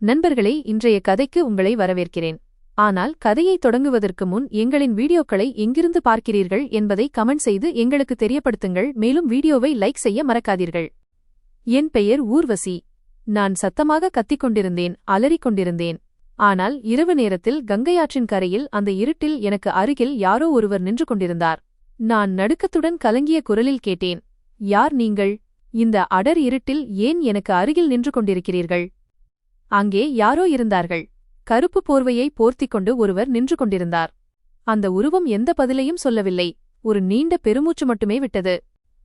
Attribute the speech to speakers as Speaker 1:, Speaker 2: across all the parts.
Speaker 1: நண்பர்களே, இன்றைய கதைக்கு உங்களை வரவேற்கிறேன். ஆனால் கதையை தொடங்குவதற்கு முன் எங்களின் வீடியோக்களை எங்கிருந்து பார்க்கிறீர்கள் என்பதை கமெண்ட் செய்து எங்களுக்கு தெரியப்படுத்துங்கள். மேலும் வீடியோவை லைக் செய்ய மறக்காதீர்கள். என் பெயர் ஊர்வசி. நான் சத்தமாக கத்திக்கொண்டிருந்தேன், அலறிக் கொண்டிருந்தேன். ஆனால் இரவு நேரத்தில் கங்கையாற்றின் கரையில் அந்த இருட்டில் எனக்கு அருகில் யாரோ ஒருவர் நின்று கொண்டிருந்தார். நான் நடுக்கத்துடன் கலங்கிய குரலில் கேட்டேன், யார் நீங்கள்? இந்த அடர் இருட்டில் ஏன் எனக்கு அருகில் நின்று கொண்டிருக்கிறீர்கள்? அங்கே யாரோ இருந்தார்கள். கருப்பு போர்வையை போர்த்திக் கொண்டு ஒருவர் நின்று கொண்டிருந்தார். அந்த உருவம் எந்த பதிலையும் சொல்லவில்லை. ஒரு நீண்ட பெருமூச்சு மட்டுமே விட்டது.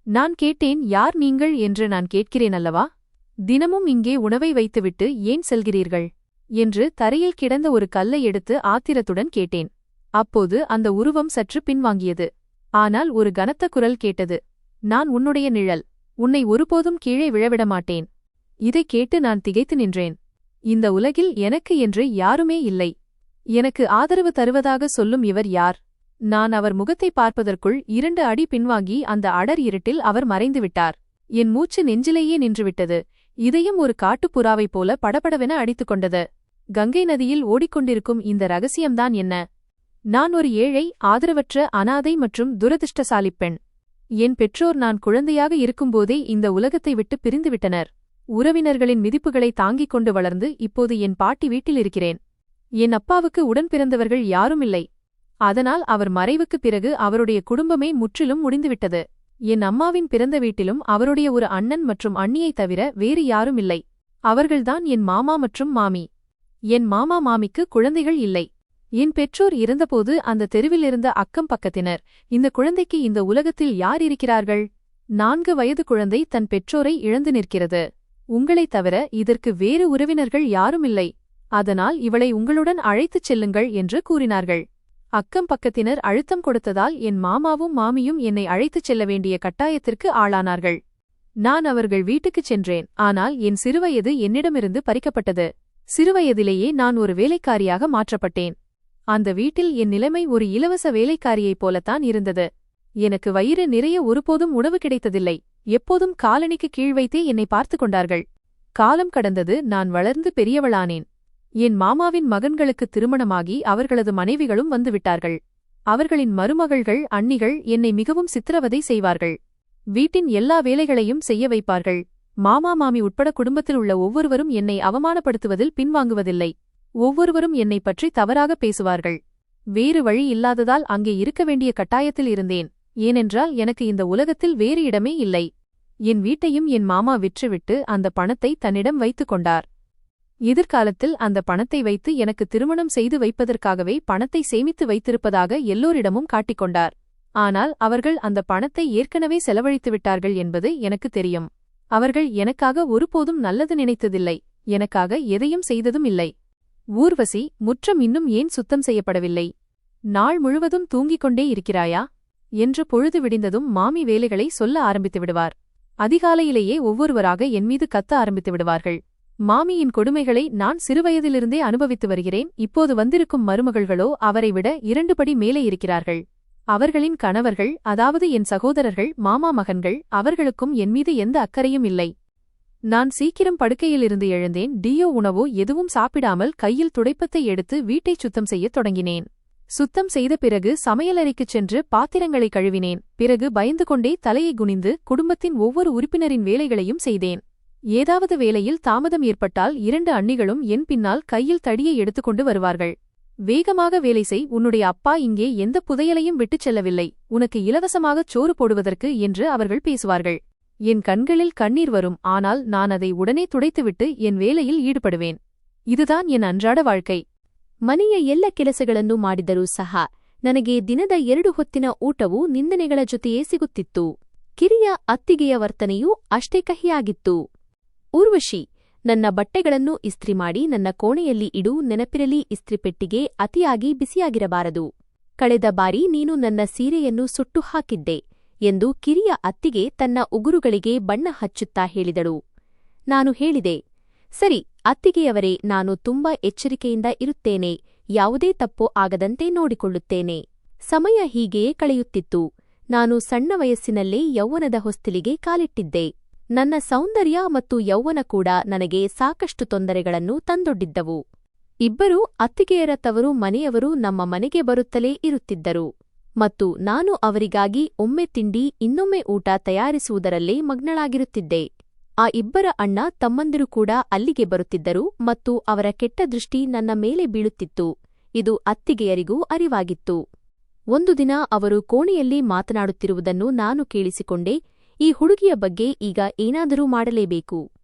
Speaker 1: நான் கேட்டேன், யார் நீங்கள் என்று நான் கேட்கிறேன் அல்லவா? தினமும் இங்கே உணவை வைத்துவிட்டு ஏன் செல்கிறீர்கள் என்று தரையில் கிடந்த ஒரு கல்லை எடுத்து ஆத்திரத்துடன் கேட்டேன். அப்போது அந்த உருவம் சற்று பின்வாங்கியது. ஆனால் ஒரு கனத்த குரல் கேட்டது, நான் உன்னுடைய நிழல். உன்னை ஒருபோதும் கீழே விழவிடமாட்டேன். இதைக் கேட்டு நான் திகைத்து நின்றேன். இந்த உலகில் எனக்கு என்று யாருமே இல்லை. எனக்கு ஆதரவு தருவதாக சொல்லும் இவர் யார்? நான் அவர் முகத்தை பார்ப்பதற்குள் 2 அடி பின்வாங்கி அந்த அடர் இருட்டில் அவர் மறைந்துவிட்டார். என் மூச்சு நெஞ்சிலேயே நின்றுவிட்டது. இதயம் ஒரு காட்டுப்புறாவைப் போல படபடவென அடித்துக் கொண்டது. கங்கை நதியில் ஓடிக்கொண்டிருக்கும் இந்த ரகசியம்தான் என்ன? நான் ஒரு ஏழை, ஆதரவற்ற அனாதை மற்றும் துரதிர்ஷ்டசாலிப் பெண். என் பெற்றோர் நான் குழந்தையாக இருக்கும்போதே இந்த உலகத்தை விட்டு பிரிந்துவிட்டனர். உறவினர்களின் மிதிப்புகளை தாங்கிக் கொண்டு வளர்ந்து இப்போது என் பாட்டி வீட்டில் இருக்கிறேன். என் அப்பாவுக்கு உடன் பிறந்தவர்கள் யாருமில்லை. அதனால் அவர் மறைவுக்குப் பிறகு அவருடைய குடும்பமே முற்றிலும் முடிந்துவிட்டது. என் அம்மாவின் பிறந்த வீட்டிலும் அவருடைய ஒரு அண்ணன் மற்றும் அண்ணியைத் தவிர வேறு யாரும் இல்லை. அவர்கள்தான் என் மாமா மற்றும் மாமி. என் மாமா மாமிக்கு குழந்தைகள் இல்லை. என் பெற்றோர் இறந்தபோது அந்த தெருவிலிருந்த அக்கம் பக்கத்தினர், இந்த குழந்தைக்கு இந்த உலகத்தில் யார் இருக்கிறார்கள்? 4 வயது குழந்தை தன் பெற்றோரை இழந்து நிற்கிறது. உங்களைத் தவிர இதற்கு வேறு உறவினர்கள் யாருமில்லை. அதனால் இவளை உங்களுடன் அழைத்துச் செல்லுங்கள் என்று கூறினார்கள். அக்கம் பக்கத்தினர் அழுத்தம் கொடுத்ததால் என் மாமாவும் மாமியும் என்னை அழைத்துச் செல்ல வேண்டிய கட்டாயத்திற்கு ஆளானார்கள். நான் அவர்கள் வீட்டுக்குச் சென்றேன். ஆனால் என் சிறுவயது என்னிடமிருந்து பறிக்கப்பட்டது. சிறுவயதிலேயே நான் ஒரு வேலைக்காரியாக மாற்றப்பட்டேன். அந்த வீட்டில் என் நிலைமை ஒரு இலவச வேலைக்காரியைப் போலத்தான் இருந்தது. எனக்கு வயிறு நிறைய ஒருபோதும் உணவு கிடைத்ததில்லை. எப்போதும் காலணிக்கு கீழ் வைத்தே என்னை பார்த்து கொண்டார்கள். காலம் கடந்தது. நான் வளர்ந்து பெரியவளானேன். என் மாமாவின் மகன்களுக்கு திருமணமாகி அவர்களது மனைவிகளும் வந்துவிட்டார்கள். அவர்களின் மருமகள்கள், அண்ணிகள் என்னை மிகவும் சித்திரவதை செய்வார்கள். வீட்டின் எல்லா வேலைகளையும் செய்ய வைப்பார்கள். மாமா மாமி உட்பட குடும்பத்தில் உள்ள ஒவ்வொருவரும் என்னை அவமானப்படுத்துவதில் பின்வாங்குவதில்லை. ஒவ்வொருவரும் என்னை பற்றி தவறாக பேசுவார்கள். வேறு வழி இல்லாததால் அங்கே இருக்க வேண்டிய கட்டாயத்தில் இருந்தேன். ஏனென்றால் எனக்கு இந்த உலகத்தில் வேறு இடமே இல்லை. என் வீட்டையும் என் மாமா விற்றுவிட்டு அந்த பணத்தை தன்னிடம் வைத்துக் கொண்டார். எதிர்காலத்தில் அந்த பணத்தை வைத்து எனக்கு திருமணம் செய்து வைப்பதற்காகவே பணத்தை சேமித்து வைத்திருப்பதாக எல்லோரிடமும் காட்டிக்கொண்டார். ஆனால் அவர்கள் அந்த பணத்தை ஏற்கனவே செலவழித்துவிட்டார்கள் என்பது எனக்கு தெரியும். அவர்கள் எனக்காக ஒருபோதும் நல்லது நினைத்ததில்லை. எனக்காக எதையும் செய்ததும் இல்லை. ஊர்வசி, முற்றம் இன்னும் ஏன் சுத்தம் செய்யப்படவில்லை? நாள் முழுவதும் தூங்கிக் கொண்டே இருக்கிறாயா என்று பொழுது விடிந்ததும் மாமி வேலைகளை சொல்ல ஆரம்பித்து விடுவார். அதிகாலையிலேயே ஒவ்வொருவராக என்மீது கத்த ஆரம்பித்து விடுவார்கள். மாமியின் கொடுமைகளை நான் சிறுவயதிலிருந்தே அனுபவித்து வருகிறேன். இப்போது வந்திருக்கும் மருமகள்களோ அவரை விட 2 படி மேலே இருக்கிறார்கள். அவர்களின் கணவர்கள், அதாவது என் சகோதரர்கள், மாமா மகன்கள், அவர்களுக்கும் என்மீது எந்த அக்கறையும் இல்லை. நான் சீக்கிரம் படுக்கையிலிருந்து எழுந்தேன். டியோ உணவோ எதுவும் சாப்பிடாமல் கையில் துடைப்பத்தை எடுத்து வீட்டைச் சுத்தம் செய்யத் தொடங்கினேன். சுத்தம் செய்த பிறகு சமையலறைக்குச் சென்று பாத்திரங்களை கழுவினேன். பிறகு பயந்து கொண்டே தலையை குனிந்து குடும்பத்தின் ஒவ்வொரு உறுப்பினரின் வேலைகளையும் செய்தேன். ஏதாவது வேலையில் தாமதம் ஏற்பட்டால் 2 அண்ணிகளும் என் பின்னால் கையில் தடியை எடுத்துக்கொண்டு வருவார்கள். வேகமாக வேலை செய், உன்னுடைய அப்பா இங்கே எந்த புதையலையும் விட்டுச் செல்லவில்லை, உனக்கு இலவசமாகச் சோறு போடுவதற்கு என்று அவர்கள் பேசுவார்கள். என் கண்களில் கண்ணீர் வரும். ஆனால் நான் அதை உடனே துடைத்துவிட்டு என் வேலையில் ஈடுபடுவேன். இதுதான் ಎನ್ ಅನ್ರಾಡ வாழ்க்கை.
Speaker 2: ಮನೆಯ ಎಲ್ಲ ಕೆಲಸಗಳನ್ನು ಮಾಡಿದರೂ ಸಹ ನನಗೆ ದಿನದ 2 ಹೊತ್ತಿನ ಊಟವು ನಿಂದನೆಗಳ ಜೊತೆಯೇ ಸಿಗುತ್ತಿತ್ತು. ಕಿರಿಯ ಅತ್ತಿಗೆಯ ವರ್ತನೆಯೂ ಅಷ್ಟೇ ಕಹಿಯಾಗಿತ್ತು. ಊರ್ವಶಿ, ನನ್ನ ಬಟ್ಟೆಗಳನ್ನು ಇಸ್ತ್ರಿ ಮಾಡಿ ನನ್ನ ಕೋಣೆಯಲ್ಲಿ ಇಡು. ನೆನಪಿರಲಿ, ಇಸ್ತ್ರಿಪೆಟ್ಟಿಗೆ ಅತಿಯಾಗಿ ಬಿಸಿಯಾಗಿರಬಾರದು. ಕಳೆದ ಬಾರಿ ನೀನು ನನ್ನ ಸೀರೆಯನ್ನು ಸುಟ್ಟು ಹಾಕಿದ್ದೆ ಎಂದು ಕಿರಿಯ ಅತ್ತಿಗೆ ತನ್ನ ಉಗುರುಗಳಿಗೆ ಬಣ್ಣ ಹಚ್ಚುತ್ತಾ ಹೇಳಿದಳು. ನಾನು ಹೇಳಿದೆ, ಸರಿ ಅತ್ತಿಗೆಯವರೇ, ನಾನು ತುಂಬಾ ಎಚ್ಚರಿಕೆಯಿಂದ ಇರುತ್ತೇನೆ. ಯಾವುದೇ ತಪ್ಪು ಆಗದಂತೆ ನೋಡಿಕೊಳ್ಳುತ್ತೇನೆ. ಸಮಯ ಹೀಗೆಯೇ ಕಳೆಯುತ್ತಿತ್ತು. ನಾನು ಸಣ್ಣ ವಯಸ್ಸಿನಲ್ಲೇ ಯೌವನದ ಹೊಸ್ತಿಲಿಗೆ ಕಾಲಿಟ್ಟಿದ್ದೆ. ನನ್ನ ಸೌಂದರ್ಯ ಮತ್ತು ಯೌವನ ಕೂಡ ನನಗೆ ಸಾಕಷ್ಟು ತೊಂದರೆಗಳನ್ನು ತಂದೊಡ್ಡಿದ್ದವು. ಇಬ್ಬರೂ ಅತ್ತಿಗೆಯರ ತವರು ಮನೆಯವರು ನಮ್ಮ ಮನೆಗೆ ಬರುತ್ತಲೇ ಇರುತ್ತಿದ್ದರು ಮತ್ತು ನಾನು ಅವರಿಗಾಗಿ ಒಮ್ಮೆ ತಿಂಡಿ ಇನ್ನೊಮ್ಮೆ ಊಟ ತಯಾರಿಸುವುದರಲ್ಲೇ ಮಗ್ನಳಾಗಿರುತ್ತಿದ್ದೆ. ಆ ಇಬ್ಬರ ಅಣ್ಣ ತಮ್ಮಂದಿರು ಕೂಡ ಅಲ್ಲಿಗೆ ಬರುತ್ತಿದ್ದರು ಮತ್ತು ಅವರ ಕೆಟ್ಟ ದೃಷ್ಟಿ ನನ್ನ ಮೇಲೆ ಬೀಳುತ್ತಿತ್ತು. ಇದು ಅತ್ತಿಗೆಯರಿಗೂ ಅರಿವಾಗಿತ್ತು. ಒಂದು ದಿನ ಅವರು ಕೋಣೆಯಲ್ಲಿ ಮಾತನಾಡುತ್ತಿರುವುದನ್ನು ನಾನು ಕೇಳಿಸಿಕೊಂಡೆ. ಈ ಹುಡುಗಿಯ ಬಗ್ಗೆ ಈಗ ಏನಾದರೂ ಮಾಡಲೇಬೇಕು.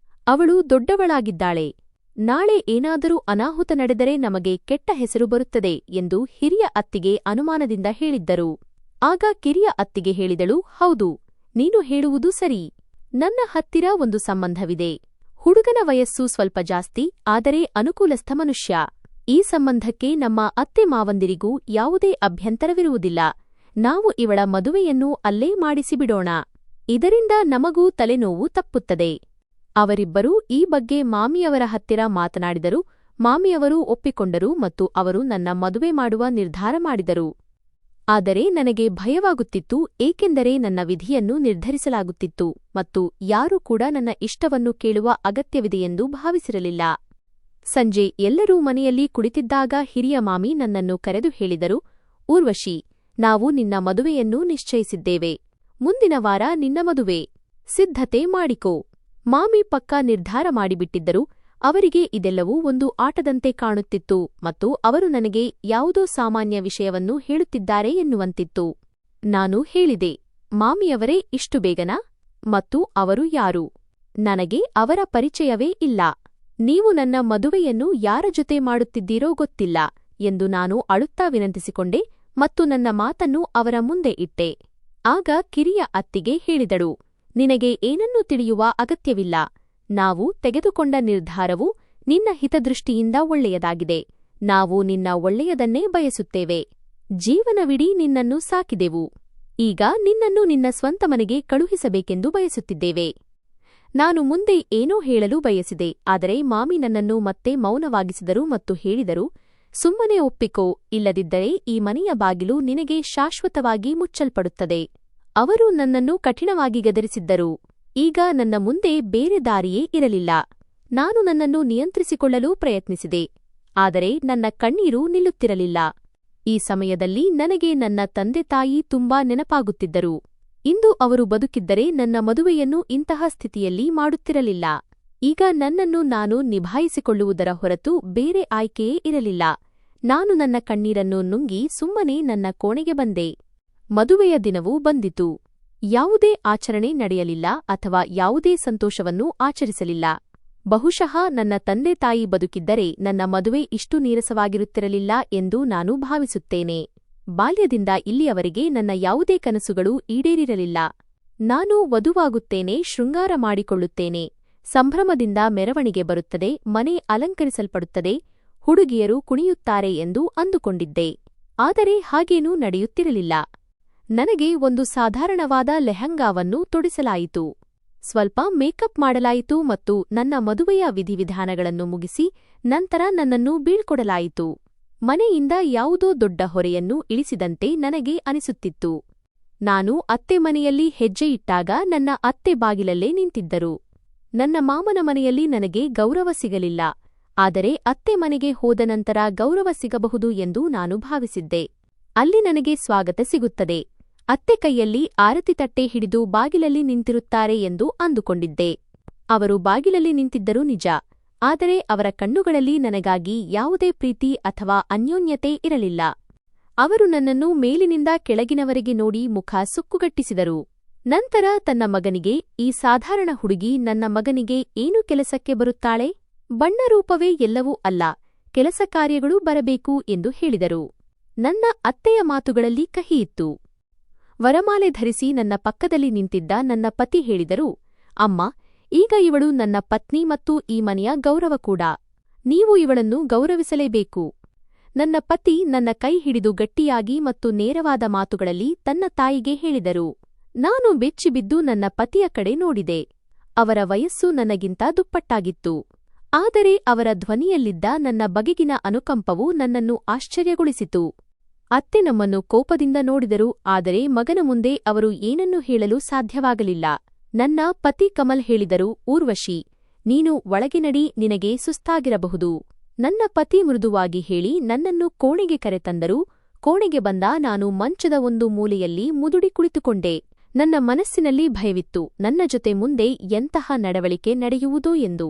Speaker 2: ಅವಳು ದೊಡ್ಡವಳಾಗಿದ್ದಾಳೆ. ನಾಳೆ ಏನಾದರೂ ಅನಾಹುತ ನಡೆದರೆ ನಮಗೆ ಕೆಟ್ಟ ಹೆಸರು ಬರುತ್ತದೆ ಎಂದು ಹಿರಿಯ ಅತ್ತಿಗೆ ಅನುಮಾನದಿಂದ ಹೇಳಿದ್ದರು. ಆಗ ಕಿರಿಯ ಅತ್ತಿಗೆ ಹೇಳಿದಳು, ಹೌದು, ನೀನು ಹೇಳುವುದು ಸರಿ. ನನ್ನ ಹತ್ತಿರ ಒಂದು ಸಂಬಂಧವಿದೆ. ಹುಡುಗನ ವಯಸ್ಸು ಸ್ವಲ್ಪ ಜಾಸ್ತಿ, ಆದರೆ ಅನುಕೂಲಸ್ಥ ಮನುಷ್ಯ. ಈ ಸಂಬಂಧಕ್ಕೆ ನಮ್ಮ ಅತ್ತೆ ಮಾವಂದಿರಿಗೂ ಯಾವುದೇ ಅಭ್ಯಂತರವಿರುವುದಿಲ್ಲ. ನಾವು ಇವಳ ಮದುವೆಯನ್ನು ಅಲ್ಲೇ ಮಾಡಿಸಿಬಿಡೋಣ. ಇದರಿಂದ ನಮಗೂ ತಲೆನೋವು ತಪ್ಪುತ್ತದೆ. ಅವರಿಬ್ಬರೂ ಈ ಬಗ್ಗೆ ಮಾಮಿಯವರ ಹತ್ತಿರ ಮಾತನಾಡಿದರು. ಮಾಮಿಯವರು ಒಪ್ಪಿಕೊಂಡರು ಮತ್ತು ಅವರು ನನ್ನ ಮದುವೆ ಮಾಡುವ ನಿರ್ಧಾರ ಮಾಡಿದರು. ಆದರೆ ನನಗೆ ಭಯವಾಗುತ್ತಿತ್ತು, ಏಕೆಂದರೆ ನನ್ನ ವಿಧಿಯನ್ನು ನಿರ್ಧರಿಸಲಾಗುತ್ತಿತ್ತು ಮತ್ತು ಯಾರೂ ಕೂಡ ನನ್ನ ಇಷ್ಟವನ್ನು ಕೇಳುವ ಅಗತ್ಯವಿದೆಯೆಂದು ಭಾವಿಸಿರಲಿಲ್ಲ. ಸಂಜೆ ಎಲ್ಲರೂ ಮನೆಯಲ್ಲಿ ಕುಳಿತಿದ್ದಾಗ ಹಿರಿಯ ಮಾಮಿ ನನ್ನನ್ನು ಕರೆದು ಹೇಳಿದರು, ಊರ್ವಶಿ, ನಾವು ನಿನ್ನ ಮದುವೆಯನ್ನು ನಿಶ್ಚಯಿಸಿದ್ದೇವೆ. ಮುಂದಿನ ವಾರ ನಿನ್ನ ಮದುವೆ. ಸಿದ್ಧತೆ ಮಾಡಿಕೋ. ಮಾಮಿ ಪಕ್ಕಾ ನಿರ್ಧಾರ ಮಾಡಿಬಿಟ್ಟಿದ್ದರು. ಅವರಿಗೆ ಇದೆಲ್ಲವೂ ಒಂದು ಆಟದಂತೆ ಕಾಣುತ್ತಿತ್ತು ಮತ್ತು ಅವರು ನನಗೆ ಯಾವುದೋ ಸಾಮಾನ್ಯ ವಿಷಯವನ್ನು ಹೇಳುತ್ತಿದ್ದಾರೆ ಎನ್ನುವಂತಿತ್ತು. ನಾನು ಹೇಳಿದೆ, ಮಾಮಿಯವರೇ, ಇಷ್ಟು ಬೇಗನಾ? ಮತ್ತು ಅವರು ಯಾರು? ನನಗೆ ಅವರ ಪರಿಚಯವೇ ಇಲ್ಲ. ನೀವು ನನ್ನ ಮದುವೆಯನ್ನು ಯಾರ ಜೊತೆ ಮಾಡುತ್ತಿದ್ದೀರೋ ಗೊತ್ತಿಲ್ಲ ಎಂದು ನಾನು ಅಳುತ್ತಾ ವಿನಂತಿಸಿಕೊಂಡೆ ಮತ್ತು ನನ್ನ ಮಾತನ್ನು ಅವರ ಮುಂದೆ ಇಟ್ಟೆ. ಆಗ ಕಿರಿಯ ಅತ್ತಿಗೆ ಹೇಳಿದಳು, ನಿನಗೆ ಏನನ್ನೂ ತಿಳಿಯುವ ಅಗತ್ಯವಿಲ್ಲ. ನಾವು ತೆಗೆದುಕೊಂಡ ನಿರ್ಧಾರವು ನಿನ್ನ ಹಿತದೃಷ್ಟಿಯಿಂದ ಒಳ್ಳೆಯದಾಗಿದೆ. ನಾವು ನಿನ್ನ ಒಳ್ಳೆಯದನ್ನೇ ಬಯಸುತ್ತೇವೆ. ಜೀವನವಿಡೀ ನಿನ್ನನ್ನು ಸಾಕಿದೆವು. ಈಗ ನಿನ್ನನ್ನು ನಿನ್ನ ಸ್ವಂತ ಮನೆಗೆ ಕಳುಹಿಸಬೇಕೆಂದು ಬಯಸುತ್ತಿದ್ದೇವೆ. ನಾನು ಮುಂದೆ ಏನೋ ಹೇಳಲು ಬಯಸಿದೆ, ಆದರೆ ಮಾಮಿ ನನ್ನನ್ನು ಮತ್ತೆ ಮೌನವಾಗಿಸಿದರು ಮತ್ತು ಹೇಳಿದರು, ಸುಮ್ಮನೆ ಒಪ್ಪಿಕೋ, ಇಲ್ಲದಿದ್ದರೆ ಈ ಮನೆಯ ಬಾಗಿಲು ನಿನಗೆ ಶಾಶ್ವತವಾಗಿ ಮುಚ್ಚಲ್ಪಡುತ್ತದೆ. ಅವರು ನನ್ನನ್ನು ಕಠಿಣವಾಗಿ ಗದರಿಸಿದ್ದರು. ಈಗ ನನ್ನ ಮುಂದೆ ಬೇರೆ ದಾರಿಯೇ ಇರಲಿಲ್ಲ. ನಾನು ನನ್ನನ್ನು ನಿಯಂತ್ರಿಸಿಕೊಳ್ಳಲು ಪ್ರಯತ್ನಿಸಿದೆ, ಆದರೆ ನನ್ನ ಕಣ್ಣೀರು ನಿಲ್ಲುತ್ತಿರಲಿಲ್ಲ. ಈ ಸಮಯದಲ್ಲಿ ನನಗೆ ನನ್ನ ತಂದೆ ತಾಯಿ ತುಂಬಾ ನೆನಪಾಗುತ್ತಿದ್ದರು. ಇಂದು ಅವರು ಬದುಕಿದ್ದರೆ ನನ್ನ ಮದುವೆಯನ್ನು ಇಂತಹ ಸ್ಥಿತಿಯಲ್ಲಿ ಮಾಡುತ್ತಿರಲಿಲ್ಲ. ಈಗ ನನ್ನನ್ನು ನಾನು ನಿಭಾಯಿಸಿಕೊಳ್ಳುವುದರ ಹೊರತು ಬೇರೆ ಆಯ್ಕೆಯೇ ಇರಲಿಲ್ಲ. ನಾನು ನನ್ನ ಕಣ್ಣೀರನ್ನು ನುಂಗಿ ಸುಮ್ಮನೆ ನನ್ನ ಕೋಣೆಗೆ ಬಂದೆ. ಮದುವೆಯ ದಿನವೂ ಬಂದಿತು. ಯಾವುದೇ ಆಚರಣೆ ನಡೆಯಲಿಲ್ಲ ಅಥವಾ ಯಾವುದೇ ಸಂತೋಷವನ್ನು ಆಚರಿಸಲಿಲ್ಲ. ಬಹುಶಃ ನನ್ನ ತಂದೆ ತಾಯಿ ಬದುಕಿದ್ದರೆ ನನ್ನ ಮದುವೆ ಇಷ್ಟು ನೀರಸವಾಗಿರುತ್ತಿರಲಿಲ್ಲ ಎಂದು ನಾನು ಭಾವಿಸುತ್ತೇನೆ. ಬಾಲ್ಯದಿಂದ ಇಲ್ಲಿಯವರೆಗೆ ನನ್ನ ಯಾವುದೇ ಕನಸುಗಳು ಈಡೇರಿರಲಿಲ್ಲ. ನಾನು ವಧುವಾಗುತ್ತೇನೆ, ಶೃಂಗಾರ ಮಾಡಿಕೊಳ್ಳುತ್ತೇನೆ, ಸಂಭ್ರಮದಿಂದ ಮೆರವಣಿಗೆ ಬರುತ್ತದೆ, ಮನೆ ಅಲಂಕರಿಸಲ್ಪಡುತ್ತದೆ, ಹುಡುಗಿಯರು ಕುಣಿಯುತ್ತಾರೆ ಎಂದು ಅಂದುಕೊಂಡಿದ್ದೆ. ಆದರೆ ಹಾಗೇನೂ ನಡೆಯುತ್ತಿರಲಿಲ್ಲ. ನನಗೆ ಒಂದು ಸಾಧಾರಣವಾದ ಲೆಹಂಗಾವನ್ನು ತೊಡಿಸಲಾಯಿತು. ಸ್ವಲ್ಪ ಮೇಕಪ್ ಮಾಡಲಾಯಿತು ಮತ್ತು ನನ್ನ ಮದುವೆಯ ವಿಧಿವಿಧಾನಗಳನ್ನು ಮುಗಿಸಿ ನಂತರ ನನ್ನನ್ನು ಬೀಳ್ಕೊಡಲಾಯಿತು. ಮನೆಯಿಂದ ಯಾವುದೋ ದೊಡ್ಡ ಹೊರೆಯನ್ನು ಇಳಿಸಿದಂತೆ ನನಗೆ ಅನಿಸುತ್ತಿತ್ತು. ನಾನು ಅತ್ತೆ ಮನೆಯಲ್ಲಿ ಹೆಜ್ಜೆ ಇಟ್ಟಾಗ ನನ್ನ ಅತ್ತೆ ಬಾಗಿಲಲ್ಲೇ ನಿಂತಿದ್ದರು. ನನ್ನ ಮಾಮನ ಮನೆಯಲ್ಲಿ ನನಗೆ ಗೌರವ ಸಿಗಲಿಲ್ಲ, ಆದರೆ ಅತ್ತೆ ಮನೆಗೆ ಹೋದ ನಂತರ ಗೌರವ ಸಿಗಬಹುದು ಎಂದು ನಾನು ಭಾವಿಸಿದ್ದೆ. ಅಲ್ಲಿ ನನಗೆ ಸ್ವಾಗತ ಸಿಗುತ್ತದೆ. ಅತ್ತೆ ಕೈಯಲ್ಲಿ ಆರತಿ ತಟ್ಟೆ ಹಿಡಿದು ಬಾಗಿಲಲ್ಲಿ ನಿಂತಿರುತ್ತಾರೆ ಎಂದು ಅಂದುಕೊಂಡಿದ್ದೆ. ಅವರು ಬಾಗಿಲಲ್ಲಿ ನಿಂತಿದ್ದರು ನಿಜ, ಆದರೆ ಅವರ ಕಣ್ಣುಗಳಲ್ಲಿ ನನಗಾಗಿ ಯಾವುದೇ ಪ್ರೀತಿ ಅಥವಾ ಅನ್ಯೋನ್ಯತೆ ಇರಲಿಲ್ಲ. ಅವರು ನನ್ನನ್ನು ಮೇಲಿನಿಂದ ಕೆಳಗಿನವರೆಗೆ ನೋಡಿ ಮುಖ ಸುಕ್ಕುಗಟ್ಟಿಸಿದರು. ನಂತರ ತನ್ನ ಮಗನಿಗೆ, ಈ ಸಾಧಾರಣ ಹುಡುಗಿ ನನ್ನ ಮಗನಿಗೆ ಏನು ಕೆಲಸಕ್ಕೆ ಬರುತ್ತಾಳೆ? ಬಣ್ಣರೂಪವೇ ಎಲ್ಲವೂ ಅಲ್ಲ, ಕೆಲಸ ಕಾರ್ಯಗಳೂ ಬರಬೇಕು ಎಂದು ಹೇಳಿದರು. ನನ್ನ ಅತ್ತೆಯ ಮಾತುಗಳಲ್ಲಿ ಕಹಿಯಿತ್ತು. ವರಮಾಲೆ ಧರಿಸಿ ನನ್ನ ಪಕ್ಕದಲ್ಲಿ ನಿಂತಿದ್ದ ನನ್ನ ಪತಿ ಹೇಳಿದರು, ಅಮ್ಮ, ಈಗ ಇವಳು ನನ್ನ ಪತ್ನಿ ಮತ್ತು ಈ ಮನೆಯ ಗೌರವ ಕೂಡ. ನೀವು ಇವಳನ್ನು ಗೌರವಿಸಲೇಬೇಕು. ನನ್ನ ಪತಿ ನನ್ನ ಕೈ ಹಿಡಿದು ಗಟ್ಟಿಯಾಗಿ ಮತ್ತು ನೇರವಾದ ಮಾತುಗಳಲ್ಲಿ ತನ್ನ ತಾಯಿಗೆ ಹೇಳಿದರು. ನಾನು ಬೆಚ್ಚಿಬಿದ್ದು ನನ್ನ ಪತಿಯ ಕಡೆ ನೋಡಿದೆ. ಅವರ ವಯಸ್ಸು ನನಗಿಂತ ದುಪ್ಪಟ್ಟಾಗಿತ್ತು. ಆದರೆ ಅವರ ಧ್ವನಿಯಲ್ಲಿದ್ದ ನನ್ನ ಬಗೆಗಿನ ಅನುಕಂಪವು ನನ್ನನ್ನು ಆಶ್ಚರ್ಯಗೊಳಿಸಿತು. ಅತ್ತೆ ನಮ್ಮನ್ನು ಕೋಪದಿಂದ ನೋಡಿದರು, ಆದರೆ ಮಗನ ಮುಂದೆ ಅವರು ಏನನ್ನೂ ಹೇಳಲು ಸಾಧ್ಯವಾಗಲಿಲ್ಲ. ನನ್ನ ಪತಿ ಕಮಲ್ ಹೇಳಿದರು, ಊರ್ವಶಿ, ನೀನು ಒಳಗೆ ನಡಿ, ನಿನಗೆ ಸುಸ್ತಾಗಿರಬಹುದು. ನನ್ನ ಪತಿ ಮೃದುವಾಗಿ ಹೇಳಿ ನನ್ನನ್ನು ಕೋಣೆಗೆ ಕರೆತಂದರು. ಕೋಣೆಗೆ ಬಂದ ನಾನು ಮಂಚದ ಒಂದು ಮೂಲೆಯಲ್ಲಿ ಮುದುಡಿ ಕುಳಿತುಕೊಂಡೆ. ನನ್ನ ಮನಸ್ಸಿನಲ್ಲಿ ಭಯವಿತ್ತು, ನನ್ನ ಜೊತೆ ಮುಂದೆ ಎಂತಹ ನಡವಳಿಕೆ ನಡೆಯುವುದೋ ಎಂದು.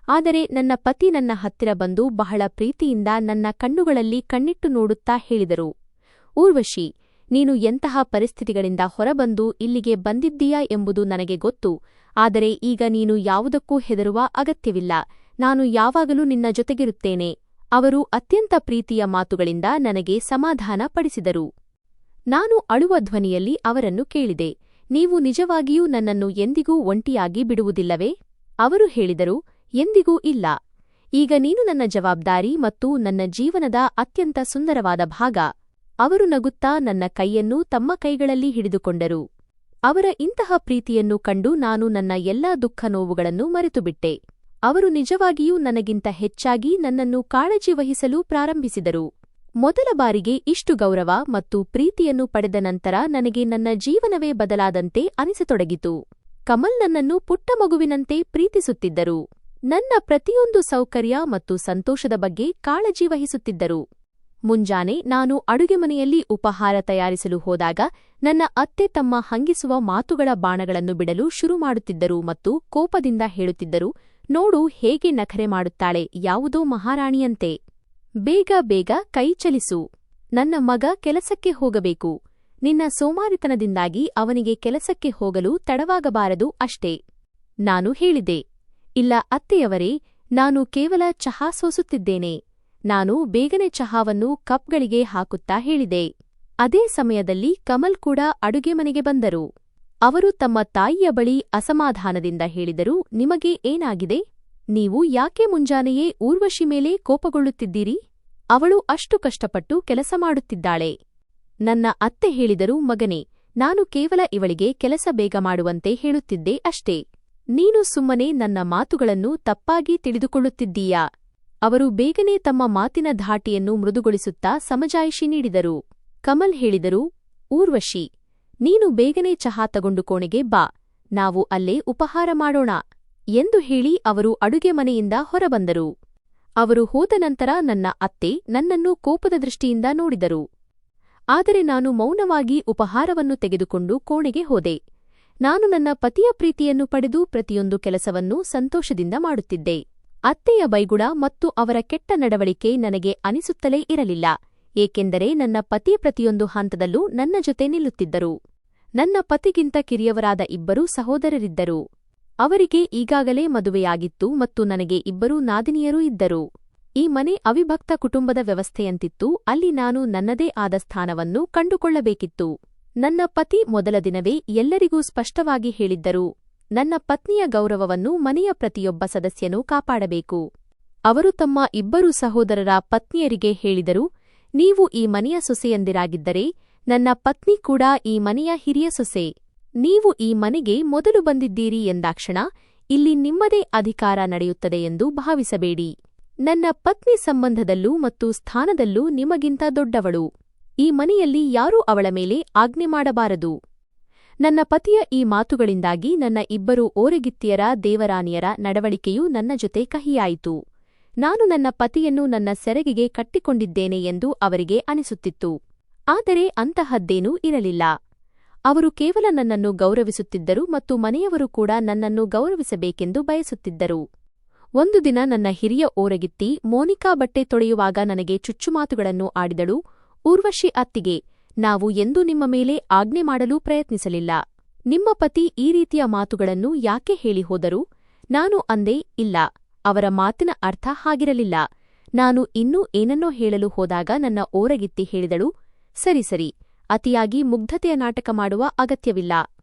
Speaker 2: ಆದರೆ ನನ್ನ ಪತಿ ನನ್ನ ಹತ್ತಿರ ಬಂದು ಬಹಳ ಪ್ರೀತಿಯಿಂದ ನನ್ನ ಕಣ್ಣುಗಳಲ್ಲಿ ಕಣ್ಣಿಟ್ಟು ನೋಡುತ್ತಾ ಹೇಳಿದರು, ಊರ್ವಶಿ, ನೀನು ಎಂತಹ ಪರಿಸ್ಥಿತಿಗಳಿಂದ ಹೊರಬಂದು ಇಲ್ಲಿಗೆ ಬಂದಿದ್ದೀಯಾ ಎಂಬುದು ನನಗೆ ಗೊತ್ತು. ಆದರೆ ಈಗ ನೀನು ಯಾವುದಕ್ಕೂ ಹೆದರುವ ಅಗತ್ಯವಿಲ್ಲ. ನಾನು ಯಾವಾಗಲೂ ನಿನ್ನ ಜೊತೆಗಿರುತ್ತೇನೆ. ಅವರು ಅತ್ಯಂತ ಪ್ರೀತಿಯ ಮಾತುಗಳಿಂದ ನನಗೆ ಸಮಾಧಾನ ಪಡಿಸಿದರು. ನಾನು ಅಳುವ ಧ್ವನಿಯಲ್ಲಿ ಅವರನ್ನು ಕೇಳಿದೆ, ನೀವು ನಿಜವಾಗಿಯೂ ನನ್ನನ್ನು ಎಂದಿಗೂ ಒಂಟಿಯಾಗಿ ಬಿಡುವುದಿಲ್ಲವೇ? ಅವರು ಹೇಳಿದರು, ಎಂದಿಗೂ ಇಲ್ಲ. ಈಗ ನೀನು ನನ್ನ ಜವಾಬ್ದಾರಿ ಮತ್ತು ನನ್ನ ಜೀವನದ ಅತ್ಯಂತ ಸುಂದರವಾದ ಭಾಗ. ಅವರು ನಗುತ್ತಾ ನನ್ನ ಕೈಯನ್ನು ತಮ್ಮ ಕೈಗಳಲ್ಲಿ ಹಿಡಿದುಕೊಂಡರು. ಅವರ ಇಂತಹ ಪ್ರೀತಿಯನ್ನು ಕಂಡು ನಾನು ನನ್ನ ಎಲ್ಲಾ ದುಃಖ ನೋವುಗಳನ್ನು ಮರೆತುಬಿಟ್ಟೆ. ಅವರು ನಿಜವಾಗಿಯೂ ನನಗಿಂತ ಹೆಚ್ಚಾಗಿ ನನ್ನನ್ನು ಕಾಳಜಿ ವಹಿಸಲು ಪ್ರಾರಂಭಿಸಿದರು. ಮೊದಲ ಬಾರಿಗೆ ಇಷ್ಟು ಗೌರವ ಮತ್ತು ಪ್ರೀತಿಯನ್ನು ಪಡೆದ ನಂತರ ನನಗೆ ನನ್ನ ಜೀವನವೇ ಬದಲಾದಂತೆ ಅನಿಸತೊಡಗಿತು. ಕಮಲ್ ನನ್ನನ್ನು ಪುಟ್ಟ ಮಗುವಿನಂತೆ ಪ್ರೀತಿಸುತ್ತಿದ್ದರು. ನನ್ನ ಪ್ರತಿಯೊಂದು ಸೌಕರ್ಯ ಮತ್ತು ಸಂತೋಷದ ಬಗ್ಗೆ ಕಾಳಜಿ ವಹಿಸುತ್ತಿದ್ದರು. ಮುಂಜಾನೆ ನಾನು ಅಡುಗೆ ಮನೆಯಲ್ಲಿ ಉಪಹಾರ ತಯಾರಿಸಲು ಹೋದಾಗ ನನ್ನ ಅತ್ತೆ ತಮ್ಮ ಹಂಗಿಸುವ ಮಾತುಗಳ ಬಾಣಗಳನ್ನು ಬಿಡಲು ಶುರು ಮಾಡುತ್ತಿದ್ದರು ಮತ್ತು ಕೋಪದಿಂದ ಹೇಳುತ್ತಿದ್ದರು, ನೋಡು ಹೇಗೆ ನಖರೆ ಮಾಡುತ್ತಾಳೆ, ಯಾವುದೋ ಮಹಾರಾಣಿಯಂತೆ. ಬೇಗ ಬೇಗ ಕೈ ಚಲಿಸು. ನನ್ನ ಮಗ ಕೆಲಸಕ್ಕೆ ಹೋಗಬೇಕು. ನಿನ್ನ ಸೋಮಾರಿತನದಿಂದಾಗಿ ಅವನಿಗೆ ಕೆಲಸಕ್ಕೆ ಹೋಗಲು ತಡವಾಗಬಾರದು ಅಷ್ಟೇ. ನಾನು ಹೇಳಿದೆ, ಇಲ್ಲ ಅತ್ತೆಯವರೇ, ನಾನು ಕೇವಲ ಚಹಾ ಸೋಸುತ್ತಿದ್ದೇನೆ. ನಾನು ಬೇಗನೆ ಚಹಾವನ್ನು ಕಪ್ಗಳಿಗೆ ಹಾಕುತ್ತಾ ಹೇಳಿದೆ. ಅದೇ ಸಮಯದಲ್ಲಿ ಕಮಲ್ ಕೂಡ ಅಡುಗೆ ಮನೆಗೆ ಬಂದರು. ಅವರು ತಮ್ಮ ತಾಯಿಯ ಬಳಿ ಅಸಮಾಧಾನದಿಂದ ಹೇಳಿದರು, ನಿಮಗೆ ಏನಾಗಿದೆ? ನೀವು ಯಾಕೆ ಮುಂಜಾನೆಯೇ ಊರ್ವಶಿ ಮೇಲೆ ಕೋಪಗೊಳ್ಳುತ್ತಿದ್ದೀರಿ? ಅವಳು ಅಷ್ಟು ಕಷ್ಟಪಟ್ಟು ಕೆಲಸ ಮಾಡುತ್ತಿದ್ದಾಳೆ. ನನ್ನ ಅತ್ತೆ ಹೇಳಿದರು, ಮಗನೇ, ನಾನು ಕೇವಲ ಇವಳಿಗೆ ಕೆಲಸ ಬೇಗ ಮಾಡುವಂತೆ ಹೇಳುತ್ತಿದ್ದೆ ಅಷ್ಟೇ. ನೀನು ಸುಮ್ಮನೆ ನನ್ನ ಮಾತುಗಳನ್ನು ತಪ್ಪಾಗಿ ತಿಳಿದುಕೊಳ್ಳುತ್ತಿದ್ದೀಯಾ? ಅವರು ಬೇಗನೆ ತಮ್ಮ ಮಾತಿನ ಧಾಟಿಯನ್ನು ಮೃದುಗೊಳಿಸುತ್ತಾ ಸಮಜಾಯಿಷಿ ನೀಡಿದರು. ಕಮಲ್ ಹೇಳಿದರು, ಊರ್ವಶಿ, ನೀನು ಬೇಗನೆ ಚಹಾ ತಗೊಂಡು ಕೋಣೆಗೆ ಬಾ, ನಾವು ಅಲ್ಲೇ ಉಪಹಾರ ಮಾಡೋಣ ಎಂದು ಹೇಳಿ ಅವರು ಅಡುಗೆ ಮನೆಯಿಂದ ಹೊರಬಂದರು. ಅವರು ಹೋದ ನಂತರ ನನ್ನ ಅತ್ತೆ ನನ್ನನ್ನು ಕೋಪದ ದೃಷ್ಟಿಯಿಂದ ನೋಡಿದರು. ಆದರೆ ನಾನು ಮೌನವಾಗಿ ಉಪಹಾರವನ್ನು ತೆಗೆದುಕೊಂಡು ಕೋಣೆಗೆ ಹೋದೆ. ನಾನು ನನ್ನ ಪತಿಯ ಪ್ರೀತಿಯನ್ನು ಪಡೆದು ಪ್ರತಿಯೊಂದು ಕೆಲಸವನ್ನೂ ಸಂತೋಷದಿಂದ ಮಾಡುತ್ತಿದ್ದೆ. ಅತ್ತೆಯ ಬೈಗುಳ ಮತ್ತು ಅವರ ಕೆಟ್ಟ ನಡವಳಿಕೆ ನನಗೆ ಅನಿಸುತ್ತಲೇ ಇರಲಿಲ್ಲ, ಏಕೆಂದರೆ ನನ್ನ ಪತಿ ಪ್ರತಿಯೊಂದು ಹಂತದಲ್ಲೂ ನನ್ನ ಜೊತೆ ನಿಲ್ಲುತ್ತಿದ್ದರು. ನನ್ನ ಪತಿಗಿಂತ ಕಿರಿಯವರಾದ ಇಬ್ಬರು ಸಹೋದರರಿದ್ದರು. ಅವರಿಗೆ ಈಗಾಗಲೇ ಮದುವೆಯಾಗಿತ್ತು ಮತ್ತು ನನಗೆ ಇಬ್ಬರು ನಾದಿನಿಯರೂ ಇದ್ದರು. ಈ ಮನೆ ಅವಿಭಕ್ತ ಕುಟುಂಬದ ವ್ಯವಸ್ಥೆಯಂತಿತ್ತು. ಅಲ್ಲಿ ನಾನು ನನ್ನದೇ ಆದ ಸ್ಥಾನವನ್ನು ಕಂಡುಕೊಳ್ಳಬೇಕಿತ್ತು. ನನ್ನ ಪತಿ ಮೊದಲ ದಿನವೇ ಎಲ್ಲರಿಗೂ ಸ್ಪಷ್ಟವಾಗಿ ಹೇಳಿದ್ದರು, ನನ್ನ ಪತ್ನಿಯ ಗೌರವವನ್ನು ಮನೆಯ ಪ್ರತಿಯೊಬ್ಬ ಸದಸ್ಯನೂ ಕಾಪಾಡಬೇಕು. ಅವರು ತಮ್ಮ ಇಬ್ಬರು ಸಹೋದರರ ಪತ್ನಿಯರಿಗೆ ಹೇಳಿದರು, ನೀವು ಈ ಮನೆಯ ಸೊಸೆಯಂದಿರಾಗಿದ್ದರೆ ನನ್ನ ಪತ್ನಿ ಕೂಡ ಈ ಮನೆಯ ಹಿರಿಯ ಸೊಸೆ. ನೀವು ಈ ಮನೆಗೆ ಮೊದಲು ಬಂದಿದ್ದೀರಿ ಎಂದಾಕ್ಷಣ ಇಲ್ಲಿ ನಿಮ್ಮದೇ ಅಧಿಕಾರ ನಡೆಯುತ್ತದೆ ಎಂದು ಭಾವಿಸಬೇಡಿ. ನನ್ನ ಪತ್ನಿ ಸಂಬಂಧದಲ್ಲೂ ಮತ್ತು ಸ್ಥಾನದಲ್ಲೂ ನಿಮಗಿಂತ ದೊಡ್ಡವಳು. ಈ ಮನೆಯಲ್ಲಿ ಯಾರೂ ಅವಳ ಮೇಲೆ ಆಜ್ಞೆ ಮಾಡಬಾರದು. ನನ್ನ ಪತಿಯ ಈ ಮಾತುಗಳಿಂದಾಗಿ ನನ್ನ ಇಬ್ಬರು ಓರೆಗಿತ್ತಿಯರ ದೇವರಾನಿಯರ ನಡವಳಿಕೆಯೂ ನನ್ನ ಜೊತೆ ಕಹಿಯಾಯಿತು. ನಾನು ನನ್ನ ಪತಿಯನ್ನು ನನ್ನ ಸೆರಗಿಗೆ ಕಟ್ಟಿಕೊಂಡಿದ್ದೇನೆ ಎಂದು ಅವರಿಗೆ ಅನಿಸುತ್ತಿತ್ತು. ಆದರೆ ಅಂತಹದ್ದೇನೂ ಇರಲಿಲ್ಲ. ಅವರು ಕೇವಲ ನನ್ನನ್ನು ಗೌರವಿಸುತ್ತಿದ್ದರು ಮತ್ತು ಮನೆಯವರು ಕೂಡ ನನ್ನನ್ನು ಗೌರವಿಸಬೇಕೆಂದು ಬಯಸುತ್ತಿದ್ದರು. ಒಂದು ದಿನ ನನ್ನ ಹಿರಿಯ ಓರಗಿತ್ತಿ ಮೋನಿಕಾ ಬಟ್ಟೆ ತೊಳೆಯುವಾಗ ನನಗೆ ಚುಚ್ಚುಮಾತುಗಳನ್ನು ಆಡಿದಳು. ಊರ್ವಶಿ ಅತ್ತಿಗೆ, ನಾವು ಎಂದೂ ನಿಮ್ಮ ಮೇಲೆ ಆಜ್ಞೆ ಮಾಡಲು ಪ್ರಯತ್ನಿಸಲಿಲ್ಲ. ನಿಮ್ಮ ಪತಿ ಈ ರೀತಿಯ ಮಾತುಗಳನ್ನು ಯಾಕೆ ಹೇಳಿ ಹೋದರು? ನಾನು ಅಂದೆ, ಇಲ್ಲ, ಅವರ ಮಾತಿನ ಅರ್ಥ ಹಾಗಿರಲಿಲ್ಲ. ನಾನು ಇನ್ನೂ ಏನನ್ನೋ ಹೇಳಲು ಹೋದಾಗ ನನ್ನ ಓರಗಿತ್ತಿ ಹೇಳಿದಳು, ಸರಿ ಸರಿ, ಅತಿಯಾಗಿ ಮುಗ್ಧತೆಯ ನಾಟಕ ಮಾಡುವ ಅಗತ್ಯವಿಲ್ಲ.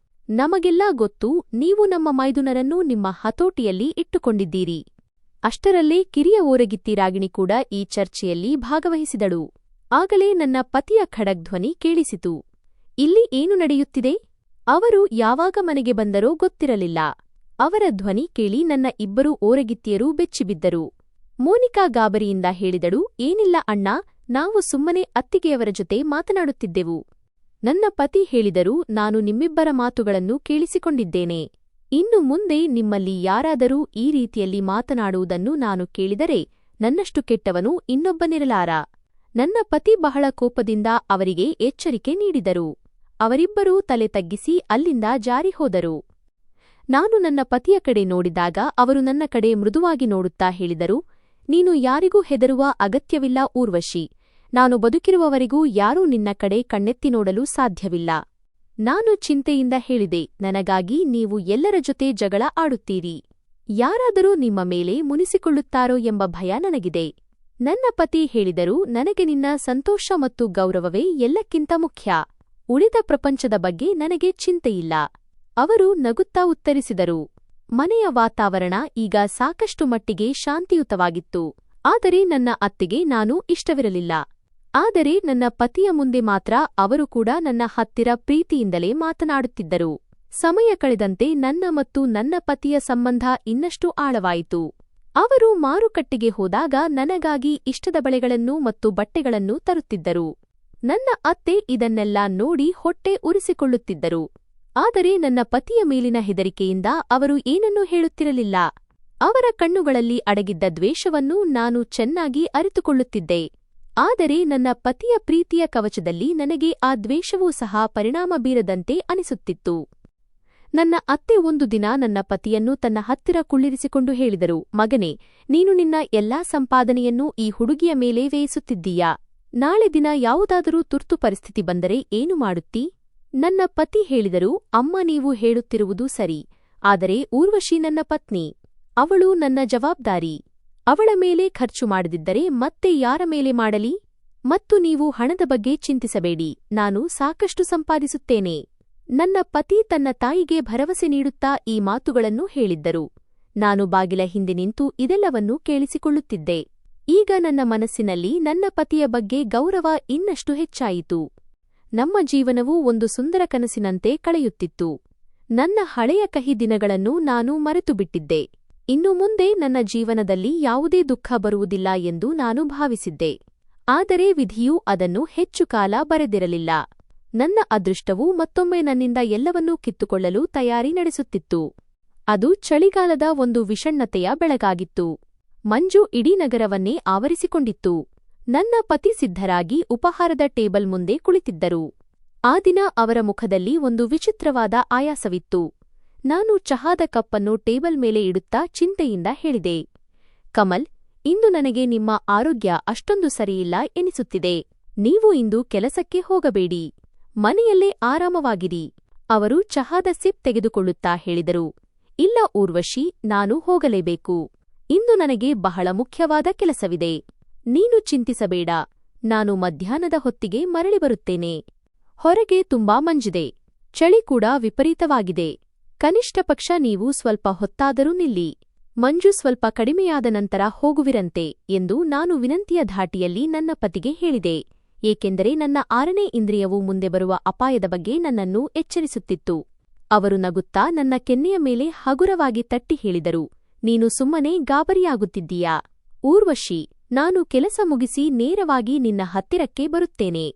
Speaker 2: ನಮಗೆಲ್ಲ ಗೊತ್ತು, ನೀವು ನಮ್ಮ ಮೈದುನರನ್ನು ನಿಮ್ಮ ಹತೋಟಿಯಲ್ಲಿ ಇಟ್ಟುಕೊಂಡಿದ್ದೀರಿ. ಅಷ್ಟರಲ್ಲೇ ಕಿರಿಯ ಓರಗಿತ್ತಿ ರಾಗಿಣಿ ಕೂಡ ಈ ಚರ್ಚೆಯಲ್ಲಿ ಭಾಗವಹಿಸಿದಳು. ಆಗಲೇ ನನ್ನ ಪತಿಯ ಖಡಗ್ಧ್ವನಿ ಕೇಳಿಸಿತು, ಇಲ್ಲಿ ಏನು ನಡೆಯುತ್ತಿದೆ? ಅವರು ಯಾವಾಗ ಮನೆಗೆ ಬಂದರೋ ಗೊತ್ತಿರಲಿಲ್ಲ. ಅವರ ಧ್ವನಿ ಕೇಳಿ ನನ್ನ ಇಬ್ಬರು ಓರಗಿತ್ತಿಯರೂ ಬೆಚ್ಚಿಬಿದ್ದರು. ಮೋನಿಕಾ ಗಾಬರಿಯಿಂದ ಹೇಳಿದಳು, ಏನಿಲ್ಲ ಅಣ್ಣ, ನಾವು ಸುಮ್ಮನೆ ಅತ್ತಿಗೆಯವರ ಜೊತೆ ಮಾತನಾಡುತ್ತಿದ್ದೆವು. ನನ್ನ ಪತಿ ಹೇಳಿದರು, ನಾನು ನಿಮ್ಮಿಬ್ಬರ ಮಾತುಗಳನ್ನು ಕೇಳಿಸಿಕೊಂಡಿದ್ದೇನೆ. ಇನ್ನು ಮುಂದೆ ನಿಮ್ಮಲ್ಲಿ ಯಾರಾದರೂ ಈ ರೀತಿಯಲ್ಲಿ ಮಾತನಾಡುವುದನ್ನು ನಾನು ಕೇಳಿದರೆ ನನ್ನಷ್ಟು ಕೆಟ್ಟವನು ಇನ್ನೊಬ್ಬನಿರಲಾರ. ನನ್ನ ಪತಿ ಬಹಳ ಕೋಪದಿಂದ ಅವರಿಗೆ ಎಚ್ಚರಿಕೆ ನೀಡಿದರು. ಅವರಿಬ್ಬರೂ ತಲೆ ತಗ್ಗಿಸಿ ಅಲ್ಲಿಂದ ಜಾರಿ ಹೋದರು. ನಾನು ನನ್ನ ಪತಿಯ ಕಡೆ ನೋಡಿದಾಗ ಅವರು ನನ್ನ ಕಡೆ ಮೃದುವಾಗಿ ನೋಡುತ್ತಾ ಹೇಳಿದರು, ನೀನು ಯಾರಿಗೂ ಹೆದರುವ ಅಗತ್ಯವಿಲ್ಲ ಊರ್ವಶಿ. ನಾನು ಬದುಕಿರುವವರೆಗೂ ಯಾರೂ ನಿನ್ನ ಕಡೆ ಕಣ್ಣೆತ್ತಿ ನೋಡಲು ಸಾಧ್ಯವಿಲ್ಲ. ನಾನು ಚಿಂತೆಯಿಂದ ಹೇಳಿದೆ, ನನಗಾಗಿ ನೀವು ಎಲ್ಲರ ಜೊತೆ ಜಗಳ ಆಡುತ್ತೀರಿ. ಯಾರಾದರೂ ನಿಮ್ಮ ಮೇಲೆ ಮುನಿಸಿಕೊಳ್ಳುತ್ತಾರೋ ಎಂಬ ಭಯ ನನಗಿದೆ. ನನ್ನ ಪತಿ ಹೇಳಿದರು, ನನಗೆ ನಿನ್ನ ಸಂತೋಷ ಮತ್ತು ಗೌರವವೇ ಎಲ್ಲಕ್ಕಿಂತ ಮುಖ್ಯ. ಉಳಿದ ಪ್ರಪಂಚದ ಬಗ್ಗೆ ನನಗೆ ಚಿಂತೆಯಿಲ್ಲ. ಅವರು ನಗುತ್ತಾ ಉತ್ತರಿಸಿದರು. ಮನೆಯ ವಾತಾವರಣ ಈಗ ಸಾಕಷ್ಟು ಮಟ್ಟಿಗೆ ಶಾಂತಿಯುತವಾಗಿತ್ತು. ಆದರೆ ನನ್ನ ಅತ್ತೆಗೆ ನಾನು ಇಷ್ಟವಿರಲಿಲ್ಲ. ಆದರೆ ನನ್ನ ಪತಿಯ ಮುಂದೆ ಮಾತ್ರ ಅವರು ಕೂಡ ನನ್ನ ಹತ್ತಿರ ಪ್ರೀತಿಯಿಂದಲೇ ಮಾತನಾಡುತ್ತಿದ್ದರು. ಸಮಯ ಕಳೆದಂತೆ ನನ್ನ ಮತ್ತು ನನ್ನ ಪತಿಯ ಸಂಬಂಧ ಇನ್ನಷ್ಟು ಆಳವಾಯಿತು. ಅವರು ಮಾರುಕಟ್ಟೆಗೆ ಹೋದಾಗ ನನಗಾಗಿ ಇಷ್ಟದ ಬಳೆಗಳನ್ನು ಮತ್ತು ಬಟ್ಟೆಗಳನ್ನು ತರುತ್ತಿದ್ದರು. ನನ್ನ ಅತ್ತೆ ಇದನ್ನೆಲ್ಲ ನೋಡಿ ಹೊಟ್ಟೆ ಉರಿಸಿಕೊಳ್ಳುತ್ತಿದ್ದರು. ಆದರೆ ನನ್ನ ಪತಿಯ ಮೇಲಿನ ಹೆದರಿಕೆಯಿಂದ ಅವರು ಏನನ್ನೂ ಹೇಳುತ್ತಿರಲಿಲ್ಲ. ಅವರ ಕಣ್ಣುಗಳಲ್ಲಿ ಅಡಗಿದ್ದ ದ್ವೇಷವನ್ನು ನಾನು ಚೆನ್ನಾಗಿ ಅರಿತುಕೊಳ್ಳುತ್ತಿದ್ದೆ. ಆದರೆ ನನ್ನ ಪತಿಯ ಪ್ರೀತಿಯ ಕವಚದಲ್ಲಿ ನನಗೆ ಆ ದ್ವೇಷವೂ ಸಹ ಪರಿಣಾಮ ಬೀರದಂತೆ ಅನಿಸುತ್ತಿತ್ತು. ನನ್ನ ಅತ್ತೆ ಒಂದು ದಿನ ನನ್ನ ಪತಿಯನ್ನು ತನ್ನ ಹತ್ತಿರ ಕುಳ್ಳಿರಿಸಿಕೊಂಡು ಹೇಳಿದರು, ಮಗನೇ, ನೀನು ನಿನ್ನ ಎಲ್ಲಾ ಸಂಪಾದನೆಯನ್ನು ಈ ಹುಡುಗಿಯ ಮೇಲೆ ವ್ಯಯಿಸುತ್ತಿದ್ದೀಯಾ? ನಾಳೆ ದಿನ ಯಾವುದಾದರೂ ತುರ್ತು ಪರಿಸ್ಥಿತಿ ಬಂದರೆ ಏನು ಮಾಡುತ್ತೀ? ನನ್ನ ಪತಿ ಹೇಳಿದರು, ಅಮ್ಮ, ನೀವು ಹೇಳುತ್ತಿರುವುದು ಸರಿ. ಆದರೆ ಊರ್ವಶಿ ನನ್ನ ಪತ್ನಿ. ಅವಳು ನನ್ನ ಜವಾಬ್ದಾರಿ. ಅವಳ ಮೇಲೆ ಖರ್ಚು ಮಾಡದಿದ್ದರೆ ಮತ್ತೆ ಯಾರ ಮೇಲೆ ಮಾಡಲಿ? ಮತ್ತು ನೀವು ಹಣದ ಬಗ್ಗೆ ಚಿಂತಿಸಬೇಡಿ, ನಾನು ಸಾಕಷ್ಟು ಸಂಪಾದಿಸುತ್ತೇನೆ. ನನ್ನ ಪತಿ ತನ್ನ ತಾಯಿಗೆ ಭರವಸೆ ನೀಡುತ್ತಾ ಈ ಮಾತುಗಳನ್ನು ಹೇಳಿದ್ದರು. ನಾನು ಬಾಗಿಲ ಹಿಂದೆ ನಿಂತು ಇದೆಲ್ಲವನ್ನೂ ಕೇಳಿಸಿಕೊಳ್ಳುತ್ತಿದ್ದೆ. ಈಗ ನನ್ನ ಮನಸ್ಸಿನಲ್ಲಿ ನನ್ನ ಪತಿಯ ಬಗ್ಗೆ ಗೌರವ ಇನ್ನಷ್ಟು ಹೆಚ್ಚಾಯಿತು. ನಮ್ಮ ಜೀವನವು ಒಂದು ಸುಂದರ ಕನಸಿನಂತೆ ಕಳೆಯುತ್ತಿತ್ತು. ನನ್ನ ಹಳೆಯ ಕಹಿ ದಿನಗಳನ್ನು ನಾನು ಮರೆತುಬಿಟ್ಟಿದ್ದೆ. ಇನ್ನು ಮುಂದೆ ನನ್ನ ಜೀವನದಲ್ಲಿ ಯಾವುದೇ ದುಃಖ ಬರುವುದಿಲ್ಲ ಎಂದು ನಾನು ಭಾವಿಸಿದ್ದೆ. ಆದರೆ ವಿಧಿಯು ಅದನ್ನು ಹೆಚ್ಚು ಕಾಲ ಬರೆದಿರಲಿಲ್ಲ. ನನ್ನ ಅದೃಷ್ಟವು ಮತ್ತೊಮ್ಮೆ ನನ್ನಿಂದ ಎಲ್ಲವನ್ನೂ ಕಿತ್ತುಕೊಳ್ಳಲು ತಯಾರಿ ನಡೆಸುತ್ತಿತ್ತು. ಅದು ಚಳಿಗಾಲದ ಒಂದು ವಿಷಣ್ಣತೆಯ ಬೆಳಗಾಗಿತ್ತು. ಮಂಜು ಇಡೀ ನಗರವನ್ನೇ ಆವರಿಸಿಕೊಂಡಿತ್ತು. ನನ್ನ ಪತಿ ಸಿದ್ಧರಾಗಿ ಉಪಹಾರದ ಟೇಬಲ್ ಮುಂದೆ ಕುಳಿತಿದ್ದರು. ಆ ದಿನ ಅವರ ಮುಖದಲ್ಲಿ ಒಂದು ವಿಚಿತ್ರವಾದ ಆಯಾಸವಿತ್ತು. ನಾನು ಚಹಾದ ಕಪ್ಪನ್ನು ಟೇಬಲ್ ಮೇಲೆ ಇಡುತ್ತಾ ಚಿಂತೆಯಿಂದ ಹೇಳಿದೆ, ಕಮಲ್, ಇಂದು ನನಗೆ ನಿಮ್ಮ ಆರೋಗ್ಯ ಅಷ್ಟೊಂದು ಸರಿಯಿಲ್ಲ ಎನಿಸುತ್ತಿದೆ. ನೀವು ಇಂದು ಕೆಲಸಕ್ಕೆ ಹೋಗಬೇಡಿ. ಮನೆಯಲ್ಲೇ ಆರಾಮವಾಗಿರಿ. ಅವರು ಚಹಾದ ಸಿಪ್ ತೆಗೆದುಕೊಳ್ಳುತ್ತಾ ಹೇಳಿದರು, ಇಲ್ಲ ಊರ್ವಶಿ, ನಾನು ಹೋಗಲೇಬೇಕು. ಇಂದು ನನಗೆ ಬಹಳ ಮುಖ್ಯವಾದ ಕೆಲಸವಿದೆ. ನೀನು ಚಿಂತಿಸಬೇಡ. ನಾನು ಮಧ್ಯಾಹ್ನದ ಹೊತ್ತಿಗೆ ಮರಳಿ ಬರುತ್ತೇನೆ. ಹೊರಗೆ ತುಂಬಾ ಮಂಜಿದೆ. ಚಳಿ ಕೂಡ ವಿಪರೀತವಾಗಿದೆ. ಕನಿಷ್ಠ ಪಕ್ಷ ನೀವು ಸ್ವಲ್ಪ ಹೊತ್ತಾದರೂ ನಿಲ್ಲಿ. ಮಂಜು ಸ್ವಲ್ಪ ಕಡಿಮೆಯಾದ ನಂತರ ಹೋಗುವಿರಂತೆ ಎಂದು ನಾನು ವಿನಂತಿಯ ಧಾಟಿಯಲ್ಲಿ ನನ್ನ ಪತಿಗೆ ಹೇಳಿದೆ, ಏಕೆಂದರೆ ನನ್ನ 6ನೇ ಇಂದ್ರಿಯವು ಮುಂದೆ ಬರುವ ಅಪಾಯದ ಬಗ್ಗೆ ನನ್ನನ್ನು ಎಚ್ಚರಿಸುತ್ತಿತ್ತು. ಅವರು ನಗುತ್ತಾ ನನ್ನ ಕೆನ್ನೆಯ ಮೇಲೆ ಹಗುರವಾಗಿ ತಟ್ಟಿ ಹೇಳಿದರು, ನೀನು ಸುಮ್ಮನೆ ಗಾಬರಿಯಾಗುತ್ತಿದ್ದೀಯಾ? ಊರ್ವಶಿ, ನಾನು ಕೆಲಸ ಮುಗಿಸಿ ನೇರವಾಗಿ ನಿನ್ನ ಹತ್ತಿರಕ್ಕೆ ಬರುತ್ತೇನೆ.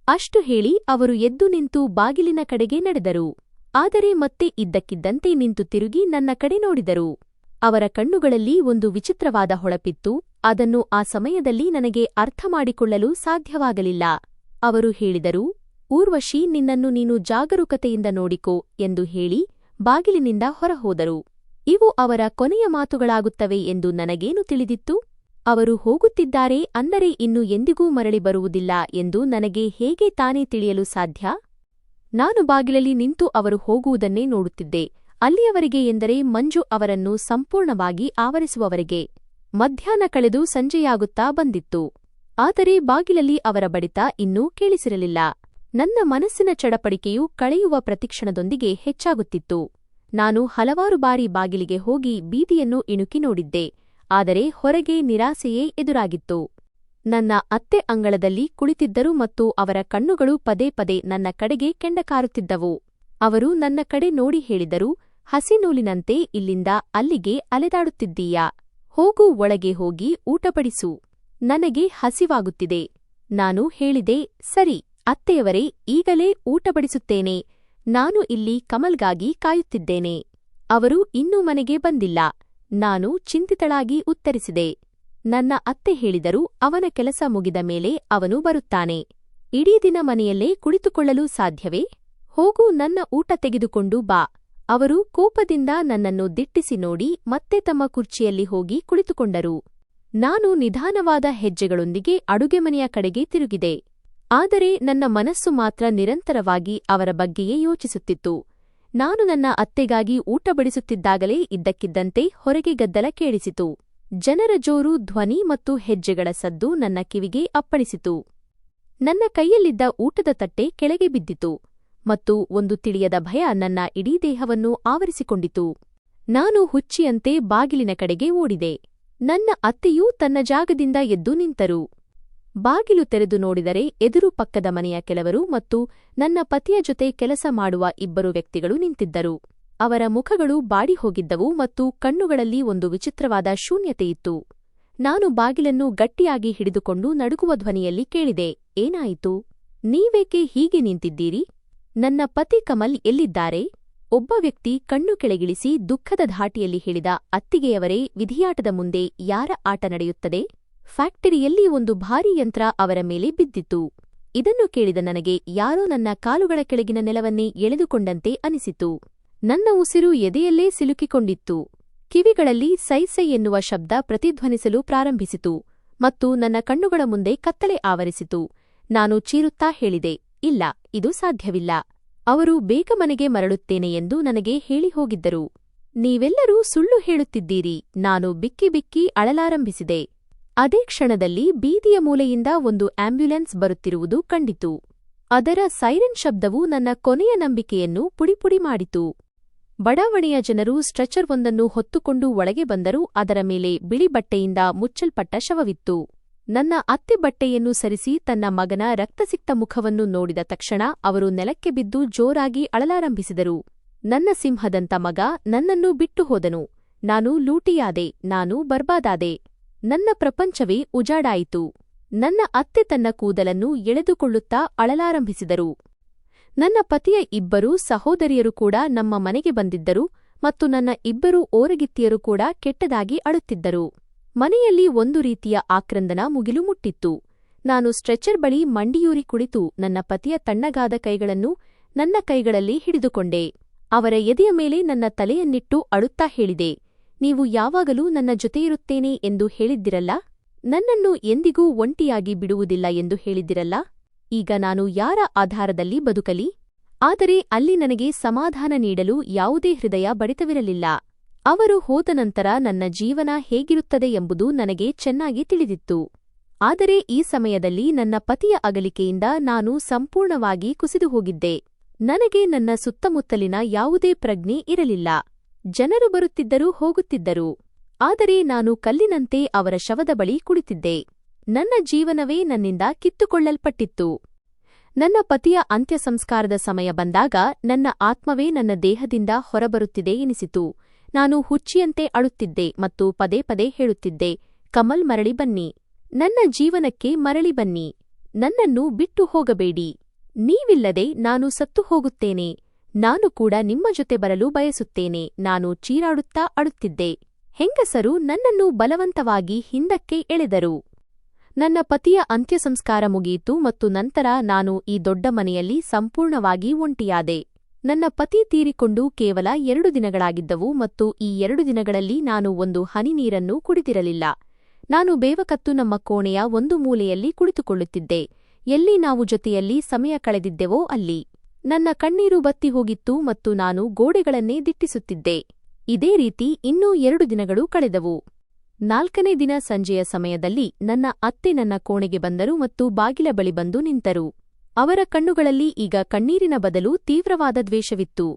Speaker 2: ಅಷ್ಟು ಹೇಳಿ ಅವರು ಎದ್ದು ನಿಂತು ಬಾಗಿಲಿನ ಕಡೆಗೆ ನಡೆದರು. ಆದರೆ ಮತ್ತೆ ಇದ್ದಕ್ಕಿದ್ದಂತೆ ನಿಂತು ತಿರುಗಿ ನನ್ನ ಕಡೆ ನೋಡಿದರು. ಅವರ ಕಣ್ಣುಗಳಲ್ಲಿ ಒಂದು ವಿಚಿತ್ರವಾದ ಹೊಳಪಿತ್ತು. ಅದನ್ನು ಆ ಸಮಯದಲ್ಲಿ ನನಗೆ ಅರ್ಥ ಮಾಡಿಕೊಳ್ಳಲು ಸಾಧ್ಯವಾಗಲಿಲ್ಲ. ಅವರು ಹೇಳಿದರು, ಊರ್ವಶಿ, ನಿನ್ನನ್ನು ನೀನು ಜಾಗರೂಕತೆಯಿಂದ ನೋಡಿಕೋ ಎಂದು ಹೇಳಿ ಬಾಗಿಲಿನಿಂದ ಹೊರಹೋದರು. ಇವು ಅವರ ಕೊನೆಯ ಮಾತುಗಳಾಗುತ್ತವೆ ಎಂದು ನನಗೇನು ತಿಳಿದಿತ್ತು? ಅವರು ಹೋಗುತ್ತಿದ್ದಾರೆ ಅಂದರೆ ಇನ್ನು ಎಂದಿಗೂ ಮರಳಿ ಬರುವುದಿಲ್ಲ ಎಂದು ನನಗೆ ಹೇಗೆ ತಾನೇ ತಿಳಿಯಲು ಸಾಧ್ಯ? ನಾನು ಬಾಗಿಲಲ್ಲಿ ನಿಂತು ಅವರು ಹೋಗುವುದನ್ನೇ ನೋಡುತ್ತಿದ್ದೆ. ಅಲ್ಲಿಯವರೆಗೆ ಎಂದರೆ ಮಂಜು ಅವರನ್ನು ಸಂಪೂರ್ಣವಾಗಿ ಆವರಿಸುವವರೆಗೆ. ಮಧ್ಯಾಹ್ನ ಕಳೆದು ಸಂಜೆಯಾಗುತ್ತಾ ಬಂದಿತ್ತು. ಆದರೆ ಬಾಗಿಲಲ್ಲಿ ಅವರ ಬಡಿತ ಇನ್ನೂ ಕೇಳಿಸಿರಲಿಲ್ಲ. ನನ್ನ ಮನಸ್ಸಿನ ಚಡಪಡಿಕೆಯು ಕಳೆಯುವ ಪ್ರತಿಕ್ಷಣದೊಂದಿಗೆ ಹೆಚ್ಚಾಗುತ್ತಿತ್ತು. ನಾನು ಹಲವಾರು ಬಾರಿ ಬಾಗಿಲಿಗೆ ಹೋಗಿ ಬೀದಿಯನ್ನು ಇಣುಕಿ ನೋಡಿದ್ದೆ. ಆದರೆ ಹೊರಗೆ ನಿರಾಸೆಯೇ ಎದುರಾಗಿತ್ತು. ನನ್ನ ಅತ್ತೆ ಅಂಗಳದಲ್ಲಿ ಕುಳಿತಿದ್ದರು ಮತ್ತು ಅವರ ಕಣ್ಣುಗಳು ಪದೇ ಪದೇ ನನ್ನ ಕಡೆಗೆ ಕೆಂಡಕಾರುತ್ತಿದ್ದವು. ಅವರು ನನ್ನ ಕಡೆ ನೋಡಿ ಹೇಳಿದರು, ಹಸಿನೂಲಿನಂತೆ ಇಲ್ಲಿಂದ ಅಲ್ಲಿಗೆ ಅಲೆದಾಡುತ್ತಿದ್ದೀಯಾ? ಹೋಗು, ಒಳಗೆ ಹೋಗಿ ಊಟ ಬಡಿಸು. ನನಗೆ ಹಸಿವಾಗುತ್ತಿದೆ. ನಾನು ಹೇಳಿದೆ, ಸರಿ ಅತ್ತೆಯವರೇ, ಈಗಲೇ ಊಟ ಬಡಿಸುತ್ತೇನೆ. ನಾನು ಇಲ್ಲಿ ಕಮಲ್ಗಾಗಿ ಕಾಯುತ್ತಿದ್ದೇನೆ. ಅವರು ಇನ್ನೂ ಮನೆಗೆ ಬಂದಿಲ್ಲ. ನಾನು ಚಿಂತಿತಳಾಗಿ ಉತ್ತರಿಸಿದೆ. ನನ್ನ ಅತ್ತೆ ಹೇಳಿದರು, ಅವನ ಕೆಲಸ ಮುಗಿದ ಮೇಲೆ ಅವನು ಬರುತ್ತಾನೆ. ಇಡೀ ದಿನ ಮನೆಯಲ್ಲೇ ಕುಳಿತುಕೊಳ್ಳಲು ಸಾಧ್ಯವೇ? ಹೋಗು, ನನ್ನ ಊಟ ತೆಗೆದುಕೊಂಡು ಬಾ. ಅವರು ಕೋಪದಿಂದ ನನ್ನನ್ನು ದಿಟ್ಟಿಸಿ ನೋಡಿ ಮತ್ತೆ ತಮ್ಮ ಕುರ್ಚಿಯಲ್ಲಿ ಹೋಗಿ ಕುಳಿತುಕೊಂಡರು. ನಾನು ನಿಧಾನವಾದ ಹೆಜ್ಜೆಗಳೊಂದಿಗೆ ಅಡುಗೆಮನೆಯ ಕಡೆಗೆ ತಿರುಗಿದೆ. ಆದರೆ ನನ್ನ ಮನಸ್ಸು ಮಾತ್ರ ನಿರಂತರವಾಗಿ ಅವರ ಬಗ್ಗೆಯೇ ಯೋಚಿಸುತ್ತಿತ್ತು. ನಾನು ನನ್ನ ಅತ್ತೆಗಾಗಿ ಊಟ ಬಡಿಸುತ್ತಿದ್ದಾಗಲೇ ಇದ್ದಕ್ಕಿದ್ದಂತೆ ಹೊರಗೆ ಗದ್ದಲ ಕೇಳಿಸಿತು. ಜನರ ಜೋರು ಧ್ವನಿ ಮತ್ತು ಹೆಜ್ಜೆಗಳ ಸದ್ದು ನನ್ನ ಕಿವಿಗೆ ಅಪ್ಪಳಿಸಿತು. ನನ್ನ ಕೈಯಲ್ಲಿದ್ದ ಊಟದ ತಟ್ಟೆ ಕೆಳಗೆ ಬಿದ್ದಿತು ಮತ್ತು ಒಂದು ತಿಳಿಯದ ಭಯ ನನ್ನ ಇಡೀ ದೇಹವನ್ನು ಆವರಿಸಿಕೊಂಡಿತು. ನಾನು ಹುಚ್ಚಿಯಂತೆ ಬಾಗಿಲಿನ ಕಡೆಗೆ ಓಡಿದೆ. ನನ್ನ ಅತ್ತೆಯೂ ತನ್ನ ಜಾಗದಿಂದ ಎದ್ದು ನಿಂತರು. ಬಾಗಿಲು ತೆರೆದು ನೋಡಿದರೆ ಎದುರು ಪಕ್ಕದ ಮನೆಯ ಕೆಲವರು ಮತ್ತು ನನ್ನ ಪತಿಯ ಜೊತೆ ಕೆಲಸ ಮಾಡುವ ಇಬ್ಬರು ವ್ಯಕ್ತಿಗಳು ನಿಂತಿದ್ದರು. ಅವರ ಮುಖಗಳು ಬಾಡಿಹೋಗಿದ್ದವು ಮತ್ತು ಕಣ್ಣುಗಳಲ್ಲಿ ಒಂದು ವಿಚಿತ್ರವಾದ ಶೂನ್ಯತೆಯಿತ್ತು. ನಾನು ಬಾಗಿಲನ್ನು ಗಟ್ಟಿಯಾಗಿ ಹಿಡಿದುಕೊಂಡು ನಡುಗುವ ಧ್ವನಿಯಲ್ಲಿ ಕೇಳಿದೆ, ಏನಾಯಿತು? ನೀವೇಕೆ ಹೀಗೆ ನಿಂತಿದ್ದೀರಿ? ನನ್ನ ಪತಿ ಕಮಲ್ ಎಲ್ಲಿದ್ದಾರೆ? ಒಬ್ಬ ವ್ಯಕ್ತಿ ಕಣ್ಣು ಕೆಳಗಿಳಿಸಿ ದುಃಖದ ಧಾಟಿಯಲ್ಲಿ ಹೇಳಿದ, ಅತ್ತಿಗೆಯವರೇ, ವಿಧಿಯಾಟದ ಮುಂದೆ ಯಾರ ಆಟ ನಡೆಯುತ್ತದೆ? ಫ್ಯಾಕ್ಟರಿಯಲ್ಲಿ ಒಂದು ಭಾರೀ ಯಂತ್ರ ಅವರ ಮೇಲೆ ಬಿದ್ದಿತ್ತು. ಇದನ್ನು ಕೇಳಿದ ನನಗೆ ಯಾರೋ ನನ್ನ ಕಾಲುಗಳ ಕೆಳಗಿನ ನೆಲವನ್ನೇ ಎಳೆದುಕೊಂಡಂತೆ ಅನಿಸಿತು. ನನ್ನ ಉಸಿರು ಎದೆಯಲ್ಲೇ ಸಿಲುಕಿಕೊಂಡಿತ್ತು. ಕಿವಿಗಳಲ್ಲಿ ಸೈ ಸೈ ಎನ್ನುವ ಶಬ್ದ ಪ್ರತಿಧ್ವನಿಸಲು ಪ್ರಾರಂಭಿಸಿತು ಮತ್ತು ನನ್ನ ಕಣ್ಣುಗಳ ಮುಂದೆ ಕತ್ತಲೆ ಆವರಿಸಿತು. ನಾನು ಚೀರುತ್ತಾ ಹೇಳಿದೆ, ಇಲ್ಲ, ಇದು ಸಾಧ್ಯವಿಲ್ಲ. ಅವರು ಬೇಗ ಮನೆಗೆ ಮರಳುತ್ತೇನೆ ಎಂದು ನನಗೆ ಹೇಳಿ ಹೋಗಿದ್ದರು. ನೀವೆಲ್ಲರೂ ಸುಳ್ಳು ಹೇಳುತ್ತಿದ್ದೀರಿ. ನಾನು ಬಿಕ್ಕಿ ಬಿಕ್ಕಿ ಅಳಲಾರಂಭಿಸಿದೆ. ಅದೇ ಕ್ಷಣದಲ್ಲಿ ಬೀದಿಯ ಮೂಲೆಯಿಂದ ಒಂದು ಆಂಬ್ಯುಲೆನ್ಸ್ ಬರುತ್ತಿರುವುದು ಕಂಡಿತು. ಅದರ ಸೈರನ್ ಶಬ್ದವು ನನ್ನ ಕೊನೆಯ ನಂಬಿಕೆಯನ್ನು ಪುಡಿಪುಡಿ ಮಾಡಿತು. ಬಡಾವಣೆಯ ಜನರು ಸ್ಟ್ರೆಚರ್ ಒಂದನ್ನು ಹೊತ್ತುಕೊಂಡು ಒಳಗೆ ಬಂದರೂ ಅದರ ಮೇಲೆ ಬಿಳಿ ಬಟ್ಟೆಯಿಂದ ಮುಚ್ಚಲ್ಪಟ್ಟ ಶವವಿತ್ತು. ನನ್ನ ಅತ್ತೆ ಬಟ್ಟೆಯನ್ನು ಸರಿಸಿ ತನ್ನ ಮಗನ ರಕ್ತಸಿಕ್ತ ಮುಖವನ್ನು ನೋಡಿದ ತಕ್ಷಣ ಅವರು ನೆಲಕ್ಕೆ ಬಿದ್ದು ಜೋರಾಗಿ ಅಳಲಾರಂಭಿಸಿದರು. ನನ್ನ ಸಿಂಹದಂತ ಮಗ ನನ್ನನ್ನು ಬಿಟ್ಟು ಹೋದನು. ನಾನು ಲೂಟಿಯಾದೆ. ನಾನು ಬರ್ಬಾದಾದೆ. ನನ್ನ ಪ್ರಪಂಚವೇ ಉಜಾಡಾಯಿತು. ನನ್ನ ಅತ್ತೆ ತನ್ನ ಕೂದಲನ್ನು ಎಳೆದುಕೊಳ್ಳುತ್ತಾ ಅಳಲಾರಂಭಿಸಿದರು. ನನ್ನ ಪತಿಯ ಇಬ್ಬರು ಸಹೋದರಿಯರು ಕೂಡ ನಮ್ಮ ಮನೆಗೆ ಬಂದಿದ್ದರು ಮತ್ತು ನನ್ನ ಇಬ್ಬರು ಓರಗಿತ್ತಿಯರು ಕೂಡ ಕೆಟ್ಟದಾಗಿ ಅಳುತ್ತಿದ್ದರು. ಮನೆಯಲ್ಲಿ ಒಂದು ರೀತಿಯ ಆಕ್ರಂದನ ಮುಗಿಲು ಮುಟ್ಟಿತ್ತು. ನಾನು ಸ್ಟ್ರೆಚರ್ ಬಳಿ ಮಂಡಿಯೂರಿ ಕುಳಿತು ನನ್ನ ಪತಿಯ ತಣ್ಣಗಾದ ಕೈಗಳನ್ನು ನನ್ನ ಕೈಗಳಲ್ಲಿ ಹಿಡಿದುಕೊಂಡೆ. ಅವರ ಎದೆಯ ಮೇಲೆ ನನ್ನ ತಲೆಯನ್ನಿಟ್ಟು ಅಳುತ್ತಾ ಹೇಳಿದೆ, ನೀವು ಯಾವಾಗಲೂ ನನ್ನ ಜೊತೆಯಿರುತ್ತೇನೆ ಎಂದು ಹೇಳಿದ್ದಿರಲ್ಲ? ನನ್ನನ್ನು ಎಂದಿಗೂ ಒಂಟಿಯಾಗಿ ಬಿಡುವುದಿಲ್ಲ ಎಂದು ಹೇಳಿದ್ದಿರಲ್ಲ? ಈಗ ನಾನು ಯಾರ ಆಧಾರದಲ್ಲಿ ಬದುಕಲಿ? ಆದರೆ ಅಲ್ಲಿ ನನಗೆ ಸಮಾಧಾನ ನೀಡಲು ಯಾವುದೇ ಹೃದಯ ಬಡಿತವಿರಲಿಲ್ಲ. ಅವರು ಹೋದ ನಂತರ ನನ್ನ ಜೀವನ ಹೇಗಿರುತ್ತದೆ ಎಂಬುದು ನನಗೆ ಚೆನ್ನಾಗಿ ತಿಳಿದಿತ್ತು. ಆದರೆ ಈ ಸಮಯದಲ್ಲಿ ನನ್ನ ಪತಿಯ ಅಗಲಿಕೆಯಿಂದ ನಾನು ಸಂಪೂರ್ಣವಾಗಿ ಕುಸಿದು ಹೋಗಿದ್ದೆ. ನನಗೆ ನನ್ನ ಸುತ್ತಮುತ್ತಲಿನ ಯಾವುದೇ ಪ್ರಜ್ಞೆ ಇರಲಿಲ್ಲ. ಜನರು ಬರುತ್ತಿದ್ದರೂ ಹೋಗುತ್ತಿದ್ದರು. ಆದರೆ ನಾನು ಕಲ್ಲಿನಂತೆ ಅವರ ಶವದ ಬಳಿ ಕುಳಿತಿದ್ದೆ. ನನ್ನ ಜೀವನವೇ ನನ್ನಿಂದ ಕಿತ್ತುಕೊಳ್ಳಲ್ಪಟ್ಟಿತ್ತು. ನನ್ನ ಪತಿಯ ಅಂತ್ಯಸಂಸ್ಕಾರದ ಸಮಯ ಬಂದಾಗ ನನ್ನ ಆತ್ಮವೇ ನನ್ನ ದೇಹದಿಂದ ಹೊರಬರುತ್ತಿದೆ ಎನಿಸಿತು. ನಾನು ಹುಚ್ಚಿಯಂತೆ ಅಳುತ್ತಿದ್ದೆ ಮತ್ತು ಪದೇ ಪದೇ ಹೇಳುತ್ತಿದ್ದೆ, ಕಮಲ್, ಮರಳಿ ಬನ್ನಿ. ನನ್ನ ಜೀವನಕ್ಕೆ ಮರಳಿ ಬನ್ನಿ. ನನ್ನನ್ನು ಬಿಟ್ಟು ಹೋಗಬೇಡಿ. ನೀವಿಲ್ಲದೆ ನಾನು ಸತ್ತು ಹೋಗುತ್ತೇನೆ. ನಾನು ಕೂಡ ನಿಮ್ಮ ಜೊತೆ ಬರಲು ಬಯಸುತ್ತೇನೆ. ನಾನು ಚೀರಾಡುತ್ತಾ ಅಳುತ್ತಿದ್ದೆ. ಹೆಂಗಸರು ನನ್ನನ್ನು ಬಲವಂತವಾಗಿ ಹಿಂದಕ್ಕೆ ಎಳೆದರು. ನನ್ನ ಪತಿಯ ಅಂತ್ಯಸಂಸ್ಕಾರ ಮುಗಿಯಿತು ಮತ್ತು ನಂತರ ನಾನು ಈ ದೊಡ್ಡ ಮನೆಯಲ್ಲಿ ಸಂಪೂರ್ಣವಾಗಿ ಒಂಟಿಯಾದೆ. ನನ್ನ ಪತಿ ತೀರಿಕೊಂಡು ಕೇವಲ 2 ದಿನಗಳಾಗಿದ್ದವು ಮತ್ತು ಈ 2 ದಿನಗಳಲ್ಲಿ ನಾನು ಒಂದು ಹನಿ ನೀರನ್ನೂ ಕುಡಿದಿರಲಿಲ್ಲ. ನಾನು ಬೇವಕತ್ತು ನಮ್ಮ ಕೋಣೆಯ ಒಂದು ಮೂಲೆಯಲ್ಲಿ ಕುಳಿತುಕೊಳ್ಳುತ್ತಿದ್ದೆ. ಎಲ್ಲಿ ನಾವು ಜೊತೆಯಲ್ಲಿ ಸಮಯ ಕಳೆದಿದ್ದೆವೋ ಅಲ್ಲಿ. ನನ್ನ ಕಣ್ಣೀರು ಬತ್ತಿ ಹೋಗಿತ್ತು ಮತ್ತು ನಾನು ಗೋಡೆಗಳನ್ನೇ ದಿಟ್ಟಿಸುತ್ತಿದ್ದೆ. ಇದೇ ರೀತಿ ಇನ್ನೂ 2 ದಿನಗಳು ಕಳೆದವು. 4ನೇ ದಿನ ಸಂಜೆಯ ಸಮಯದಲ್ಲಿ ನನ್ನ ಅತ್ತೆ ನನ್ನ ಕೋಣೆಗೆ ಬಂದರು ಮತ್ತು ಬಾಗಿಲ ಬಳಿ ಬಂದು ನಿಂತರು. ಅವರ ಕಣ್ಣುಗಳಲ್ಲಿ ಈಗ ಕಣ್ಣೀರಿನ ಬದಲು ತೀವ್ರವಾದ ದ್ವೇಷವಿತ್ತು.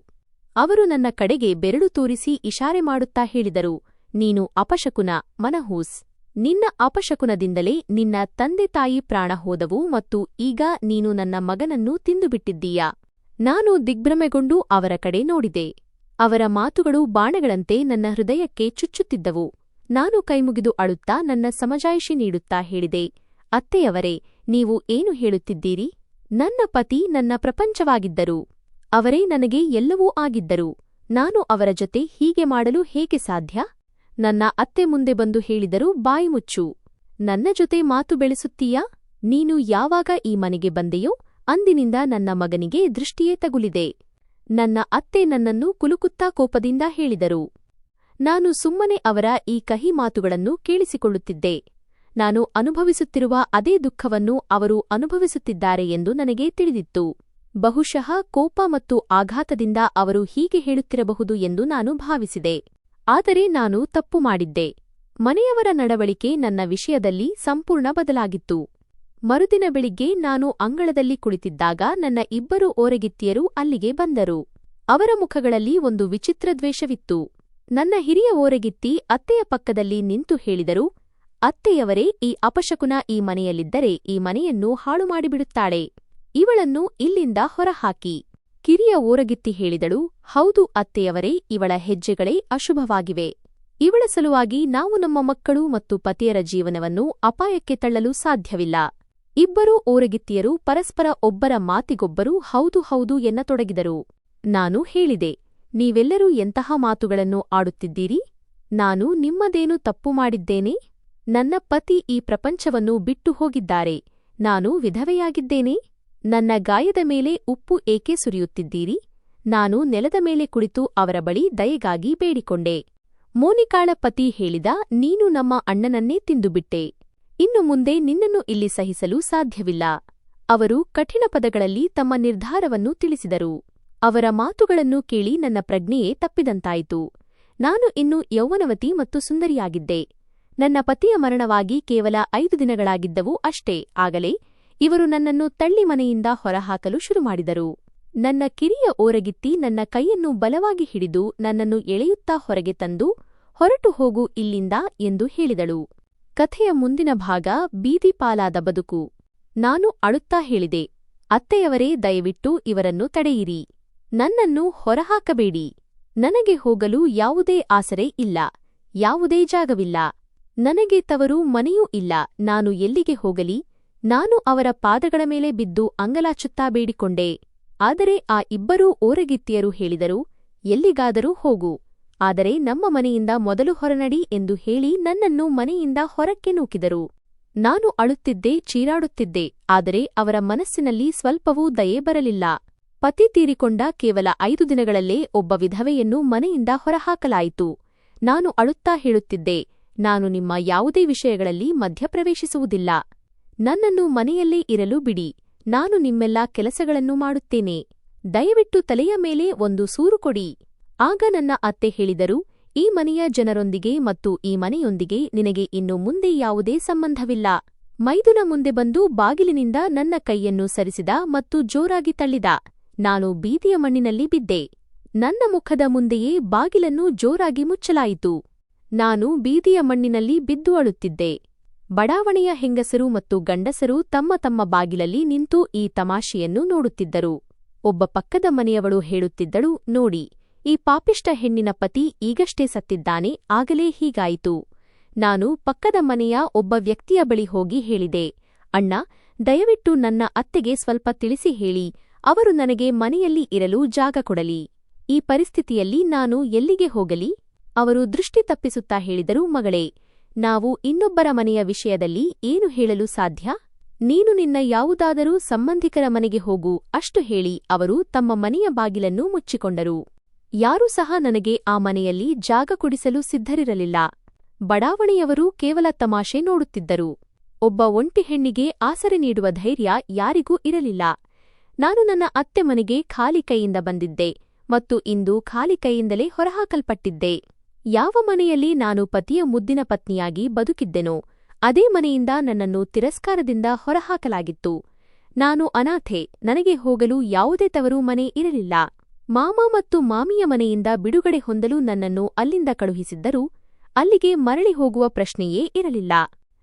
Speaker 2: ಅವರು ನನ್ನ ಕಡೆಗೆ ಬೆರಳು ತೋರಿಸಿ ಇಶಾರೆ ಮಾಡುತ್ತಾ ಹೇಳಿದರು, ನೀನು ಅಪಶಕುನ, ಮನಹೂಸ್. ನಿನ್ನ ಅಪಶಕುನದಿಂದಲೇ ನಿನ್ನ ತಂದೆ ತಾಯಿ ಪ್ರಾಣ ಹೋದವು ಮತ್ತು ಈಗ ನೀನು ನನ್ನ ಮಗನನ್ನು ತಿಂದುಬಿಟ್ಟಿದ್ದೀಯಾ. ನಾನು ದಿಗ್ಭ್ರಮೆಗೊಂಡು ಅವರ ಕಡೆ ನೋಡಿದೆ. ಅವರ ಮಾತುಗಳು ಬಾಣಗಳಂತೆ ನನ್ನ ಹೃದಯಕ್ಕೆ ಚುಚ್ಚುತ್ತಿದ್ದವು. ನಾನು ಕೈಮುಗಿದು ಅಳುತ್ತಾ ನನ್ನ ಸಮಜಾಯಿಷಿ ನೀಡುತ್ತಾ ಹೇಳಿದೆ, ಅತ್ತೆಯವರೇ, ನೀವು ಏನು ಹೇಳುತ್ತಿದ್ದೀರಿ? ನನ್ನ ಪತಿ ನನ್ನ ಪ್ರಪಂಚವಾಗಿದ್ದರು. ಅವರೇ ನನಗೆ ಎಲ್ಲವೂ ಆಗಿದ್ದರು. ನಾನು ಅವರ ಜೊತೆ ಹೀಗೆ ಮಾಡಲು ಹೇಗೆ ಸಾಧ್ಯ? ನನ್ನ ಅತ್ತೆ ಮುಂದೆ ಬಂದು ಹೇಳಿದರು, ಬಾಯಿ ಮುಚ್ಚು. ನನ್ನ ಜೊತೆ ಮಾತು ಬೆಳೆಸುತ್ತೀಯಾ? ನೀನು ಯಾವಾಗ ಈ ಮನೆಗೆ ಬಂದೆಯೋ ಅಂದಿನಿಂದ ನನ್ನ ಮಗನಿಗೆ ದೃಷ್ಟಿಯೇ ತಗುಲಿದೆ. ನನ್ನ ಅತ್ತೆ ನನ್ನನ್ನು ಕುಲುಕುತ್ತಾ ಕೋಪದಿಂದ ಹೇಳಿದರು. ನಾನು ಸುಮ್ಮನೆ ಅವರ ಈ ಕಹಿ ಮಾತುಗಳನ್ನು ಕೇಳಿಸಿಕೊಳ್ಳುತ್ತಿದ್ದೆ. ನಾನು ಅನುಭವಿಸುತ್ತಿರುವ ಅದೇ ದುಃಖವನ್ನು ಅವರು ಅನುಭವಿಸುತ್ತಿದ್ದಾರೆ ಎಂದು ನನಗೆ ತಿಳಿದಿತ್ತು. ಬಹುಶಃ ಕೋಪ ಮತ್ತು ಆಘಾತದಿಂದ ಅವರು ಹೀಗೆ ಹೇಳುತ್ತಿರಬಹುದು ಎಂದು ನಾನು ಭಾವಿಸಿದೆ. ಆದರೆ ನಾನು ತಪ್ಪು ಮಾಡಿದ್ದೆ. ಮನೆಯವರ ನಡವಳಿಕೆ ನನ್ನ ವಿಷಯದಲ್ಲಿ ಸಂಪೂರ್ಣ ಬದಲಾಗಿತ್ತು. ಮರುದಿನ ಬೆಳಿಗ್ಗೆ ನಾನು ಅಂಗಳದಲ್ಲಿ ಕುಳಿತಿದ್ದಾಗ ನನ್ನ ಇಬ್ಬರು ಓರೆಗಿತ್ತಿಯರು ಅಲ್ಲಿಗೆ ಬಂದರು. ಅವರ ಮುಖಗಳಲ್ಲಿ ಒಂದು ವಿಚಿತ್ರ ದ್ವೇಷವಿತ್ತು. ನನ್ನ ಹಿರಿಯ ಓರೆಗಿತ್ತಿ ಅತ್ತೆಯ ಪಕ್ಕದಲ್ಲಿ ನಿಂತು ಹೇಳಿದರು, ಅತ್ತೆಯವರೇ, ಈ ಅಪಶಕುನ ಈ ಮನೆಯಲ್ಲಿದ್ದರೆ ಈ ಮನೆಯನ್ನು ಹಾಳು ಮಾಡಿಬಿಡುತ್ತಾಳೆ. ಇವಳನ್ನು ಇಲ್ಲಿಂದ ಹೊರಹಾಕಿ. ಕಿರಿಯ ಓರಗಿತ್ತಿ ಹೇಳಿದಳು, ಹೌದು ಅತ್ತೆಯವರೇ, ಇವಳ ಹೆಜ್ಜೆಗಳೇ ಅಶುಭವಾಗಿವೆ. ಇವಳ ಸಲುವಾಗಿ ನಾವು ನಮ್ಮ ಮಕ್ಕಳು ಮತ್ತು ಪತಿಯರ ಜೀವನವನ್ನು ಅಪಾಯಕ್ಕೆ ತಳ್ಳಲು ಸಾಧ್ಯವಿಲ್ಲ. ಇಬ್ಬರೂ ಓರಗಿತ್ತಿಯರು ಪರಸ್ಪರ ಒಬ್ಬರ ಮಾತಿಗೊಬ್ಬರು ಹೌದು ಹೌದು ಎನ್ನತೊಡಗಿದರು. ನಾನು ಹೇಳಿದೆ, ನೀವೆಲ್ಲರೂ ಎಂತಹ ಮಾತುಗಳನ್ನು ಆಡುತ್ತಿದ್ದೀರಿ? ನಾನು ನಿಮ್ಮದೇನು ತಪ್ಪು ಮಾಡಿದ್ದೇನೆ? ನನ್ನ ಪತಿ ಈ ಪ್ರಪಂಚವನ್ನು ಬಿಟ್ಟು ಹೋಗಿದ್ದಾರೆ. ನಾನು ವಿಧವೆಯಾಗಿದ್ದೇನೆ. ನನ್ನ ಗಾಯದ ಮೇಲೆ ಉಪ್ಪು ಏಕೆ ಸುರಿಯುತ್ತಿದ್ದೀರಿ? ನಾನು ನೆಲದ ಮೇಲೆ ಕುಳಿತು ಅವರ ಬಳಿ ದಯೆಗಾಗಿ ಬೇಡಿಕೊಂಡೆ. ಮೋನಿಕಾಳ ಪತಿ ಹೇಳಿದ, ನೀನು ನಮ್ಮ ಅಣ್ಣನನ್ನೇ ತಿಂದುಬಿಟ್ಟೆ. ಇನ್ನು ಮುಂದೆ ನಿನ್ನನ್ನು ಇಲ್ಲಿ ಸಹಿಸಲು ಸಾಧ್ಯವಿಲ್ಲ. ಅವರು ಕಠಿಣ ಪದಗಳಲ್ಲಿ ತಮ್ಮ ನಿರ್ಧಾರವನ್ನು ತಿಳಿಸಿದರು. ಅವರ ಮಾತುಗಳನ್ನು ಕೇಳಿ ನನ್ನ ಪ್ರಜ್ಞೆಯೇ ತಪ್ಪಿದಂತಾಯಿತು. ನಾನು ಇನ್ನು ಯೌವನವತಿ ಮತ್ತು ಸುಂದರಿಯಾಗಿದ್ದೆ. ನನ್ನ ಪತಿಯ ಮರಣವಾಗಿ ಕೇವಲ 5 ದಿನಗಳಾಗಿದ್ದವು ಅಷ್ಟೇ. ಆಗಲೇ ಇವರು ನನ್ನನ್ನು ತಳ್ಳಿ ಮನೆಯಿಂದ ಹೊರಹಾಕಲು ಶುರುಮಾಡಿದರು. ನನ್ನ ಕಿರಿಯ ಓರಗಿತ್ತಿ ನನ್ನ ಕೈಯನ್ನು ಬಲವಾಗಿ ಹಿಡಿದು ನನ್ನನ್ನು ಎಳೆಯುತ್ತಾ ಹೊರಗೆ ತಂದು, ಹೊರಟು ಹೋಗು ಇಲ್ಲಿಂದ ಎಂದು ಹೇಳಿದಳು. ಕಥೆಯ ಮುಂದಿನ ಭಾಗ, ಬೀದಿ ಪಾಲಾದ ಬದುಕು. ನಾನು ಅಳುತ್ತಾ ಹೇಳಿದೆ, ಅತ್ತೆಯವರೇ, ದಯವಿಟ್ಟು ಇವರನ್ನು ತಡೆಯಿರಿ. ನನ್ನನ್ನು ಹೊರಹಾಕಬೇಡಿ. ನನಗೆ ಹೋಗಲು ಯಾವುದೇ ಆಸರೆ ಇಲ್ಲ, ಯಾವುದೇ ಜಾಗವಿಲ್ಲ. ನನಗೆ ತವರು ಮನೆಯೂ ಇಲ್ಲ. ನಾನು ಎಲ್ಲಿಗೆ ಹೋಗಲಿ? ನಾನು ಅವರ ಪಾದಗಳ ಮೇಲೆ ಬಿದ್ದು ಅಂಗಲಾಚುತ್ತಾ ಬೇಡಿಕೊಂಡೆ. ಆದರೆ ಆ ಇಬ್ಬರೂ ಓರಗಿತ್ತಿಯರು ಹೇಳಿದರು, ಎಲ್ಲಿಗಾದರೂ ಹೋಗು, ಆದರೆ ನಮ್ಮ ಮನೆಯಿಂದ ಮೊದಲು ಹೊರನಡಿ ಎಂದು ಹೇಳಿ ನನ್ನನ್ನು ಮನೆಯಿಂದ ಹೊರಕ್ಕೆ ನೂಕಿದರು. ನಾನು ಅಳುತ್ತಿದ್ದೆ, ಚೀರಾಡುತ್ತಿದ್ದೆ. ಆದರೆ ಅವರ ಮನಸ್ಸಿನಲ್ಲಿ ಸ್ವಲ್ಪವೂ ದಯೆ ಬರಲಿಲ್ಲ. ಪತಿ ತೀರಿಕೊಂಡ ಕೇವಲ 5 ದಿನಗಳಲ್ಲೇ ಒಬ್ಬ ವಿಧವೆಯನ್ನು ಮನೆಯಿಂದ ಹೊರಹಾಕಲಾಯಿತು. ನಾನು ಅಳುತ್ತಾ ಹೇಳುತ್ತಿದ್ದೆ, ನಾನು ನಿಮ್ಮ ಯಾವುದೇ ವಿಷಯಗಳಲ್ಲಿ ಮಧ್ಯಪ್ರವೇಶಿಸುವುದಿಲ್ಲ. ನನ್ನನ್ನು ಮನೆಯಲ್ಲೇ ಇರಲು ಬಿಡಿ. ನಾನು ನಿಮ್ಮೆಲ್ಲಾ ಕೆಲಸಗಳನ್ನು ಮಾಡುತ್ತೇನೆ. ದಯವಿಟ್ಟು ತಲೆಯ ಮೇಲೆ ಒಂದು ಸೂರು ಕೊಡಿ. ಆಗ ನನ್ನ ಅತ್ತೆ ಹೇಳಿದರು, ಈ ಮನೆಯ ಜನರೊಂದಿಗೆ ಮತ್ತು ಈ ಮನೆಯೊಂದಿಗೆ ನಿನಗೆ ಇನ್ನು ಮುಂದೆ ಯಾವುದೇ ಸಂಬಂಧವಿಲ್ಲ. ಮೈದುನ ಮುಂದೆ ಬಂದು ಬಾಗಿಲಿನಿಂದ ನನ್ನ ಕೈಯನ್ನು ಸರಿಸಿದ ಮತ್ತು ಜೋರಾಗಿ ತಳ್ಳಿದ. ನಾನು ಬೀದಿಯ ಮಣ್ಣಿನಲ್ಲಿ ಬಿದ್ದೆ. ನನ್ನ ಮುಖದ ಮುಂದೆಯೇ ಬಾಗಿಲನ್ನು ಜೋರಾಗಿ ಮುಚ್ಚಲಾಯಿತು. ನಾನು ಬೀದಿಯ ಮಣ್ಣಿನಲ್ಲಿ ಬಿದ್ದು ಅಳುತ್ತಿದ್ದೆ. ಬಡಾವಣೆಯ ಹೆಂಗಸರು ಮತ್ತು ಗಂಡಸರು ತಮ್ಮ ತಮ್ಮ ಬಾಗಿಲಲ್ಲಿ ನಿಂತು ಈ ತಮಾಷೆಯನ್ನು ನೋಡುತ್ತಿದ್ದರು. ಒಬ್ಬ ಪಕ್ಕದ ಮನೆಯವಳು ಹೇಳುತ್ತಿದ್ದಳು, ನೋಡಿ, ಈ ಪಾಪಿಷ್ಟ ಹೆಣ್ಣಿನ ಪತಿ ಈಗಷ್ಟೇ ಸತ್ತಿದ್ದಾನೆ, ಆಗಲೇ ಹೀಗಾಯಿತು. ನಾನು ಪಕ್ಕದ ಮನೆಯ ಒಬ್ಬ ವ್ಯಕ್ತಿಯ ಬಳಿ ಹೋಗಿ ಹೇಳಿದೆ, ಅಣ್ಣ, ದಯವಿಟ್ಟು ನನ್ನ ಅತ್ತೆಗೆ ಸ್ವಲ್ಪ ತಿಳಿಸಿ ಹೇಳಿ, ಅವರು ನನಗೆ ಮನೆಯಲ್ಲಿ ಇರಲು ಜಾಗ ಕೊಡಲಿ. ಈ ಪರಿಸ್ಥಿತಿಯಲ್ಲಿ ನಾನು ಎಲ್ಲಿಗೆ ಹೋಗಲಿ? ಅವರು ದೃಷ್ಟಿ ತಪ್ಪಿಸುತ್ತಾ ಹೇಳಿದರು, ಮಗಳೇ, ನಾವು ಇನ್ನೊಬ್ಬರ ಮನೆಯ ವಿಷಯದಲ್ಲಿ ಏನು ಹೇಳಲು ಸಾಧ್ಯ? ನೀನು ನಿನ್ನ ಯಾವುದಾದರೂ ಸಂಬಂಧಿಕರ ಮನೆಗೆ ಹೋಗು, ಅಷ್ಟು ಹೇಳಿ ಅವರು ತಮ್ಮ ಮನೆಯ ಬಾಗಿಲನ್ನು ಮುಚ್ಚಿಕೊಂಡರು. ಯಾರೂ ಸಹ ನನಗೆ ಆ ಮನೆಯಲ್ಲಿ ಜಾಗ ಕೊಡಿಸಲು ಸಿದ್ಧರಿರಲಿಲ್ಲ. ಬಡಾವಣೆಯವರು ಕೇವಲ ತಮಾಷೆ ನೋಡುತ್ತಿದ್ದರು. ಒಬ್ಬ ಒಂಟಿ ಹೆಣ್ಣಿಗೆ ಆಸರೆ ನೀಡುವ ಧೈರ್ಯ ಯಾರಿಗೂ ಇರಲಿಲ್ಲ. ನಾನು ನನ್ನ ಅತ್ತೆ ಮನೆಗೆ ಖಾಲಿ ಕೈಯಿಂದ ಬಂದಿದ್ದೆ ಮತ್ತು ಇಂದು ಖಾಲಿ ಕೈಯಿಂದಲೇ ಹೊರಹಾಕಲ್ಪಟ್ಟಿದ್ದೆ. ಯಾವ ಮನೆಯಲ್ಲಿ ನಾನು ಪತಿಯ ಮುದ್ದಿನ ಪತ್ನಿಯಾಗಿ ಬದುಕಿದ್ದೆನೋ ಅದೇ ಮನೆಯಿಂದ ನನ್ನನ್ನು ತಿರಸ್ಕಾರದಿಂದ ಹೊರಹಾಕಲಾಗಿತ್ತು. ನಾನು ಅನಾಥೆ. ನನಗೆ ಹೋಗಲು ಯಾವುದೇ ತವರು ಮನೆ ಇರಲಿಲ್ಲ. ಮಾಮ ಮತ್ತು ಮಾಮಿಯ ಮನೆಯಿಂದ ಬಿಡುಗಡೆ ಹೊಂದಲು ನನ್ನನ್ನು ಅಲ್ಲಿಂದ ಕಳುಹಿಸಿದ್ದರೂ ಅಲ್ಲಿಗೆ ಮರಳಿ ಹೋಗುವ ಪ್ರಶ್ನೆಯೇ ಇರಲಿಲ್ಲ.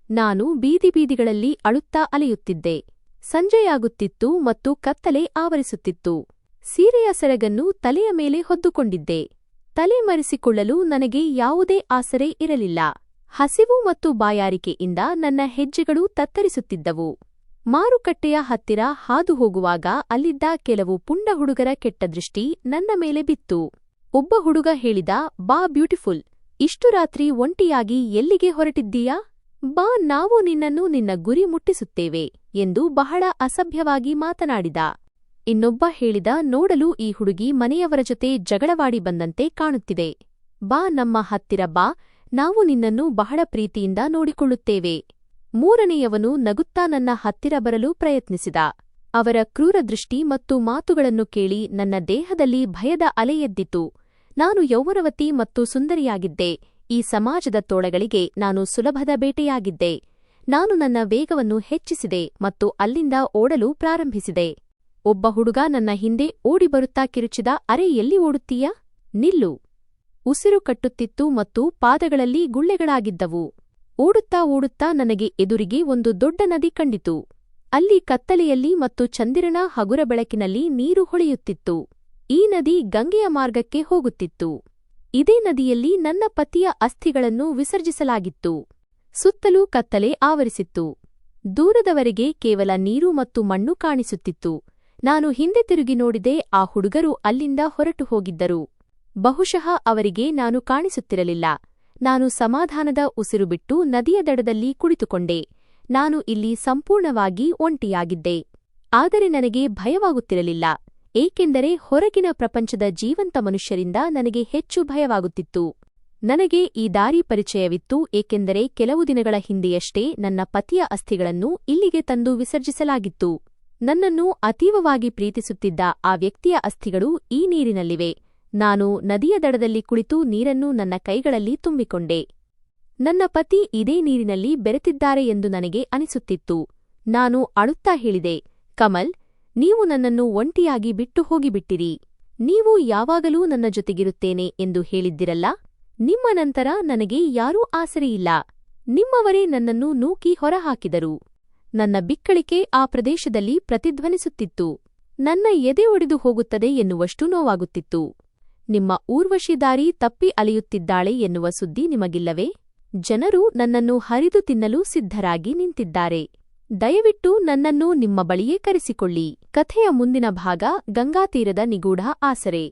Speaker 2: ನಾನು ಬೀದಿ ಬೀದಿಗಳಲ್ಲಿ ಅಳುತ್ತಾ ಅಲೆಯುತ್ತಿದ್ದೆ. ಸಂಜೆಯಾಗುತ್ತಿತ್ತು ಮತ್ತು ಕತ್ತಲೆ ಆವರಿಸುತ್ತಿತ್ತು. ಸೀರೆಯ ಸೆರಗನ್ನು ತಲೆಯ ಮೇಲೆ ಹೊದ್ದುಕೊಂಡಿದ್ದೆ. ತಲೆ ಮರೆಸಿಕೊಳ್ಳಲು ನನಗೆ ಯಾವುದೇ ಆಸರೆ ಇರಲಿಲ್ಲ. ಹಸಿವು ಮತ್ತು ಬಾಯಾರಿಕೆಯಿಂದ ನನ್ನ ಹೆಜ್ಜೆಗಳು ತತ್ತರಿಸುತ್ತಿದ್ದವು. ಮಾರುಕಟ್ಟೆಯ ಹತ್ತಿರ ಹಾದು ಹೋಗುವಾಗ ಅಲ್ಲಿದ್ದ ಕೆಲವು ಪುಂಡ ಹುಡುಗರ ಕೆಟ್ಟ ದೃಷ್ಟಿ ನನ್ನ ಮೇಲೆ ಬಿತ್ತು. ಒಬ್ಬ ಹುಡುಗ ಹೇಳಿದ, ಬಾ ಬ್ಯೂಟಿಫುಲ್, ಇಷ್ಟು ರಾತ್ರಿ ಒಂಟಿಯಾಗಿ ಎಲ್ಲಿಗೆ ಹೊರಟಿದ್ದೀಯಾ? ಬಾ, ನಾವು ನಿನ್ನನ್ನು ನಿನ್ನ ಗುರಿ ಮುಟ್ಟಿಸುತ್ತೇವೆ ಎಂದು ಬಹಳ ಅಸಭ್ಯವಾಗಿ ಮಾತನಾಡಿದ. ಇನ್ನೊಬ್ಬ ಹೇಳಿದ, ನೋಡಲು ಈ ಹುಡುಗಿ ಮನೆಯವರ ಜೊತೆ ಜಗಳವಾಡಿ ಬಂದಂತೆ ಕಾಣುತ್ತಿದೆ. ಬಾ, ನಮ್ಮ ಹತ್ತಿರ ಬಾ, ನಾವು ನಿನ್ನನ್ನು ಬಹಳ ಪ್ರೀತಿಯಿಂದ ನೋಡಿಕೊಳ್ಳುತ್ತೇವೆ. ಮೂರನೆಯವನು ನಗುತ್ತಾ ನನ್ನ ಹತ್ತಿರ ಬರಲು ಪ್ರಯತ್ನಿಸಿದ. ಅವರ ಕ್ರೂರ ದೃಷ್ಟಿ ಮತ್ತು ಮಾತುಗಳನ್ನು ಕೇಳಿ ನನ್ನ ದೇಹದಲ್ಲಿ ಭಯದ ಅಲೆ ಎದ್ದಿತು. ನಾನು ಯೌವನವತಿ ಮತ್ತು ಸುಂದರಿಯಾಗಿದ್ದೆ. ಈ ಸಮಾಜದ ತೋಳಗಳಿಗೆ ನಾನು ಸುಲಭದ ಬೇಟೆಯಾಗಿದ್ದೆ. ನಾನು ನನ್ನ ವೇಗವನ್ನು ಹೆಚ್ಚಿಸಿದೆ ಮತ್ತು ಅಲ್ಲಿಂದ ಓಡಲು ಪ್ರಾರಂಭಿಸಿದೆ. ಒಬ್ಬ ಹುಡುಗ ನನ್ನ ಹಿಂದೆ ಓಡಿ ಬರುತ್ತಾ ಕಿರುಚಿದ, ಅರೆ, ಎಲ್ಲಿ ಓಡುತ್ತೀಯಾ? ನಿಲ್ಲು. ಉಸಿರು ಕಟ್ಟುತ್ತಿತ್ತು ಮತ್ತು ಪಾದಗಳಲ್ಲಿ ಗುಳ್ಳೆಗಳಾಗಿದ್ದವು. ಓಡುತ್ತಾ ಓಡುತ್ತಾ ನನಗೆ ಎದುರಿಗೆ ಒಂದು ದೊಡ್ಡ ನದಿ ಕಂಡಿತು. ಅಲ್ಲಿ ಕತ್ತಲೆಯಲ್ಲಿ ಮತ್ತು ಚಂದಿರನ ಹಗುರ ಬೆಳಕಿನಲ್ಲಿ ನೀರು ಹೊಳೆಯುತ್ತಿತ್ತು. ಈ ನದಿ ಗಂಗೆಯ ಮಾರ್ಗಕ್ಕೆ ಹೋಗುತ್ತಿತ್ತು. ಇದೇ ನದಿಯಲ್ಲಿ ನನ್ನ ಪತಿಯ ಅಸ್ಥಿಗಳನ್ನು ವಿಸರ್ಜಿಸಲಾಗಿತ್ತು. ಸುತ್ತಲೂ ಕತ್ತಲೆ ಆವರಿಸಿತ್ತು. ದೂರದವರೆಗೆ ಕೇವಲ ನೀರು ಮತ್ತು ಮಣ್ಣು ಕಾಣಿಸುತ್ತಿತ್ತು. ನಾನು ಹಿಂದೆ ತಿರುಗಿ ನೋಡಿದೆ. ಆ ಹುಡುಗರು ಅಲ್ಲಿಂದ ಹೊರಟು ಹೋಗಿದ್ದರು. ಬಹುಶಃ ಅವರಿಗೆ ನಾನು ಕಾಣಿಸುತ್ತಿರಲಿಲ್ಲ. ನಾನು ಸಮಾಧಾನದ ಉಸಿರು ಬಿಟ್ಟು ನದಿಯ ದಡದಲ್ಲಿ ಕುಳಿತುಕೊಂಡೆ. ನಾನು ಇಲ್ಲಿ ಸಂಪೂರ್ಣವಾಗಿ ಒಂಟಿಯಾಗಿದ್ದೆ. ಆದರೆ ನನಗೆ ಭಯವಾಗುತ್ತಿರಲಿಲ್ಲ, ಏಕೆಂದರೆ ಹೊರಗಿನ ಪ್ರಪಂಚದ ಜೀವಂತ ಮನುಷ್ಯರಿಂದ ನನಗೆ ಹೆಚ್ಚು ಭಯವಾಗುತ್ತಿತ್ತು. ನನಗೆ ಈ ದಾರಿ ಪರಿಚಯವಿತ್ತು, ಏಕೆಂದರೆ ಕೆಲವು ದಿನಗಳ ಹಿಂದೆಯಷ್ಟೇ ನನ್ನ ಪತಿಯ ಅಸ್ಥಿಗಳನ್ನು ಇಲ್ಲಿಗೆ ತಂದು ವಿಸರ್ಜಿಸಲಾಗಿತ್ತು. ನನ್ನನ್ನು ಅತೀವವಾಗಿ ಪ್ರೀತಿಸುತ್ತಿದ್ದ ಆ ವ್ಯಕ್ತಿಯ ಅಸ್ಥಿಗಳು ಈ ನೀರಿನಲ್ಲಿವೆ. ನಾನು ನದಿಯ ದಡದಲ್ಲಿ ಕುಳಿತು ನೀರನ್ನು ನನ್ನ ಕೈಗಳಲ್ಲಿ ತುಂಬಿಕೊಂಡೆ. ನನ್ನ ಪತಿ ಇದೇ ನೀರಿನಲ್ಲಿ ಬೆರೆತಿದ್ದಾರೆ ಎಂದು ನನಗೆ ಅನಿಸುತ್ತಿತ್ತು. ನಾನು ಅಳುತ್ತಾ ಹೇಳಿದೆ, ಕಮಲ್, ನೀವು ನನ್ನನ್ನು ಒಂಟಿಯಾಗಿ ಬಿಟ್ಟು ಹೋಗಿಬಿಟ್ಟಿರಿ. ನೀವು ಯಾವಾಗಲೂ ನನ್ನ ಜೊತೆಗಿರುತ್ತೇನೆ ಎಂದು ಹೇಳಿದ್ದಿರಲ್ಲ. ನಿಮ್ಮ ನಂತರ ನನಗೆ ಯಾರೂ ಆಸರೆಯಿಲ್ಲ. ನಿಮ್ಮವರೇ ನನ್ನನ್ನು ನೂಕಿ ಹೊರಹಾಕಿದರು. ನನ್ನ ಬಿಕ್ಕಳಿಕೆ ಆ ಪ್ರದೇಶದಲ್ಲಿ ಪ್ರತಿಧ್ವನಿಸುತ್ತಿತ್ತು. ನನ್ನ ಎದೆ ಒಡೆದು ಹೋಗುತ್ತದೆ ಎನ್ನುವಷ್ಟು ನೋವಾಗುತ್ತಿತ್ತು. ನಿಮ್ಮ ಊರ್ವಶಿ ತಪ್ಪಿ ಅಲೆಯುತ್ತಿದ್ದಾಳೆ ಎನ್ನುವ ಸುದ್ದಿ ನಿಮಗಿಲ್ಲವೇ? ಜನರು ನನ್ನನ್ನು ಹರಿದು ತಿನ್ನಲು ಸಿದ್ಧರಾಗಿ ನಿಂತಿದ್ದಾರೆ. ದಯವಿಟ್ಟು ನನ್ನನ್ನು ನಿಮ್ಮ ಬಳಿಯೇ ಕರೆಸಿಕೊಳ್ಳಿ. ಕಥೆಯ ಮುಂದಿನ ಭಾಗ, ಗಂಗಾತೀರದ ನಿಗೂಢ ಆಸರೆ.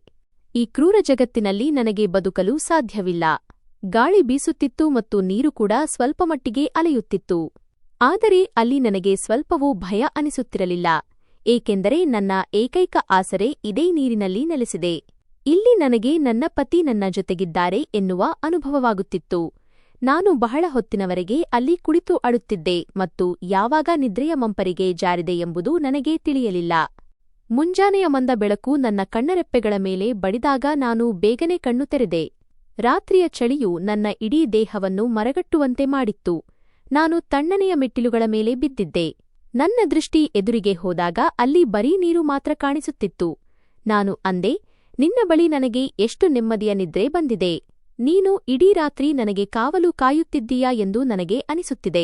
Speaker 2: ಈ ಕ್ರೂರ ಜಗತ್ತಿನಲ್ಲಿ ನನಗೆ ಬದುಕಲು ಸಾಧ್ಯವಿಲ್ಲ. ಗಾಳಿ ಬೀಸುತ್ತಿತ್ತು ಮತ್ತು ನೀರು ಕೂಡ ಸ್ವಲ್ಪಮಟ್ಟಿಗೆ ಅಲೆಯುತ್ತಿತ್ತು. ಆದರೆ ಅಲ್ಲಿ ನನಗೆ ಸ್ವಲ್ಪವೂ ಭಯ ಅನಿಸುತ್ತಿರಲಿಲ್ಲ, ಏಕೆಂದರೆ ನನ್ನ ಏಕೈಕ ಆಸರೆ ಇದೇ ನೀರಿನಲ್ಲಿ ನೆಲೆಸಿದೆ. ಇಲ್ಲಿ ನನಗೆ ನನ್ನ ಪತಿ ನನ್ನ ಜೊತೆಗಿದ್ದಾರೆ ಎನ್ನುವ ಅನುಭವವಾಗುತ್ತಿತ್ತು. ನಾನು ಬಹಳ ಹೊತ್ತಿನವರೆಗೆ ಅಲ್ಲಿ ಕುಳಿತು ಅಳುತ್ತಿದ್ದೆ ಮತ್ತು ಯಾವಾಗ ನಿದ್ರೆಯ ಮಂಪರಿಗೆ ಜಾರಿದೆ ಎಂಬುದು ನನಗೆ ತಿಳಿಯಲಿಲ್ಲ. ಮುಂಜಾನೆಯ ಮಂದ ಬೆಳಕು ನನ್ನ ಕಣ್ಣರೆಪ್ಪೆಗಳ ಮೇಲೆ ಬಡಿದಾಗ ನಾನು ಬೇಗನೆ ಕಣ್ಣು ತೆರೆದೆ. ರಾತ್ರಿಯ ಚಳಿಯು ನನ್ನ ಇಡೀ ದೇಹವನ್ನು ಮರಗಟ್ಟುವಂತೆ ಮಾಡಿತ್ತು. ನಾನು ತಣ್ಣನೆಯ ಮೆಟ್ಟಿಲುಗಳ ಮೇಲೆ ಬಿದ್ದಿದ್ದೆ. ನನ್ನ ದೃಷ್ಟಿ ಎದುರಿಗೆ ಹೋದಾಗ ಅಲ್ಲಿ ಬರೀ ನೀರು ಮಾತ್ರ ಕಾಣಿಸುತ್ತಿತ್ತು. ನಾನು ಅಂದೆ, ನಿನ್ನ ಬಳಿ ನನಗೆ ಎಷ್ಟು ನೆಮ್ಮದಿಯ ನಿದ್ರೆ ಬಂದಿದೆ. ನೀನು ಇಡೀ ರಾತ್ರಿ ನನಗೆ ಕಾವಲು ಕಾಯುತ್ತಿದ್ದೀಯಾ ಎಂದು ನನಗೆ ಅನಿಸುತ್ತಿದೆ.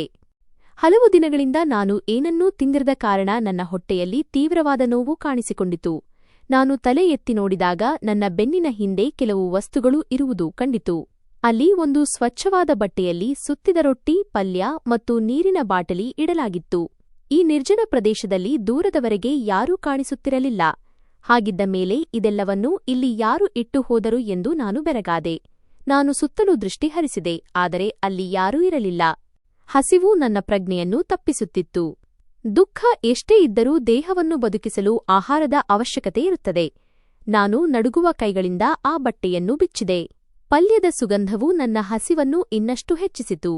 Speaker 2: ಹಲವು ದಿನಗಳಿಂದ ನಾನು ಏನನ್ನೂ ತಿಂದಿರದ ಕಾರಣ ನನ್ನ ಹೊಟ್ಟೆಯಲ್ಲಿ ತೀವ್ರವಾದ ನೋವು ಕಾಣಿಸಿಕೊಂಡಿತು. ನಾನು ತಲೆ ಎತ್ತಿ ನೋಡಿದಾಗ ನನ್ನ ಬೆನ್ನಿನ ಹಿಂದೆ ಕೆಲವು ವಸ್ತುಗಳು ಇರುವುದು ಕಂಡಿತು. ಅಲ್ಲಿ ಒಂದು ಸ್ವಚ್ಛವಾದ ಬಟ್ಟೆಯಲ್ಲಿ ಸುತ್ತಿದ ರೊಟ್ಟಿ, ಪಲ್ಯ ಮತ್ತು ನೀರಿನ ಬಾಟಲಿ ಇಡಲಾಗಿತ್ತು. ಈ ನಿರ್ಜನ ಪ್ರದೇಶದಲ್ಲಿ ದೂರದವರೆಗೆ ಯಾರೂ ಕಾಣಿಸುತ್ತಿರಲಿಲ್ಲ. ಹಾಗಿದ್ದ ಮೇಲೆ ಇದೆಲ್ಲವನ್ನೂ ಇಲ್ಲಿ ಯಾರು ಇಟ್ಟು ಹೋದರು ಎಂದು ನಾನು ಬೆರಗಾದೆ. ನಾನು ಸುತ್ತಲೂ ದೃಷ್ಟಿ ಹರಿಸಿದೆ, ಆದರೆ ಅಲ್ಲಿ ಯಾರೂ ಇರಲಿಲ್ಲ. ಹಸಿವು ನನ್ನ ಪ್ರಜ್ಞೆಯನ್ನು ತಪ್ಪಿಸುತ್ತಿತ್ತು. ದುಃಖ ಎಷ್ಟೇ ಇದ್ದರೂ ದೇಹವನ್ನು ಬದುಕಿಸಲು ಆಹಾರದ ಅವಶ್ಯಕತೆ ಇರುತ್ತದೆ. ನಾನು ನಡುಗುವ ಕೈಗಳಿಂದ ಆ ಬಟ್ಟೆಯನ್ನು ಬಿಚ್ಚಿದೆ. ಪಲ್ಯದ ಸುಗಂಧವು ನನ್ನ ಹಸಿವನ್ನು ಇನ್ನಷ್ಟು ಹೆಚ್ಚಿಸಿತು.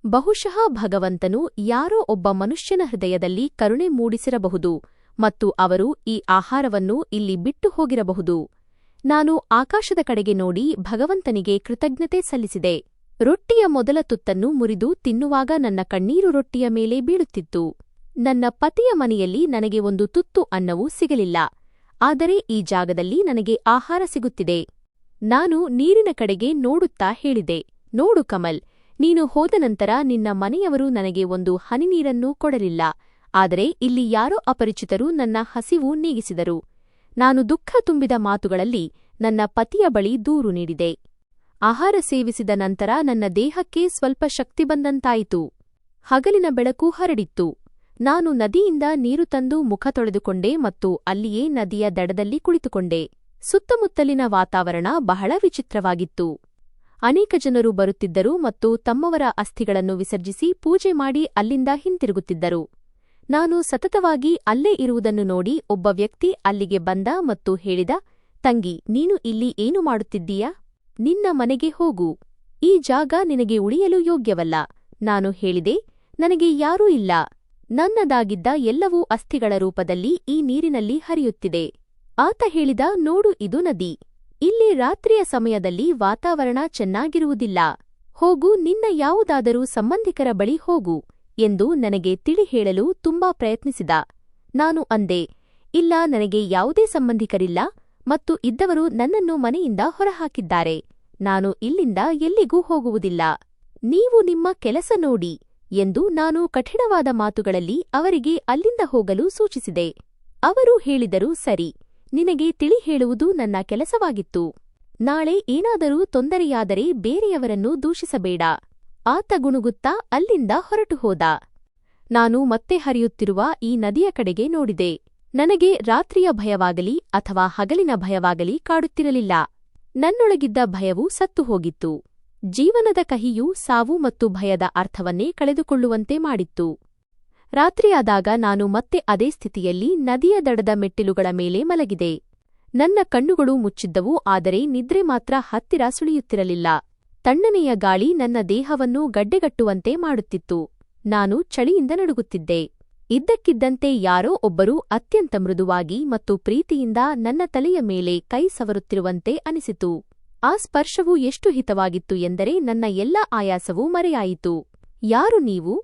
Speaker 2: ಬಹುಶಃ ಭಗವಂತನು ಯಾರೋ ಒಬ್ಬ ಮನುಷ್ಯನ ಹೃದಯದಲ್ಲಿ ಕರುಣೆ ಮೂಡಿಸಿರಬಹುದು ಮತ್ತು ಅವರು ಈ ಆಹಾರವನ್ನು ಇಲ್ಲಿ ಬಿಟ್ಟು ಹೋಗಿರಬಹುದು. ನಾನು ಆಕಾಶದ ಕಡೆಗೆ ನೋಡಿ ಭಗವಂತನಿಗೆ ಕೃತಜ್ಞತೆ ಸಲ್ಲಿಸಿದೆ. ರೊಟ್ಟಿಯ ಮೊದಲ ತುತ್ತನ್ನು ಮುರಿದು ತಿನ್ನುವಾಗ ನನ್ನ ಕಣ್ಣೀರು ರೊಟ್ಟಿಯ ಮೇಲೆ ಬೀಳುತ್ತಿತ್ತು. ನನ್ನ ಪತಿಯ ಮನೆಯಲ್ಲಿ ನನಗೆ ಒಂದು ತುತ್ತು ಅನ್ನವೂ ಸಿಗಲಿಲ್ಲ, ಆದರೆ ಈ ಜಾಗದಲ್ಲಿ ನನಗೆ ಆಹಾರ ಸಿಗುತ್ತಿದೆ. ನಾನು ನೀರಿನ ಕಡೆಗೆ ನೋಡುತ್ತಾ ಹೇಳಿದೆ, ನೋಡು ಕಮಲ್, ನೀನು ಹೋದ ನಂತರ ನಿನ್ನ ಮನೆಯವರು ನನಗೆ ಒಂದು ಹನಿ ನೀರನ್ನೂ ಕೊಡಲಿಲ್ಲ. ಆದರೆ ಇಲ್ಲಿ ಯಾರೋ ಅಪರಿಚಿತರು ನನ್ನ ಹಸಿವು ನೀಗಿಸಿದರು. ನಾನು ದುಃಖ ತುಂಬಿದ ಮಾತುಗಳಲ್ಲಿ ನನ್ನ ಪತಿಯ ಬಳಿ ದೂರು ನೀಡಿದೆ. ಆಹಾರ ಸೇವಿಸಿದ ನಂತರ ನನ್ನ ದೇಹಕ್ಕೆ ಸ್ವಲ್ಪ ಶಕ್ತಿ ಬಂದಂತಾಯಿತು. ಹಗಲಿನ ಬೆಳಕು ಹರಡಿತ್ತು. ನಾನು ನದಿಯಿಂದ ನೀರು ತಂದು ಮುಖ ತೊಳೆದುಕೊಂಡೆ ಮತ್ತು ಅಲ್ಲಿಯೇ ನದಿಯ ದಡದಲ್ಲಿ ಕುಳಿತುಕೊಂಡೆ. ಸುತ್ತಮುತ್ತಲಿನ ವಾತಾವರಣ ಬಹಳ ವಿಚಿತ್ರವಾಗಿತ್ತು. ಅನೇಕ ಜನರು ಬರುತ್ತಿದ್ದರು ಮತ್ತು ತಮ್ಮವರ ಅಸ್ಥಿಗಳನ್ನು ವಿಸರ್ಜಿಸಿ ಪೂಜೆ ಮಾಡಿ ಅಲ್ಲಿಂದ ಹಿಂತಿರುಗುತ್ತಿದ್ದರು. ನಾನು ಸತತವಾಗಿ ಅಲ್ಲೇ ಇರುವುದನ್ನು ನೋಡಿ ಒಬ್ಬ ವ್ಯಕ್ತಿ ಅಲ್ಲಿಗೆ ಬಂದ ಮತ್ತು ಹೇಳಿದ, ತಂಗಿ, ನೀನು ಇಲ್ಲಿ ಏನು ಮಾಡುತ್ತಿದ್ದೀಯಾ? ನಿನ್ನ ಮನೆಗೆ ಹೋಗು. ಈ ಜಾಗ ನಿನಗೆ ಉಳಿಯಲು ಯೋಗ್ಯವಲ್ಲ. ನಾನು ಹೇಳಿದೆ, ನನಗೆ ಯಾರೂ ಇಲ್ಲ. ನನ್ನದಾಗಿದ್ದ ಎಲ್ಲವೂ ಅಸ್ಥಿಗಳ ರೂಪದಲ್ಲಿ ಈ ನೀರಿನಲ್ಲಿ ಹರಿಯುತ್ತಿದೆ. ಆತ ಹೇಳಿದ, ನೋಡು, ಇದು ನದಿ. ಇಲ್ಲಿ ರಾತ್ರಿಯ ಸಮಯದಲ್ಲಿ ವಾತಾವರಣ ಚೆನ್ನಾಗಿರುವುದಿಲ್ಲ. ಹೋಗು, ನಿನ್ನ ಯಾವುದಾದರೂ ಸಂಬಂಧಿಕರ ಬಳಿ ಹೋಗು ಎಂದು ನನಗೆ ತಿಳಿ ಹೇಳಲು ತುಂಬಾ ಪ್ರಯತ್ನಿಸಿದ. ನಾನು ಅಂದೆ, ಇಲ್ಲ, ನನಗೆ ಯಾವುದೇ ಸಂಬಂಧಿಕರಿಲ್ಲ ಮತ್ತು ಇದ್ದವರು ನನ್ನನ್ನು ಮನೆಯಿಂದ ಹೊರಹಾಕಿದ್ದಾರೆ. ನಾನು ಇಲ್ಲಿಂದ ಎಲ್ಲಿಗೂ ಹೋಗುವುದಿಲ್ಲ. ನೀವು ನಿಮ್ಮ ಕೆಲಸ ನೋಡಿ ಎಂದು ನಾನು ಕಠಿಣವಾದ ಮಾತುಗಳಲ್ಲಿ ಅವರಿಗೆ ಅಲ್ಲಿಂದ ಹೋಗಲು ಸೂಚಿಸಿದೆ. ಅವರು ಹೇಳಿದರು, ಸರಿ, ನಿನಗೆ ತಿಳಿ ಹೇಳುವುದು ನನ್ನ ಕೆಲಸವಾಗಿತ್ತು. ನಾಳೆ ಏನಾದರೂ ತೊಂದರೆಯಾದರೆ ಬೇರೆಯವರನ್ನು ದೂಷಿಸಬೇಡ. ಆತ ಗುಣುಗುತ್ತಾ ಅಲ್ಲಿಂದ ಹೊರಟು ಹೋದ. ನಾನು ಮತ್ತೆ ಹರಿಯುತ್ತಿರುವ ಈ ನದಿಯ ಕಡೆಗೆ ನೋಡಿದೆ. ನನಗೆ ರಾತ್ರಿಯ ಭಯವಾಗಲಿ ಅಥವಾ ಹಗಲಿನ ಭಯವಾಗಲಿ ಕಾಡುತ್ತಿರಲಿಲ್ಲ. ನನ್ನೊಳಗಿದ್ದ ಭಯವು ಸತ್ತು ಹೋಗಿತ್ತು. ಜೀವನದ ಕಹಿಯು ಸಾವು ಮತ್ತು ಭಯದ ಅರ್ಥವನ್ನೇ ಕಳೆದುಕೊಳ್ಳುವಂತೆ ಮಾಡಿತ್ತು. ರಾತ್ರಿಯಾದಾಗ ನಾನು ಮತ್ತೆ ಅದೇ ಸ್ಥಿತಿಯಲ್ಲಿ ನದಿಯ ದಡದ ಮೆಟ್ಟಿಲುಗಳ ಮೇಲೆ ಮಲಗಿದೆ. ನನ್ನ ಕಣ್ಣುಗಳು ಮುಚ್ಚಿದ್ದವು, ಆದರೆ ನಿದ್ರೆ ಮಾತ್ರ ಹತ್ತಿರ ಸುಳಿಯುತ್ತಿರಲಿಲ್ಲ. ತಣ್ಣನೆಯ ಗಾಳಿ ನನ್ನ ದೇಹವನ್ನು ಗಡ್ಡೆಗಟ್ಟುವಂತೆ ಮಾಡುತ್ತಿತ್ತು. ನಾನು ಚಳಿಯಿಂದ ನಡುಗುತ್ತಿದ್ದೆ. ಇದ್ದಕ್ಕಿದ್ದಂತೆ ಯಾರೋ ಒಬ್ಬರು ಅತ್ಯಂತ ಮೃದುವಾಗಿ ಮತ್ತು ಪ್ರೀತಿಯಿಂದ ನನ್ನ ತಲೆಯ ಮೇಲೆ ಕೈ ಸವರುತ್ತಿರುವಂತೆ ಅನಿಸಿತು. ಆ ಸ್ಪರ್ಶವು ಎಷ್ಟು ಹಿತವಾಗಿತ್ತು ಎಂದರೆ ನನ್ನ ಎಲ್ಲಾ ಆಯಾಸವೂ ಮರೆಯಾಯಿತು. ಯಾರು ನೀವು?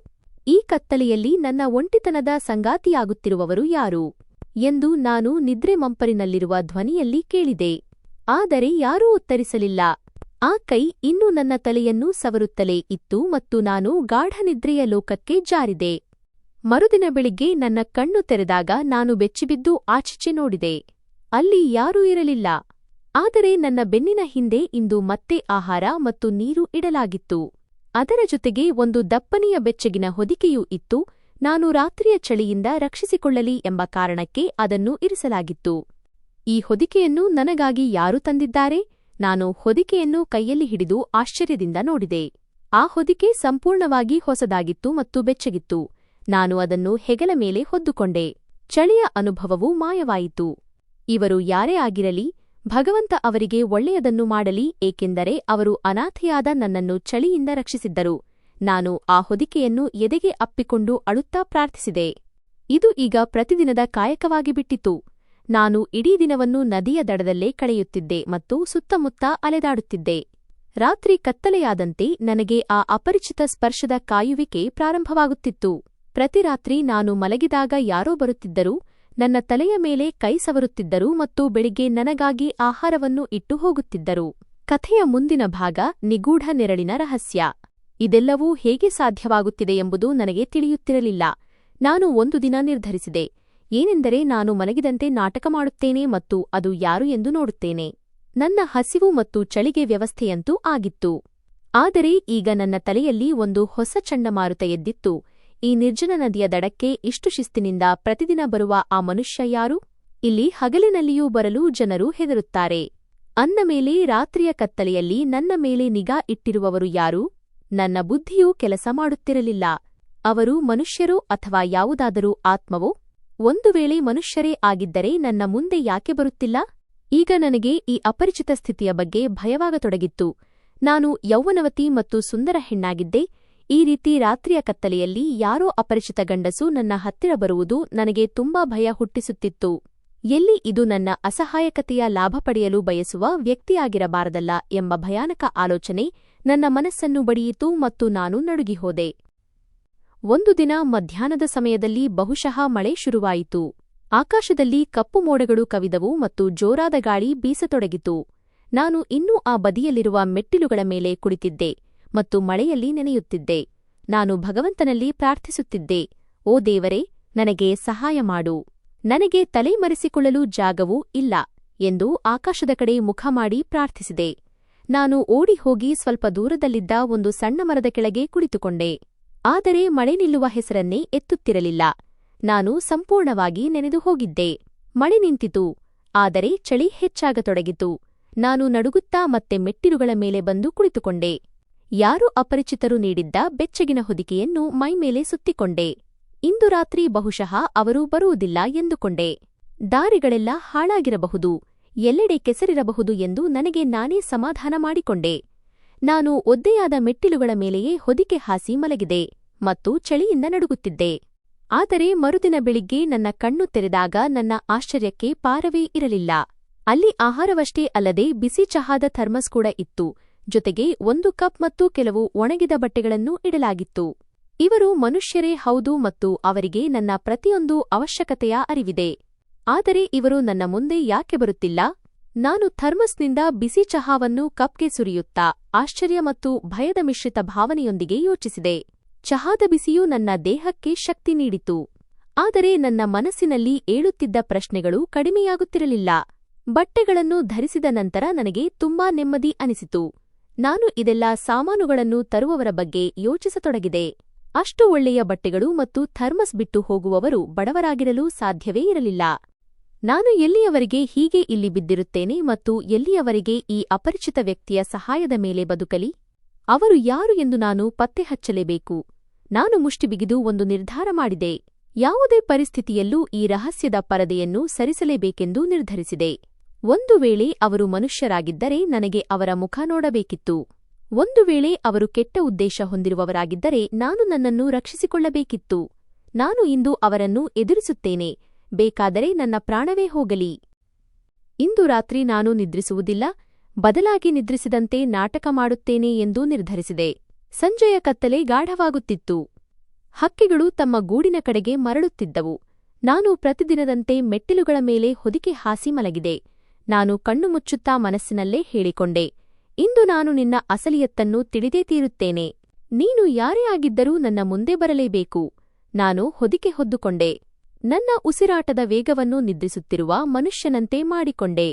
Speaker 2: ಈ ಕತ್ತಲೆಯಲ್ಲಿ ನನ್ನ ಒಂಟಿತನದ ಸಂಗಾತಿಯಾಗುತ್ತಿರುವವರು ಯಾರು ಎಂದು ನಾನು ನಿದ್ರೆ ಮಂಪರಿನಲ್ಲಿರುವ ಧ್ವನಿಯಲ್ಲಿ ಕೇಳಿದೆ. ಆದರೆ ಯಾರೂ ಉತ್ತರಿಸಲಿಲ್ಲ. ಆ ಕೈ ಇನ್ನೂ ನನ್ನ ತಲೆಯನ್ನು ಸವರುತ್ತಲೇ ಇತ್ತು ಮತ್ತು ನಾನು ಗಾಢನಿದ್ರೆಯ ಲೋಕಕ್ಕೆ ಜಾರಿದೆ. ಮರುದಿನ ಬೆಳಿಗ್ಗೆ ನನ್ನ ಕಣ್ಣು ತೆರೆದಾಗ ನಾನು ಬೆಚ್ಚಿಬಿದ್ದು ಆಚೀಚೆ ನೋಡಿದೆ. ಅಲ್ಲಿ ಯಾರೂ ಇರಲಿಲ್ಲ. ಆದರೆ ನನ್ನ ಬೆನ್ನಿನ ಹಿಂದೆ ಇಂದು ಮತ್ತೆ ಆಹಾರ ಮತ್ತು ನೀರು ಇಡಲಾಗಿತ್ತು. ಅದರ ಜೊತೆಗೆ ಒಂದು ದಪ್ಪನೆಯ ಬೆಚ್ಚಗಿನ ಹೊದಿಕೆಯೂ ಇತ್ತು. ನಾನು ರಾತ್ರಿಯ ಚಳಿಯಿಂದ ರಕ್ಷಿಸಿಕೊಳ್ಳಲಿ ಎಂಬ ಕಾರಣಕ್ಕೆ ಅದನ್ನು ಇರಿಸಲಾಗಿತ್ತು. ಈ ಹೊದಿಕೆಯನ್ನು ನನಗಾಗಿ ಯಾರು ತಂದಿದ್ದಾರೆ? ನಾನು ಹೊದಿಕೆಯನ್ನು ಕೈಯಲ್ಲಿ ಹಿಡಿದು ಆಶ್ಚರ್ಯದಿಂದ ನೋಡಿದೆ. ಆ ಹೊದಿಕೆ ಸಂಪೂರ್ಣವಾಗಿ ಹೊಸದಾಗಿತ್ತು ಮತ್ತು ಬೆಚ್ಚಗಿತ್ತು. ನಾನು ಅದನ್ನು ಹೆಗಲ ಮೇಲೆ ಹೊದ್ದುಕೊಂಡೆ. ಚಳಿಯ ಅನುಭವವೂ ಮಾಯವಾಯಿತು. ಇವರು ಯಾರೇ ಆಗಿರಲಿ, ಭಗವಂತ ಅವರಿಗೆ ಒಳ್ಳೆಯದನ್ನು ಮಾಡಲಿ, ಏಕೆಂದರೆ ಅವರು ಅನಾಥೆಯಾದ ನನ್ನನ್ನು ಚಳಿಯಿಂದ ರಕ್ಷಿಸಿದ್ದರು. ನಾನು ಆ ಹೊದಿಕೆಯನ್ನು ಎದೆಗೆ ಅಪ್ಪಿಕೊಂಡು ಅಳುತ್ತಾ ಪ್ರಾರ್ಥಿಸಿದೆ. ಇದು ಈಗ ಪ್ರತಿದಿನದ ಕಾಯಕವಾಗಿಬಿಟ್ಟಿತು. ನಾನು ಇಡೀ ದಿನವನ್ನು ನದಿಯ ದಡದಲ್ಲೇ ಕಳೆಯುತ್ತಿದ್ದೆ ಮತ್ತು ಸುತ್ತಮುತ್ತ ಅಲೆದಾಡುತ್ತಿದ್ದೆ. ರಾತ್ರಿ ಕತ್ತಲೆಯಾದಂತೆ ನನಗೆ ಆ ಅಪರಿಚಿತ ಸ್ಪರ್ಶದ ಕಾಯುವಿಕೆ ಪ್ರಾರಂಭವಾಗುತ್ತಿತ್ತು. ಪ್ರತಿ ರಾತ್ರಿ ನಾನು ಮಲಗಿದಾಗ ಯಾರೋ ಬರುತ್ತಿದ್ದರು, ನನ್ನ ತಲೆಯ ಮೇಲೆ ಕೈ ಸವರುತ್ತಿದ್ದರು ಮತ್ತು ಬೆಳಿಗ್ಗೆ ನನಗಾಗಿ ಆಹಾರವನ್ನು ಇಟ್ಟು ಹೋಗುತ್ತಿದ್ದರು. ಕಥೆಯ ಮುಂದಿನ ಭಾಗ, ನಿಗೂಢ ನೆರಳಿನ ರಹಸ್ಯ. ಇದೆಲ್ಲವೂ ಹೇಗೆ ಸಾಧ್ಯವಾಗುತ್ತಿದೆ ಎಂಬುದು ನನಗೆ ತಿಳಿಯುತ್ತಿರಲಿಲ್ಲ. ನಾನು ಒಂದು ದಿನ ನಿರ್ಧರಿಸಿದೆ, ಏನೆಂದರೆ ನಾನು ಮಲಗಿದಂತೆ ನಾಟಕ ಮಾಡುತ್ತೇನೆ ಮತ್ತು ಅದು ಯಾರು ಎಂದು ನೋಡುತ್ತೇನೆ. ನನ್ನ ಹಸಿವು ಮತ್ತು ಚಳಿಗೆ ವ್ಯವಸ್ಥೆಯಂತೂ ಆಗಿತ್ತು. ಆದರೆ ಈಗ ನನ್ನ ತಲೆಯಲ್ಲಿ ಒಂದು ಹೊಸ ಚಂಡಮಾರುತ ಎದ್ದಿತ್ತು. ಈ ನಿರ್ಜನ ನದಿಯ ದಡಕ್ಕೆ ಇಷ್ಟು ಶಿಸ್ತಿನಿಂದ ಪ್ರತಿದಿನ ಬರುವ ಆ ಮನುಷ್ಯ ಯಾರು? ಇಲ್ಲಿ ಹಗಲಿನಲ್ಲಿಯೂ ಬರಲು ಜನರು ಹೆದರುತ್ತಾರೆ. ಅಂದ ಮೇಲೆ ರಾತ್ರಿಯ ಕತ್ತಲೆಯಲ್ಲಿ ನನ್ನ ಮೇಲೆ ನಿಗಾ ಇಟ್ಟಿರುವವರು ಯಾರು? ನನ್ನ ಬುದ್ಧಿಯೂ ಕೆಲಸ ಮಾಡುತ್ತಿರಲಿಲ್ಲ. ಅವರು ಮನುಷ್ಯರೋ ಅಥವಾ ಯಾವುದಾದರೂ ಆತ್ಮವೋ? ಒಂದು ವೇಳೆ ಮನುಷ್ಯರೇ ಆಗಿದ್ದರೆ ನನ್ನ ಮುಂದೆ ಯಾಕೆ ಬರುತ್ತಿಲ್ಲ? ಈಗ ನನಗೆ ಈ ಅಪರಿಚಿತ ಸ್ಥಿತಿಯ ಬಗ್ಗೆ ಭಯವಾಗತೊಡಗಿತ್ತು. ನಾನು ಯೌವನವತಿ ಮತ್ತು ಸುಂದರ ಹೆಣ್ಣಾಗಿದ್ದೆ. ಈ ರೀತಿ ರಾತ್ರಿಯ ಕತ್ತಲೆಯಲ್ಲಿ ಯಾರೋ ಅಪರಿಚಿತ ಗಂಡಸು ನನ್ನ ಹತ್ತಿರ ಬರುವುದು ನನಗೆ ತುಂಬಾ ಭಯ ಹುಟ್ಟಿಸುತ್ತಿತ್ತು. ಎಲ್ಲಿ ಇದು ನನ್ನ ಅಸಹಾಯಕತೆಯ ಲಾಭ ಪಡೆಯಲು ಬಯಸುವ ವ್ಯಕ್ತಿಯಾಗಿರಬಾರದಲ್ಲ ಎಂಬ ಭಯಾನಕ ಆಲೋಚನೆ ನನ್ನ ಮನಸ್ಸನ್ನು ಬಡಿಯಿತು ಮತ್ತು ನಾನು ನಡುಗಿಹೋದೆ. ಒಂದು ದಿನ ಮಧ್ಯಾಹ್ನದ ಸಮಯದಲ್ಲಿ ಬಹುಶಃ ಮಳೆ ಶುರುವಾಯಿತು. ಆಕಾಶದಲ್ಲಿ ಕಪ್ಪು ಮೋಡಗಳು ಕವಿದವು ಮತ್ತು ಜೋರಾದ ಗಾಳಿ ಬೀಸತೊಡಗಿತು. ನಾನು ಇನ್ನೂ ಆ ಬದಿಯಲ್ಲಿರುವ ಮೆಟ್ಟಿಲುಗಳ ಮೇಲೆ ಕುಳಿತಿದ್ದೆ ಮತ್ತು ಮಳೆಯಲ್ಲಿ ನೆನೆಯುತ್ತಿದ್ದೆ. ನಾನು ಭಗವಂತನಲ್ಲಿ ಪ್ರಾರ್ಥಿಸುತ್ತಿದ್ದೆ, ಓ ದೇವರೇ, ನನಗೆ ಸಹಾಯ ಮಾಡು. ನನಗೆ ತಲೆಮರೆಸಿಕೊಳ್ಳಲು ಜಾಗವೂ ಇಲ್ಲ ಎಂದು ಆಕಾಶದ ಕಡೆ ಮುಖ ಮಾಡಿ ಪ್ರಾರ್ಥಿಸಿದೆ. ನಾನು ಓಡಿಹೋಗಿ ಸ್ವಲ್ಪ ದೂರದಲ್ಲಿದ್ದ ಒಂದು ಸಣ್ಣ ಮರದ ಕೆಳಗೆ ಕುಳಿತುಕೊಂಡೆ. ಆದರೆ ಮಳೆ ನಿಲ್ಲುವ ಹೆಸರನ್ನೇ ಎತ್ತುತ್ತಿರಲಿಲ್ಲ. ನಾನು ಸಂಪೂರ್ಣವಾಗಿ ನೆನೆದು ಹೋಗಿದ್ದೆ. ಮಳೆ ನಿಂತಿತು, ಆದರೆ ಚಳಿ ಹೆಚ್ಚಾಗತೊಡಗಿತು. ನಾನು ನಡುಗುತ್ತಾ ಮತ್ತೆ ಮೆಟ್ಟಿಲುಗಳ ಮೇಲೆ ಬಂದು ಕುಳಿತುಕೊಂಡೆ. ಯಾರೋ ಅಪರಿಚಿತರು ನೀಡಿದ್ದ ಬೆಚ್ಚಗಿನ ಹೊದಿಕೆಯನ್ನು ಮೈಮೇಲೆ ಸುತ್ತಿಕೊಂಡೆ. ಇಂದು ರಾತ್ರಿ ಬಹುಶಃ ಅವರು ಬರುವುದಿಲ್ಲ ಎಂದುಕೊಂಡೆ. ದಾರಿಗಳೆಲ್ಲ ಹಾಳಾಗಿರಬಹುದು, ಎಲ್ಲೆಡೆ ಕೆಸರಿರಬಹುದು ಎಂದು ನನಗೆ ನಾನೇ ಸಮಾಧಾನ ಮಾಡಿಕೊಂಡೆ. ನಾನು ಒದ್ದೆಯಾದ ಮೆಟ್ಟಿಲುಗಳ ಮೇಲೆಯೇ ಹೊದಿಕೆ ಹಾಸಿ ಮಲಗಿದೆ ಮತ್ತು ಚಳಿಯಿಂದ ನಡುಗುತ್ತಿದ್ದೆ. ಆದರೆ ಮರುದಿನ ಬೆಳಿಗ್ಗೆ ನನ್ನ ಕಣ್ಣು ತೆರೆದಾಗ ನನ್ನ ಆಶ್ಚರ್ಯಕ್ಕೆ ಪಾರವೇ ಇರಲಿಲ್ಲ. ಅಲ್ಲಿ ಆಹಾರವಷ್ಟೇ ಅಲ್ಲದೆ ಬಿಸಿ ಚಹಾದ ಥರ್ಮಸ್ ಕೂಡ ಇತ್ತು, ಜೊತೆಗೆ 1 ಕಪ್ ಮತ್ತು ಕೆಲವು ಒಣಗಿದ ಬಟ್ಟೆಗಳನ್ನೂ ಇಡಲಾಗಿತ್ತು. ಇವರು ಮನುಷ್ಯರೇ ಹೌದು ಮತ್ತು ಅವರಿಗೆ ನನ್ನ ಪ್ರತಿಯೊಂದು ಅವಶ್ಯಕತೆಯ ಅರಿವಿದೆ. ಆದರೆ ಇವರು ನನ್ನ ಮುಂದೆ ಯಾಕೆ ಬರುತ್ತಿಲ್ಲ? ನಾನು ಥರ್ಮಸ್ನಿಂದ ಬಿಸಿ ಚಹಾವನ್ನು ಕಪ್ಗೆ ಸುರಿಯುತ್ತಾ ಆಶ್ಚರ್ಯ ಮತ್ತು ಭಯದ ಮಿಶ್ರಿತ ಭಾವನೆಯೊಂದಿಗೆ ಯೋಚಿಸಿದೆ. ಚಹಾದ ಬಿಸಿಯು ನನ್ನ ದೇಹಕ್ಕೆ ಶಕ್ತಿ ನೀಡಿತು. ಆದರೆ ನನ್ನ ಮನಸ್ಸಿನಲ್ಲಿ ಏಳುತ್ತಿದ್ದ ಪ್ರಶ್ನೆಗಳು ಕಡಿಮೆಯಾಗುತ್ತಿರಲಿಲ್ಲ. ಬಟ್ಟೆಗಳನ್ನು ಧರಿಸಿದ ನಂತರ ನನಗೆ ತುಂಬಾ ನೆಮ್ಮದಿ ಅನಿಸಿತು. ನಾನು ಇದೆಲ್ಲ ಸಾಮಾನುಗಳನ್ನು ತರುವವರ ಬಗ್ಗೆ ಯೋಚಿಸತೊಡಗಿದೆ. ಅಷ್ಟು ಒಳ್ಳೆಯ ಬಟ್ಟೆಗಳು ಮತ್ತು ಥರ್ಮಸ್ ಬಿಟ್ಟು ಹೋಗುವವರು ಬಡವರಾಗಿರಲು ಸಾಧ್ಯವೇ ಇರಲಿಲ್ಲ. ನಾನು ಎಲ್ಲಿಯವರೆಗೆ ಹೀಗೆ ಇಲ್ಲಿ ಬಿದ್ದಿರುತ್ತೇನೆ ಮತ್ತು ಎಲ್ಲಿಯವರೆಗೆ ಈ ಅಪರಿಚಿತ ವ್ಯಕ್ತಿಯ ಸಹಾಯದ ಮೇಲೆ ಬದುಕಲಿ? ಅವರು ಯಾರು ಎಂದು ನಾನು ಪತ್ತೆ ಹಚ್ಚಲೇಬೇಕು. ನಾನು ಮುಷ್ಟಿಬಿಗಿದು ಒಂದು ನಿರ್ಧಾರ ಮಾಡಿದೆ. ಯಾವುದೇ ಪರಿಸ್ಥಿತಿಯಲ್ಲೂ ಈ ರಹಸ್ಯದ ಪರದೆಯನ್ನು ಸರಿಸಲೇಬೇಕೆಂದು ನಿರ್ಧರಿಸಿದೆ. ಒಂದು ವೇಳೆ ಅವರು ಮನುಷ್ಯರಾಗಿದ್ದರೆ ನನಗೆ ಅವರ ಮುಖ ನೋಡಬೇಕಿತ್ತು. ಒಂದು ವೇಳೆ ಅವರು ಕೆಟ್ಟ ಉದ್ದೇಶ ಹೊಂದಿರುವವರಾಗಿದ್ದರೆ ನಾನು ನನ್ನನ್ನು ರಕ್ಷಿಸಿಕೊಳ್ಳಬೇಕಿತ್ತು. ನಾನು ಇಂದು ಅವರನ್ನು ಎದುರಿಸುತ್ತೇನೆ, ಬೇಕಾದರೆ ನನ್ನ ಪ್ರಾಣವೇ ಹೋಗಲಿ. ಇಂದು ರಾತ್ರಿ ನಾನು ನಿದ್ರಿಸುವುದಿಲ್ಲ, ಬದಲಾಗಿ ನಿದ್ರಿಸಿದಂತೆ ನಾಟಕ ಮಾಡುತ್ತೇನೆ ಎಂದು ನಿರ್ಧರಿಸಿದೆ. ಸಂಜೆಯ ಕತ್ತಲೆ ಗಾಢವಾಗುತ್ತಿತ್ತು. ಹಕ್ಕಿಗಳು ತಮ್ಮ ಗೂಡಿನ ಕಡೆಗೆ ಮರಳುತ್ತಿದ್ದವು. ನಾನು ಪ್ರತಿದಿನದಂತೆ ಮೆಟ್ಟಿಲುಗಳ ಮೇಲೆ ಹೊದಿಕೆ ಹಾಸಿ ಮಲಗಿದೆ. ನಾನು ಕಣ್ಣು ಮುಚ್ಚುತ್ತಾ ಮನಸ್ಸಿನಲ್ಲೇ ಹೇಳಿಕೊಂಡೆ, ಇಂದು ನಾನು ನಿನ್ನ ಅಸಲಿಯತ್ತನ್ನು ತಿಳಿದೇ ತೀರುತ್ತೇನೆ. ನೀನು ಯಾರೇ ಆಗಿದ್ದರೂ ನನ್ನ ಮುಂದೆ ಬರಲೇಬೇಕು. ನಾನು ಹೊದಿಕೆ ಹೊದ್ದುಕೊಂಡೆ. ನನ್ನ ಉಸಿರಾಟದ ವೇಗವನ್ನು ನಿದ್ರಿಸುತ್ತಿರುವ ಮನುಷ್ಯನಂತೆ ಮಾಡಿಕೊಂಡೆ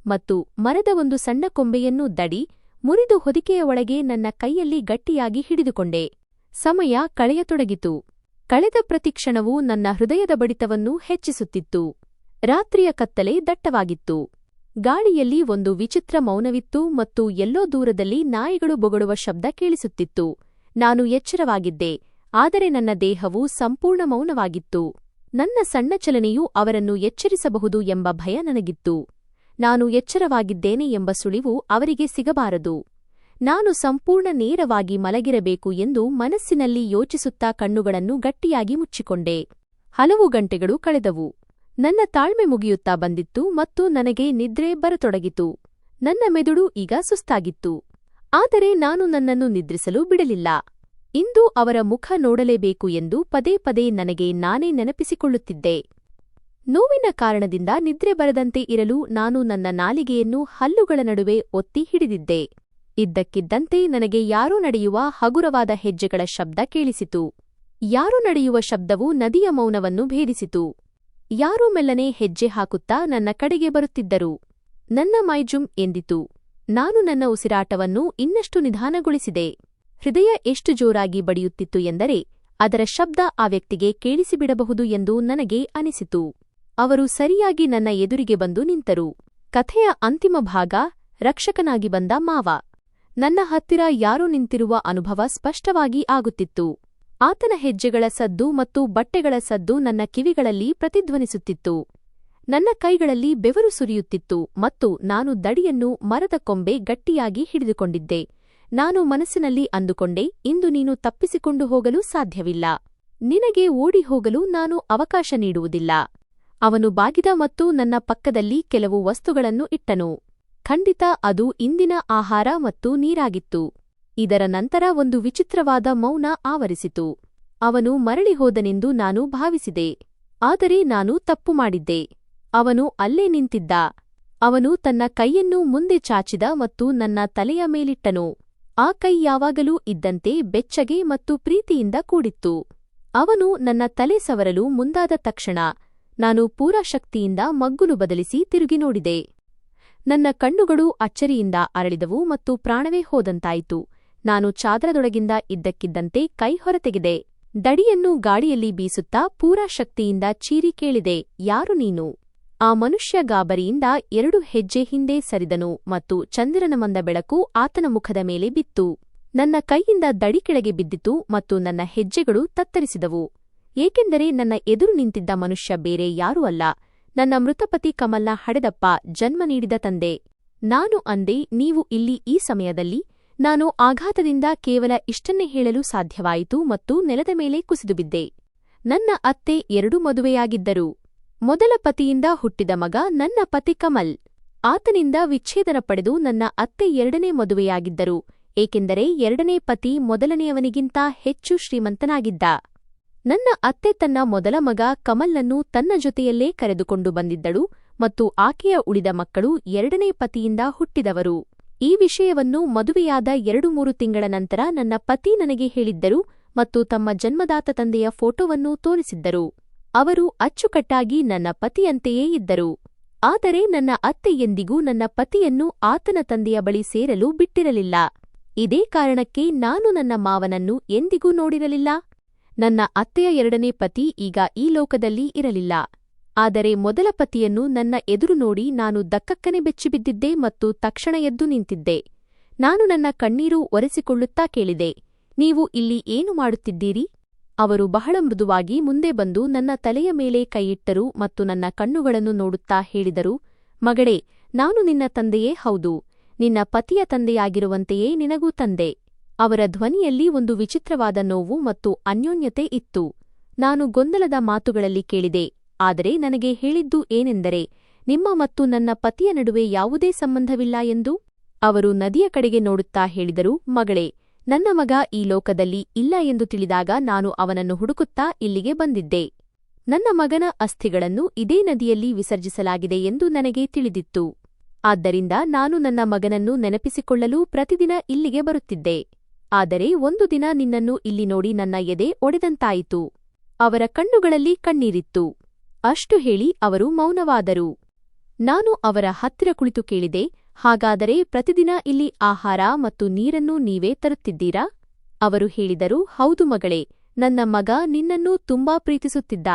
Speaker 2: ಮತ್ತು ಮರದ ಒಂದು ಸಣ್ಣ ಕೊಂಬೆಯನ್ನು ದಡಿ ಮುರಿದು ಹೊದಿಕೆಯ ಒಳಗೆ ನನ್ನ ಕೈಯಲ್ಲಿ ಗಟ್ಟಿಯಾಗಿ ಹಿಡಿದುಕೊಂಡೆ. ಸಮಯ ಕಳೆಯತೊಡಗಿತು. ಕಳೆದ ಪ್ರತಿಕ್ಷಣವೂ ನನ್ನ ಹೃದಯದ ಬಡಿತವನ್ನು ಹೆಚ್ಚಿಸುತ್ತಿತ್ತು. ರಾತ್ರಿಯ ಕತ್ತಲೆ ದಟ್ಟವಾಗಿತ್ತು. ಗಾಳಿಯಲ್ಲಿ ಒಂದು ವಿಚಿತ್ರ ಮೌನವಿತ್ತು ಮತ್ತು ಎಲ್ಲೋ ದೂರದಲ್ಲಿ ನಾಯಿಗಳು ಬೊಗಳುವ ಶಬ್ದ ಕೇಳಿಸುತ್ತಿತ್ತು. ನಾನು ಎಚ್ಚರವಾಗಿದ್ದೆ, ಆದರೆ ನನ್ನ ದೇಹವು ಸಂಪೂರ್ಣ ಮೌನವಾಗಿತ್ತು. ನನ್ನ ಸಣ್ಣ ಚಲನೆಯು ಅವರನ್ನು ಎಚ್ಚರಿಸಬಹುದು ಎಂಬ ಭಯ ನನಗಿತ್ತು. ನಾನು ಎಚ್ಚರವಾಗಿದ್ದೇನೆ ಎಂಬ ಸುಳಿವು ಅವರಿಗೆ ಸಿಗಬಾರದು. ನಾನು ಸಂಪೂರ್ಣ ನೇರವಾಗಿ ಮಲಗಿರಬೇಕು ಎಂದು ಮನಸ್ಸಿನಲ್ಲಿ ಯೋಚಿಸುತ್ತಾ ಕಣ್ಣುಗಳನ್ನು ಗಟ್ಟಿಯಾಗಿ ಮುಚ್ಚಿಕೊಂಡೆ. ಹಲವು ಗಂಟೆಗಳು ಕಳೆದವು. ನನ್ನ ತಾಳ್ಮೆ ಮುಗಿಯುತ್ತಾ ಬಂದಿತ್ತು ಮತ್ತು ನನಗೆ ನಿದ್ರೆ ಬರತೊಡಗಿತು. ನನ್ನ ಮೆದುಳು ಈಗ ಸುಸ್ತಾಗಿತ್ತು. ಆದರೆ ನಾನು ನನ್ನನ್ನು ನಿದ್ರಿಸಲು ಬಿಡಲಿಲ್ಲ. ಇಂದು ಅವರ ಮುಖ ನೋಡಲೇಬೇಕು ಎಂದು ಪದೇ ಪದೇ ನನಗೆ ನಾನೇ ನೆನಪಿಸಿಕೊಳ್ಳುತ್ತಿದ್ದೆ. ನೋವಿನ ಕಾರಣದಿಂದ ನಿದ್ರೆ ಬರದಂತೆ ಇರಲು ನಾನು ನನ್ನ ನಾಲಿಗೆಯನ್ನು ಹಲ್ಲುಗಳ ನಡುವೆ ಒತ್ತಿ ಹಿಡಿದಿದ್ದೆ. ಇದ್ದಕ್ಕಿದ್ದಂತೆ ನನಗೆ ಯಾರೋ ನಡೆಯುವ ಹಗುರವಾದ ಹೆಜ್ಜೆಗಳ ಶಬ್ದ ಕೇಳಿಸಿತು. ಯಾರೋ ನಡೆಯುವ ಶಬ್ದವು ನದಿಯ ಮೌನವನ್ನು ಭೇದಿಸಿತು. ಯಾರೋ ಮೆಲ್ಲನೆ ಹೆಜ್ಜೆ ಹಾಕುತ್ತಾ ನನ್ನ ಕಡೆಗೆ ಬರುತ್ತಿದ್ದರು. ನನ್ನ ಮೈಜುಮ್ ಎಂದಿತು. ನಾನು ನನ್ನ ಉಸಿರಾಟವನ್ನು ಇನ್ನಷ್ಟು ನಿಧಾನಗೊಳಿಸಿದೆ. ಹೃದಯ ಎಷ್ಟು ಜೋರಾಗಿ ಬಡಿಯುತ್ತಿತ್ತು ಎಂದರೆ ಅದರ ಶಬ್ದ ಆ ವ್ಯಕ್ತಿಗೆ ಕೇಳಿಸಿಬಿಡಬಹುದು ಎಂದು ನನಗೆ ಅನಿಸಿತು. ಅವರು ಸರಿಯಾಗಿ ನನ್ನ ಎದುರಿಗೆ ಬಂದು ನಿಂತರು. ಕಥೆಯ ಅಂತಿಮ ಭಾಗ, ರಕ್ಷಕನಾಗಿ ಬಂದ ಮಾವ. ನನ್ನ ಹತ್ತಿರ ಯಾರೋ ನಿಂತಿರುವ ಅನುಭವ ಸ್ಪಷ್ಟವಾಗಿ ಆಗುತ್ತಿತ್ತು. ಆತನ ಹೆಜ್ಜೆಗಳ ಸದ್ದು ಮತ್ತು ಬಟ್ಟೆಗಳ ಸದ್ದು ನನ್ನ ಕಿವಿಗಳಲ್ಲಿ ಪ್ರತಿಧ್ವನಿಸುತ್ತಿತ್ತು. ನನ್ನ ಕೈಗಳಲ್ಲಿ ಬೆವರು ಸುರಿಯುತ್ತಿತ್ತು ಮತ್ತು ನಾನು ದಡಿಯನ್ನು ಮರದ ಕೊಂಬೆ ಗಟ್ಟಿಯಾಗಿ ಹಿಡಿದುಕೊಂಡಿದ್ದೆ. ನಾನು ಮನಸ್ಸಿನಲ್ಲಿ ಅಂದುಕೊಂಡೆ, ಇಂದು ನೀನು ತಪ್ಪಿಸಿಕೊಂಡು ಹೋಗಲು ಸಾಧ್ಯವಿಲ್ಲ. ನಿನಗೆ ಓಡಿ ಹೋಗಲು ನಾನು ಅವಕಾಶ ನೀಡುವುದಿಲ್ಲ. ಅವನು ಬಾಗಿದ ಮತ್ತು ನನ್ನ ಪಕ್ಕದಲ್ಲಿ ಕೆಲವು ವಸ್ತುಗಳನ್ನು ಇಟ್ಟನು. ಖಂಡಿತ ಅದು ಇಂದಿನ ಆಹಾರ ಮತ್ತು ನೀರಾಗಿತ್ತು. ಇದರ ನಂತರ ಒಂದು ವಿಚಿತ್ರವಾದ ಮೌನ ಆವರಿಸಿತು. ಅವನು ಮರಳಿ ಹೋದನೆಂದು ನಾನು ಭಾವಿಸಿದೆ. ಆದರೆ ನಾನು ತಪ್ಪು ಮಾಡಿದ್ದೆ. ಅವನು ಅಲ್ಲೇ ನಿಂತಿದ್ದ. ಅವನು ತನ್ನ ಕೈಯನ್ನು ಮುಂದೆ ಚಾಚಿದ ಮತ್ತು ನನ್ನ ತಲೆಯ ಮೇಲಿಟ್ಟನು. ಆ ಕೈ ಯಾವಾಗಲೂ ಇದ್ದಂತೆ ಬೆಚ್ಚಗೆ ಮತ್ತು ಪ್ರೀತಿಯಿಂದ ಕೂಡಿತ್ತು. ಅವನು ನನ್ನ ತಲೆ ಸವರಲು ಮುಂದಾದ ತಕ್ಷಣ ನಾನು ಪೂರಾ ಶಕ್ತಿಯಿಂದ ಮಗ್ಗುಲು ಬದಲಿಸಿ ತಿರುಗಿ ನೋಡಿದೆ. ನನ್ನ ಕಣ್ಣುಗಳು ಅಚ್ಚರಿಯಿಂದ ಅರಳಿದವು ಮತ್ತು ಪ್ರಾಣವೇ ಹೋದಂತಾಯಿತು. ನಾನು ಚಾದರದೊಳಗಿಂದ ಇದ್ದಕ್ಕಿದ್ದಂತೆ ಕೈ ಹೊರತೆಗೆದೆ. ದಡಿಯನ್ನು ಗಾಳಿಯಲ್ಲಿ ಬೀಸುತ್ತಾ ಪೂರಾ ಶಕ್ತಿಯಿಂದ ಚೀರಿ ಕೇಳಿದೆ, ಯಾರು ನೀನು? ಆ ಮನುಷ್ಯ ಗಾಬರಿಯಿಂದ 2 ಹೆಜ್ಜೆ ಹಿಂದೆ ಸರಿದನು ಮತ್ತು ಚಂದಿರನ ಮಂದ ಬೆಳಕು ಆತನ ಮುಖದ ಮೇಲೆ ಬಿತ್ತು. ನನ್ನ ಕೈಯಿಂದ ದಡಿ ಕೆಳಗೆ ಬಿದ್ದಿತು ಮತ್ತು ನನ್ನ ಹೆಜ್ಜೆಗಳು ತತ್ತರಿಸಿದವು, ಏಕೆಂದರೆ ನನ್ನ ಎದುರು ನಿಂತಿದ್ದ ಮನುಷ್ಯ ಬೇರೆ ಯಾರೂ ಅಲ್ಲ, ನನ್ನ ಮೃತಪತಿ ಕಮಲ್ನ ಹಡೆದಪ್ಪ, ಜನ್ಮ ನೀಡಿದ ತಂದೆ. ನಾನು ಅಂದೆ, ನೀವು ಇಲ್ಲಿ ಈ ಸಮಯದಲ್ಲಿ? ನಾನು ಆಘಾತದಿಂದ ಕೇವಲ ಇಷ್ಟನ್ನೇ ಹೇಳಲು ಸಾಧ್ಯವಾಯಿತು ಮತ್ತು ನೆಲದ ಮೇಲೆ ಕುಸಿದುಬಿದ್ದೆ. ನನ್ನ ಅತ್ತೆ 2 ಮದುವೆಯಾಗಿದ್ದರು. ಮೊದಲ ಪತಿಯಿಂದ ಹುಟ್ಟಿದ ಮಗ ನನ್ನ ಪತಿ ಕಮಲ್. ಆತನಿಂದ ವಿಚ್ಛೇದನ ಪಡೆದು ನನ್ನ ಅತ್ತೆ 2ನೇ ಮದುವೆಯಾಗಿದ್ದರು, ಏಕೆಂದರೆ 2ನೇ ಪತಿ ಮೊದಲನೆಯವನಿಗಿಂತ ಹೆಚ್ಚು ಶ್ರೀಮಂತನಾಗಿದ್ದ. ನನ್ನ ಅತ್ತೆ ತನ್ನ ಮೊದಲ ಮಗ ಕಮಲ್ನನ್ನು ತನ್ನ ಜೊತೆಯಲ್ಲೇ ಕರೆದುಕೊಂಡು ಬಂದಿದ್ದಳು ಮತ್ತು ಆಕೆಯ ಉಳಿದ ಮಕ್ಕಳು 2ನೇ ಪತಿಯಿಂದ ಹುಟ್ಟಿದವರು. ಈ ವಿಷಯವನ್ನು ಮದುವೆಯಾದ 2-3 ತಿಂಗಳ ನಂತರ ನನ್ನ ಪತಿ ನನಗೆ ಹೇಳಿದ್ದರು ಮತ್ತು ತಮ್ಮ ಜನ್ಮದಾತ ತಂದೆಯ ಫೋಟೋವನ್ನು ತೋರಿಸಿದ್ದರು. ಅವರು ಅಚ್ಚುಕಟ್ಟಾಗಿ ನನ್ನ ಪತಿಯಂತೆಯೇ ಇದ್ದರು. ಆದರೆ ನನ್ನ ಅತ್ತೆ ಎಂದಿಗೂ ನನ್ನ ಪತಿಯನ್ನು ಆತನ ತಂದೆಯ ಬಳಿ ಸೇರಲು ಬಿಟ್ಟಿರಲಿಲ್ಲ. ಇದೇ ಕಾರಣಕ್ಕೆ ನಾನು ನನ್ನ ಮಾವನನ್ನು ಎಂದಿಗೂ ನೋಡಿರಲಿಲ್ಲ. ನನ್ನ ಅತ್ತೆಯ 2ನೇ ಪತಿ ಈಗ ಈ ಲೋಕದಲ್ಲಿ ಇರಲಿಲ್ಲ. ಆದರೆ ಮೊದಲ ಪತಿಯನ್ನು ನನ್ನ ಎದುರು ನೋಡಿ ನಾನು ದಕ್ಕಕ್ಕನೆ ಬೆಚ್ಚಿಬಿದ್ದಿದ್ದೆ ಮತ್ತು ತಕ್ಷಣ ಎದ್ದು ನಿಂತಿದ್ದೆ. ನಾನು ನನ್ನ ಕಣ್ಣೀರು ಒರೆಸಿಕೊಳ್ಳುತ್ತಾ ಕೇಳಿದೆ, ನೀವು ಇಲ್ಲಿ ಏನು ಮಾಡುತ್ತಿದ್ದೀರಿ? ಅವರು ಬಹಳ ಮೃದುವಾಗಿ ಮುಂದೆ ಬಂದು ನನ್ನ ತಲೆಯ ಮೇಲೆ ಕೈಯಿಟ್ಟರು ಮತ್ತು ನನ್ನ ಕಣ್ಣುಗಳನ್ನು ನೋಡುತ್ತಾ ಹೇಳಿದರು, ಮಗಳೇ, ನಾನು ನಿನ್ನ ತಂದೆಯೇ ಹೌದು, ನಿನ್ನ ಪತಿಯ ತಂದೆಯಾಗಿರುವಂತೆಯೇ ನಿನಗೂ ತಂದೆ. ಅವರ ಧ್ವನಿಯಲ್ಲಿ ಒಂದು ವಿಚಿತ್ರವಾದ ನೋವು ಮತ್ತು ಅನ್ಯೋನ್ಯತೆ ಇತ್ತು. ನಾನು ಗೊಂದಲದ ಮಾತುಗಳಲ್ಲಿ ಕೇಳಿದೆ, ಆದರೆ ನನಗೆ ಹೇಳಿದ್ದು ಏನೆಂದರೆ, ನಿಮ್ಮ ಮತ್ತು ನನ್ನ ಪತಿಯ ನಡುವೆ ಯಾವುದೇ ಸಂಬಂಧವಿಲ್ಲ ಎಂದು. ಅವರು ನದಿಯ ಕಡೆಗೆ ನೋಡುತ್ತಾ ಹೇಳಿದರು, ಮಗಳೇ, ನನ್ನ ಮಗ ಈ ಲೋಕದಲ್ಲಿ ಇಲ್ಲ ಎಂದು ತಿಳಿದಾಗ ನಾನು ಅವನನ್ನು ಹುಡುಕುತ್ತಾ ಇಲ್ಲಿಗೆ ಬಂದಿದ್ದೆ. ನನ್ನ ಮಗನ ಅಸ್ಥಿಗಳನ್ನು ಇದೇ ನದಿಯಲ್ಲಿ ವಿಸರ್ಜಿಸಲಾಗಿದೆ ಎಂದು ನನಗೆ ತಿಳಿದಿತ್ತು. ಆದ್ದರಿಂದ ನಾನು ನನ್ನ ಮಗನನ್ನು ನೆನಪಿಸಿಕೊಳ್ಳಲು ಪ್ರತಿದಿನ ಇಲ್ಲಿಗೆ ಬರುತ್ತಿದ್ದೆ. ಆದರೆ ಒಂದು ದಿನ ನಿನ್ನನ್ನು ಇಲ್ಲಿ ನೋಡಿ ನನ್ನ ಎದೆ ಒಡೆದಂತಾಯಿತು. ಅವರ ಕಣ್ಣುಗಳಲ್ಲಿ ಕಣ್ಣೀರಿತ್ತು. ಅಷ್ಟು ಹೇಳಿ ಅವರು ಮೌನವಾದರು. ನಾನು ಅವರ ಹತ್ತಿರ ಕುಳಿತು ಕೇಳಿದೆ, ಹಾಗಾದರೆ ಪ್ರತಿದಿನ ಇಲ್ಲಿ ಆಹಾರ ಮತ್ತು ನೀರನ್ನು ನೀವೇ ತರುತ್ತಿದ್ದೀರಾ? ಅವರು ಹೇಳಿದರು, ಹೌದು ಮಗಳೇ, ನನ್ನ ಮಗ ನಿನ್ನನ್ನು ತುಂಬಾ ಪ್ರೀತಿಸುತ್ತಿದ್ದ.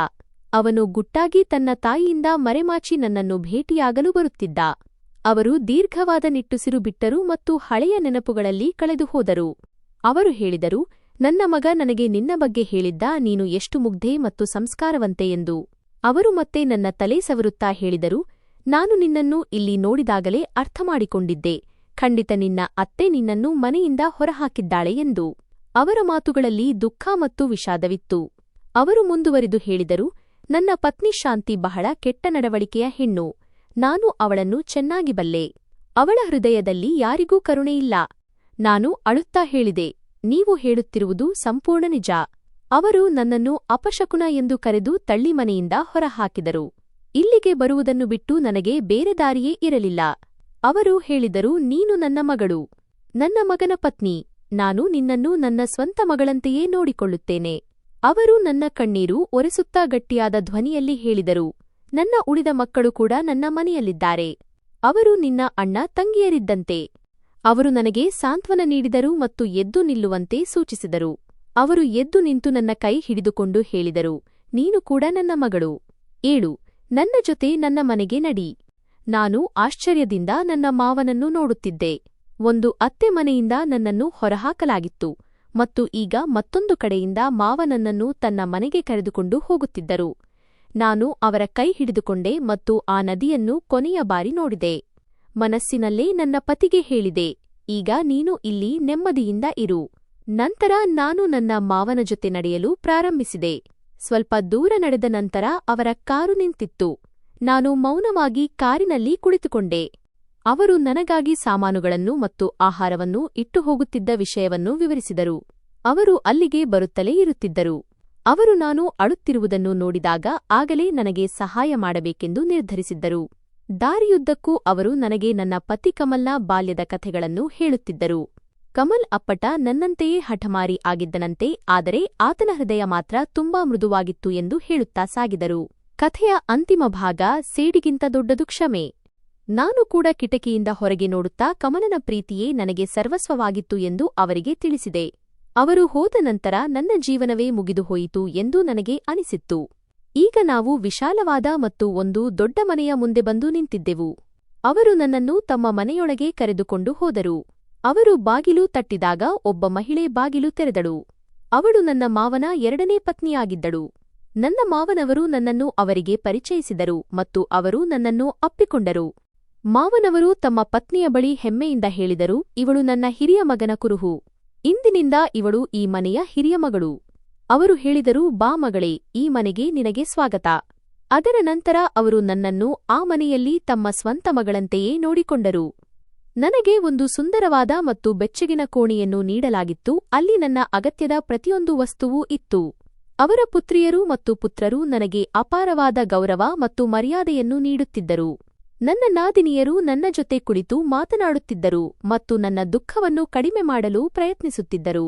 Speaker 2: ಅವನು ಗುಟ್ಟಾಗಿ ತನ್ನ ತಾಯಿಯಿಂದ ಮರೆಮಾಚಿ ನನ್ನನ್ನು ಭೇಟಿಯಾಗಲು ಬರುತ್ತಿದ್ದ. ಅವರು ದೀರ್ಘವಾದ ನಿಟ್ಟುಸಿರು ಬಿಟ್ಟರು ಮತ್ತು ಹಳೆಯ ನೆನಪುಗಳಲ್ಲಿ ಕಳೆದು ಹೋದರು. ಅವರು ಹೇಳಿದರು, ನನ್ನ ಮಗ ನನಗೆ ನಿನ್ನ ಬಗ್ಗೆ ಹೇಳಿದ್ದ, ನೀನು ಎಷ್ಟು ಮುಗ್ಧೆ ಮತ್ತು ಸಂಸ್ಕಾರವಂತೆ ಎಂದು. ಅವರು ಮತ್ತೆ ನನ್ನ ತಲೆ ಸವರುತ್ತಾ ಹೇಳಿದರು, ನಾನು ನಿನ್ನನ್ನು ಇಲ್ಲಿ ನೋಡಿದಾಗಲೇ ಅರ್ಥಮಾಡಿಕೊಂಡಿದ್ದೆ, ಖಂಡಿತ ನಿನ್ನ ಅತ್ತೆ ನಿನ್ನನ್ನು ಮನೆಯಿಂದ ಹೊರಹಾಕಿದ್ದಾಳೆ ಎಂದು. ಅವರ ಮಾತುಗಳಲ್ಲಿ ದುಃಖ ಮತ್ತು ವಿಷಾದವಿತ್ತು. ಅವರು ಮುಂದುವರಿದು ಹೇಳಿದರು, ನನ್ನ ಪತ್ನಿ ಶಾಂತಿ ಬಹಳ ಕೆಟ್ಟ ನಡವಳಿಕೆಯ ಹೆಣ್ಣು. ನಾನು ಅವಳನ್ನು ಚೆನ್ನಾಗಿ ಬಲ್ಲೆ. ಅವಳ ಹೃದಯದಲ್ಲಿ ಯಾರಿಗೂ ಕರುಣೆಯಿಲ್ಲ. ನಾನು ಅಳುತ್ತಾ ಹೇಳಿದೆ, ನೀವು ಹೇಳುತ್ತಿರುವುದು ಸಂಪೂರ್ಣ ನಿಜ. ಅವರು ನನ್ನನ್ನು ಅಪಶಕುನ ಎಂದು ಕರೆದು ತಳ್ಳಿ ಮನೆಯಿಂದ ಹೊರಹಾಕಿದರು. ಇಲ್ಲಿಗೆ ಬರುವುದನ್ನು ಬಿಟ್ಟು ನನಗೆ ಬೇರೆ ದಾರಿಯೇ ಇರಲಿಲ್ಲ. ಅವರು ಹೇಳಿದರು, ನೀನು ನನ್ನ ಮಗಳು, ನನ್ನ ಮಗನ ಪತ್ನಿ. ನಾನು ನಿನ್ನನ್ನು ನನ್ನ ಸ್ವಂತ ಮಗಳಂತೆಯೇ ನೋಡಿಕೊಳ್ಳುತ್ತೇನೆ. ಅವರು ನನ್ನ ಕಣ್ಣೀರು ಒರೆಸುತ್ತಾ ಗಟ್ಟಿಯಾದ ಧ್ವನಿಯಲ್ಲಿ ಹೇಳಿದರು, ನನ್ನ ಉಳಿದ ಮಕ್ಕಳು ಕೂಡ ನನ್ನ ಮನೆಯಲ್ಲಿದ್ದಾರೆ. ಅವರು ನಿನ್ನ ಅಣ್ಣ ತಂಗಿಯರಿದ್ದಂತೆ. ಅವರು ನನಗೆ ಸಾಂತ್ವನ ನೀಡಿದರು ಮತ್ತು ಎದ್ದು ನಿಲ್ಲುವಂತೆ ಸೂಚಿಸಿದರು. ಅವರು ಎದ್ದು ನಿಂತು ನನ್ನ ಕೈ ಹಿಡಿದುಕೊಂಡು ಹೇಳಿದರು, ನೀನು ಕೂಡ ನನ್ನ ಮಗಳು. ಏಳು, ನನ್ನ ಜೊತೆ ನನ್ನ ಮನೆಗೆ ನಡಿ. ನಾನು ಆಶ್ಚರ್ಯದಿಂದ ನನ್ನ ಮಾವನನ್ನು ನೋಡುತ್ತಿದ್ದೆ. ಒಂದು ಅತ್ತೆ ಮನೆಯಿಂದ ನನ್ನನ್ನು ಹೊರಹಾಕಲಾಗಿತ್ತು ಮತ್ತು ಈಗ ಮತ್ತೊಂದು ಕಡೆಯಿಂದ ಮಾವ ನನ್ನನ್ನು ತನ್ನ ಮನೆಗೆ ಕರೆದುಕೊಂಡು ಹೋಗುತ್ತಿದ್ದರು. ನಾನು ಅವರ ಕೈ ಹಿಡಿದುಕೊಂಡೆ ಮತ್ತು ಆ ನದಿಯನ್ನು ಕೊನೆಯ ಬಾರಿ ನೋಡಿದೆ. ಮನಸ್ಸಿನಲ್ಲೇ ನನ್ನ ಪತಿಗೆ ಹೇಳಿದೆ, ಈಗ ನೀನು ಇಲ್ಲಿ ನೆಮ್ಮದಿಯಿಂದ ಇರು. ನಂತರ ನಾನು ನನ್ನ ಮಾವನ ಜೊತೆ ನಡೆಯಲು ಪ್ರಾರಂಭಿಸಿದೆ. ಸ್ವಲ್ಪ ದೂರ ನಡೆದ ನಂತರ ಅವರ ಕಾರು ನಿಂತಿತ್ತು. ನಾನು ಮೌನವಾಗಿ ಕಾರಿನಲ್ಲಿ ಕುಳಿತುಕೊಂಡೆ. ಅವರು ನನಗಾಗಿ ಸಾಮಾನುಗಳನ್ನು ಮತ್ತು ಆಹಾರವನ್ನು ಇಟ್ಟು ಹೋಗುತ್ತಿದ್ದ ವಿಷಯವನ್ನು ವಿವರಿಸಿದರು. ಅವರು ಅಲ್ಲಿಗೆ ಬರುತ್ತಲೇ ಇರುತ್ತಿದ್ದರು. ಅವರು ನಾನು ಅಳುತ್ತಿರುವುದನ್ನು ನೋಡಿದಾಗ ಆಗಲೇ ನನಗೆ ಸಹಾಯ ಮಾಡಬೇಕೆಂದು ನಿರ್ಧರಿಸಿದ್ದರು. ದಾರಿಯುದ್ದಕ್ಕೂ ಅವರು ನನಗೆ ನನ್ನ ಪತಿ ಕಮಲ್ನ ಬಾಲ್ಯದ ಕಥೆಗಳನ್ನು ಹೇಳುತ್ತಿದ್ದರು. ಕಮಲ್ ಅಪ್ಪಟ ನನ್ನಂತೆಯೇ ಹಠಮಾರಿ ಆಗಿದ್ದನಂತೆ, ಆದರೆ ಆತನ ಹೃದಯ ಮಾತ್ರ ತುಂಬಾ ಮೃದುವಾಗಿತ್ತು ಎಂದು ಹೇಳುತ್ತಾ ಸಾಗಿದರು. ಕಥೆಯ ಅಂತಿಮ ಭಾಗ, ಸೇಡಿಗಿಂತ ದೊಡ್ಡದು ಕ್ಷಮೆ. ನಾನು ಕೂಡ ಕಿಟಕಿಯಿಂದ ಹೊರಗೆ ನೋಡುತ್ತಾ ಕಮಲನ ಪ್ರೀತಿಯೇ ನನಗೆ ಸರ್ವಸ್ವವಾಗಿತ್ತು ಎಂದು ಅವರಿಗೆ ತಿಳಿಸಿದೆ. ಅವರು ಹೋದ ನಂತರ ನನ್ನ ಜೀವನವೇ ಮುಗಿದು ಹೋಯಿತು ಎಂದು ನನಗೆ ಅನಿಸಿತ್ತು. ಈಗ ನಾವು ವಿಶಾಲವಾದ ಮತ್ತು ಒಂದು ದೊಡ್ಡ ಮನೆಯ ಮುಂದೆ ಬಂದು ನಿಂತಿದ್ದೆವು. ಅವರು ನನ್ನನ್ನು ತಮ್ಮ ಮನೆಯೊಳಗೆ ಕರೆದುಕೊಂಡು ಹೋದರು. ಅವರು ಬಾಗಿಲು ತಟ್ಟಿದಾಗ ಒಬ್ಬ ಮಹಿಳೆ ಬಾಗಿಲು ತೆರೆದಳು. ಅವಳು ನನ್ನ ಮಾವನ 2ನೇ ಪತ್ನಿಯಾಗಿದ್ದಳು. ನನ್ನ ಮಾವನವರು ನನ್ನನ್ನು ಅವರಿಗೆ ಪರಿಚಯಿಸಿದರು ಮತ್ತು ಅವರು ನನ್ನನ್ನು ಅಪ್ಪಿಕೊಂಡರು. ಮಾವನವರು ತಮ್ಮ ಪತ್ನಿಯ ಬಳಿ ಹೆಮ್ಮೆಯಿಂದ ಹೇಳಿದರು, ಇವಳು ನನ್ನ ಹಿರಿಯ ಮಗನ ಕುರುಹು. ಇಂದಿನಿಂದ ಇವಳು ಈ ಮನೆಯ ಹಿರಿಯ ಮಗಳು. ಅವರು ಹೇಳಿದರು, ಬಾ ಮಗಳೇ, ಈ ಮನೆಗೆ ನಿನಗೆ ಸ್ವಾಗತ. ಅದರ ನಂತರ ಅವರು ನನ್ನನ್ನು ಆ ಮನೆಯಲ್ಲಿ ತಮ್ಮ ಸ್ವಂತ ಮಗಳಂತೆಯೇ ನೋಡಿಕೊಂಡರು. ನನಗೆ ಒಂದು ಸುಂದರವಾದ ಮತ್ತು ಬೆಚ್ಚಗಿನ ಕೋಣೆಯನ್ನು ನೀಡಲಾಗಿತ್ತು. ಅಲ್ಲಿ ನನ್ನ ಅಗತ್ಯದ ಪ್ರತಿಯೊಂದು ವಸ್ತುವೂ ಇತ್ತು. ಅವರ ಪುತ್ರಿಯರು ಮತ್ತು ಪುತ್ರರು ನನಗೆ ಅಪಾರವಾದ ಗೌರವ ಮತ್ತು ಮರ್ಯಾದೆಯನ್ನು ನೀಡುತ್ತಿದ್ದರು. ನನ್ನ ನಾದಿನಿಯರು ನನ್ನ ಜೊತೆ ಕುಳಿತು ಮಾತನಾಡುತ್ತಿದ್ದರು ಮತ್ತು ನನ್ನ ದುಃಖವನ್ನು ಕಡಿಮೆ ಮಾಡಲು ಪ್ರಯತ್ನಿಸುತ್ತಿದ್ದರು.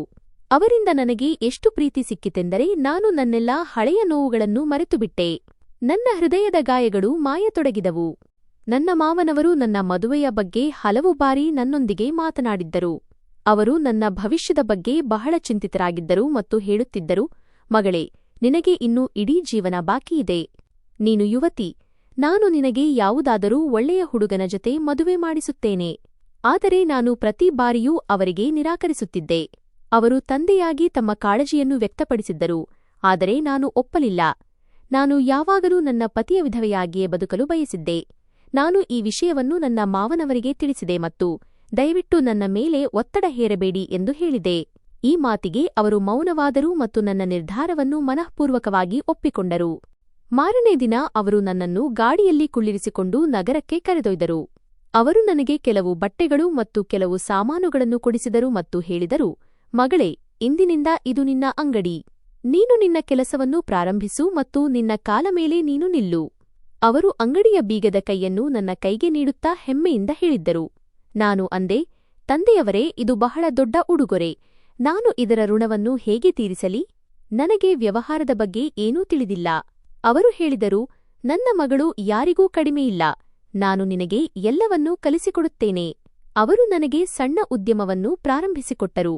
Speaker 2: ಅವರಿಂದ ನನಗೆ ಎಷ್ಟು ಪ್ರೀತಿ ಸಿಕ್ಕಿತೆಂದರೆ ನಾನು ನನ್ನೆಲ್ಲಾ ಹಳೆಯ ನೋವುಗಳನ್ನು ಮರೆತುಬಿಟ್ಟೆ. ನನ್ನ ಹೃದಯದ ಗಾಯಗಳು ಮಾಯತೊಡಗಿದವು. ನನ್ನ ಮಾವನವರು ನನ್ನ ಮದುವೆಯ ಬಗ್ಗೆ ಹಲವು ಬಾರಿ ನನ್ನೊಂದಿಗೆ ಮಾತನಾಡಿದ್ದರು. ಅವರು ನನ್ನ ಭವಿಷ್ಯದ ಬಗ್ಗೆ ಬಹಳ ಚಿಂತಿತರಾಗಿದ್ದರು ಮತ್ತು ಹೇಳುತ್ತಿದ್ದರು, ಮಗಳೇ, ನಿನಗೆ ಇನ್ನೂ ಇಡೀ ಜೀವನ ಬಾಕಿಯಿದೆ. ನೀನು ಯುವತಿ. ನಾನು ನಿನಗೆ ಯಾವುದಾದರೂ ಒಳ್ಳೆಯ ಹುಡುಗನ ಜೊತೆ ಮದುವೆ ಮಾಡಿಸುತ್ತೇನೆ. ಆದರೆ ನಾನು ಪ್ರತಿ ಬಾರಿಯೂ ಅವರಿಗೆ ನಿರಾಕರಿಸುತ್ತಿದ್ದೆ. ಅವರು ತಂದೆಯಾಗಿ ತಮ್ಮ ಕಾಳಜಿಯನ್ನು ವ್ಯಕ್ತಪಡಿಸಿದ್ದರು, ಆದರೆ ನಾನು ಒಪ್ಪಲಿಲ್ಲ. ನಾನು ಯಾವಾಗಲೂ ನನ್ನ ಪತಿಯ ವಿಧವೆಯಾಗಿಯೇ ಬದುಕಲು ಬಯಸಿದ್ದೆ. ನಾನು ಈ ವಿಷಯವನ್ನು ನನ್ನ ಮಾವನವರಿಗೆ ತಿಳಿಸಿದೆ ಮತ್ತು ದಯವಿಟ್ಟು ನನ್ನ ಮೇಲೆ ಒತ್ತಡ ಹೇರಬೇಡಿ ಎಂದು ಹೇಳಿದೆ. ಈ ಮಾತಿಗೆ ಅವರು ಮೌನವಾದರು ಮತ್ತು ನನ್ನ ನಿರ್ಧಾರವನ್ನು ಮನಃಪೂರ್ವಕವಾಗಿ ಒಪ್ಪಿಕೊಂಡರು. ಮಾರನೇ ದಿನ ಅವರು ನನ್ನನ್ನು ಗಾಡಿಯಲ್ಲಿ ಕುಳ್ಳಿರಿಸಿಕೊಂಡು ನಗರಕ್ಕೆ ಕರೆದೊಯ್ದರು. ಅವರು ನನಗೆ ಕೆಲವು ಬಟ್ಟೆಗಳು ಮತ್ತು ಕೆಲವು ಸಾಮಾನುಗಳನ್ನು ಕೊಡಿಸಿದರು ಮತ್ತು ಹೇಳಿದರು, ಮಗಳೇ, ಇಂದಿನಿಂದ ಇದು ನಿನ್ನ ಅಂಗಡಿ. ನೀನು ನಿನ್ನ ಕೆಲಸವನ್ನು ಪ್ರಾರಂಭಿಸು ಮತ್ತು ನಿನ್ನ ಕಾಲ ಮೇಲೆ ನೀನು ನಿಲ್ಲು. ಅವರು ಅಂಗಡಿಯ ಬೀಗದ ಕೈಯನ್ನು ನನ್ನ ಕೈಗೆ ನೀಡುತ್ತಾ ಹೆಮ್ಮೆಯಿಂದ ಹೇಳಿದ್ದರು. ನಾನು ಅಂದೆ, ತಂದೆಯವರೇ, ಇದು ಬಹಳ ದೊಡ್ಡ ಉಡುಗೊರೆ. ನಾನು ಇದರ ಋಣವನ್ನು ಹೇಗೆ ತೀರಿಸಲಿ? ನನಗೆ ವ್ಯವಹಾರದ ಬಗ್ಗೆ ಏನೂ ತಿಳಿದಿಲ್ಲ. ಅವರು ಹೇಳಿದರು, ನನ್ನ ಮಗಳು ಯಾರಿಗೂ ಕಡಿಮೆಯಿಲ್ಲ. ನಾನು ನಿನಗೆ ಎಲ್ಲವನ್ನೂ ಕಲಿಸಿಕೊಡುತ್ತೇನೆ. ಅವರು ನನಗೆ ಸಣ್ಣ ಉದ್ಯಮವನ್ನು ಪ್ರಾರಂಭಿಸಿಕೊಟ್ಟರು.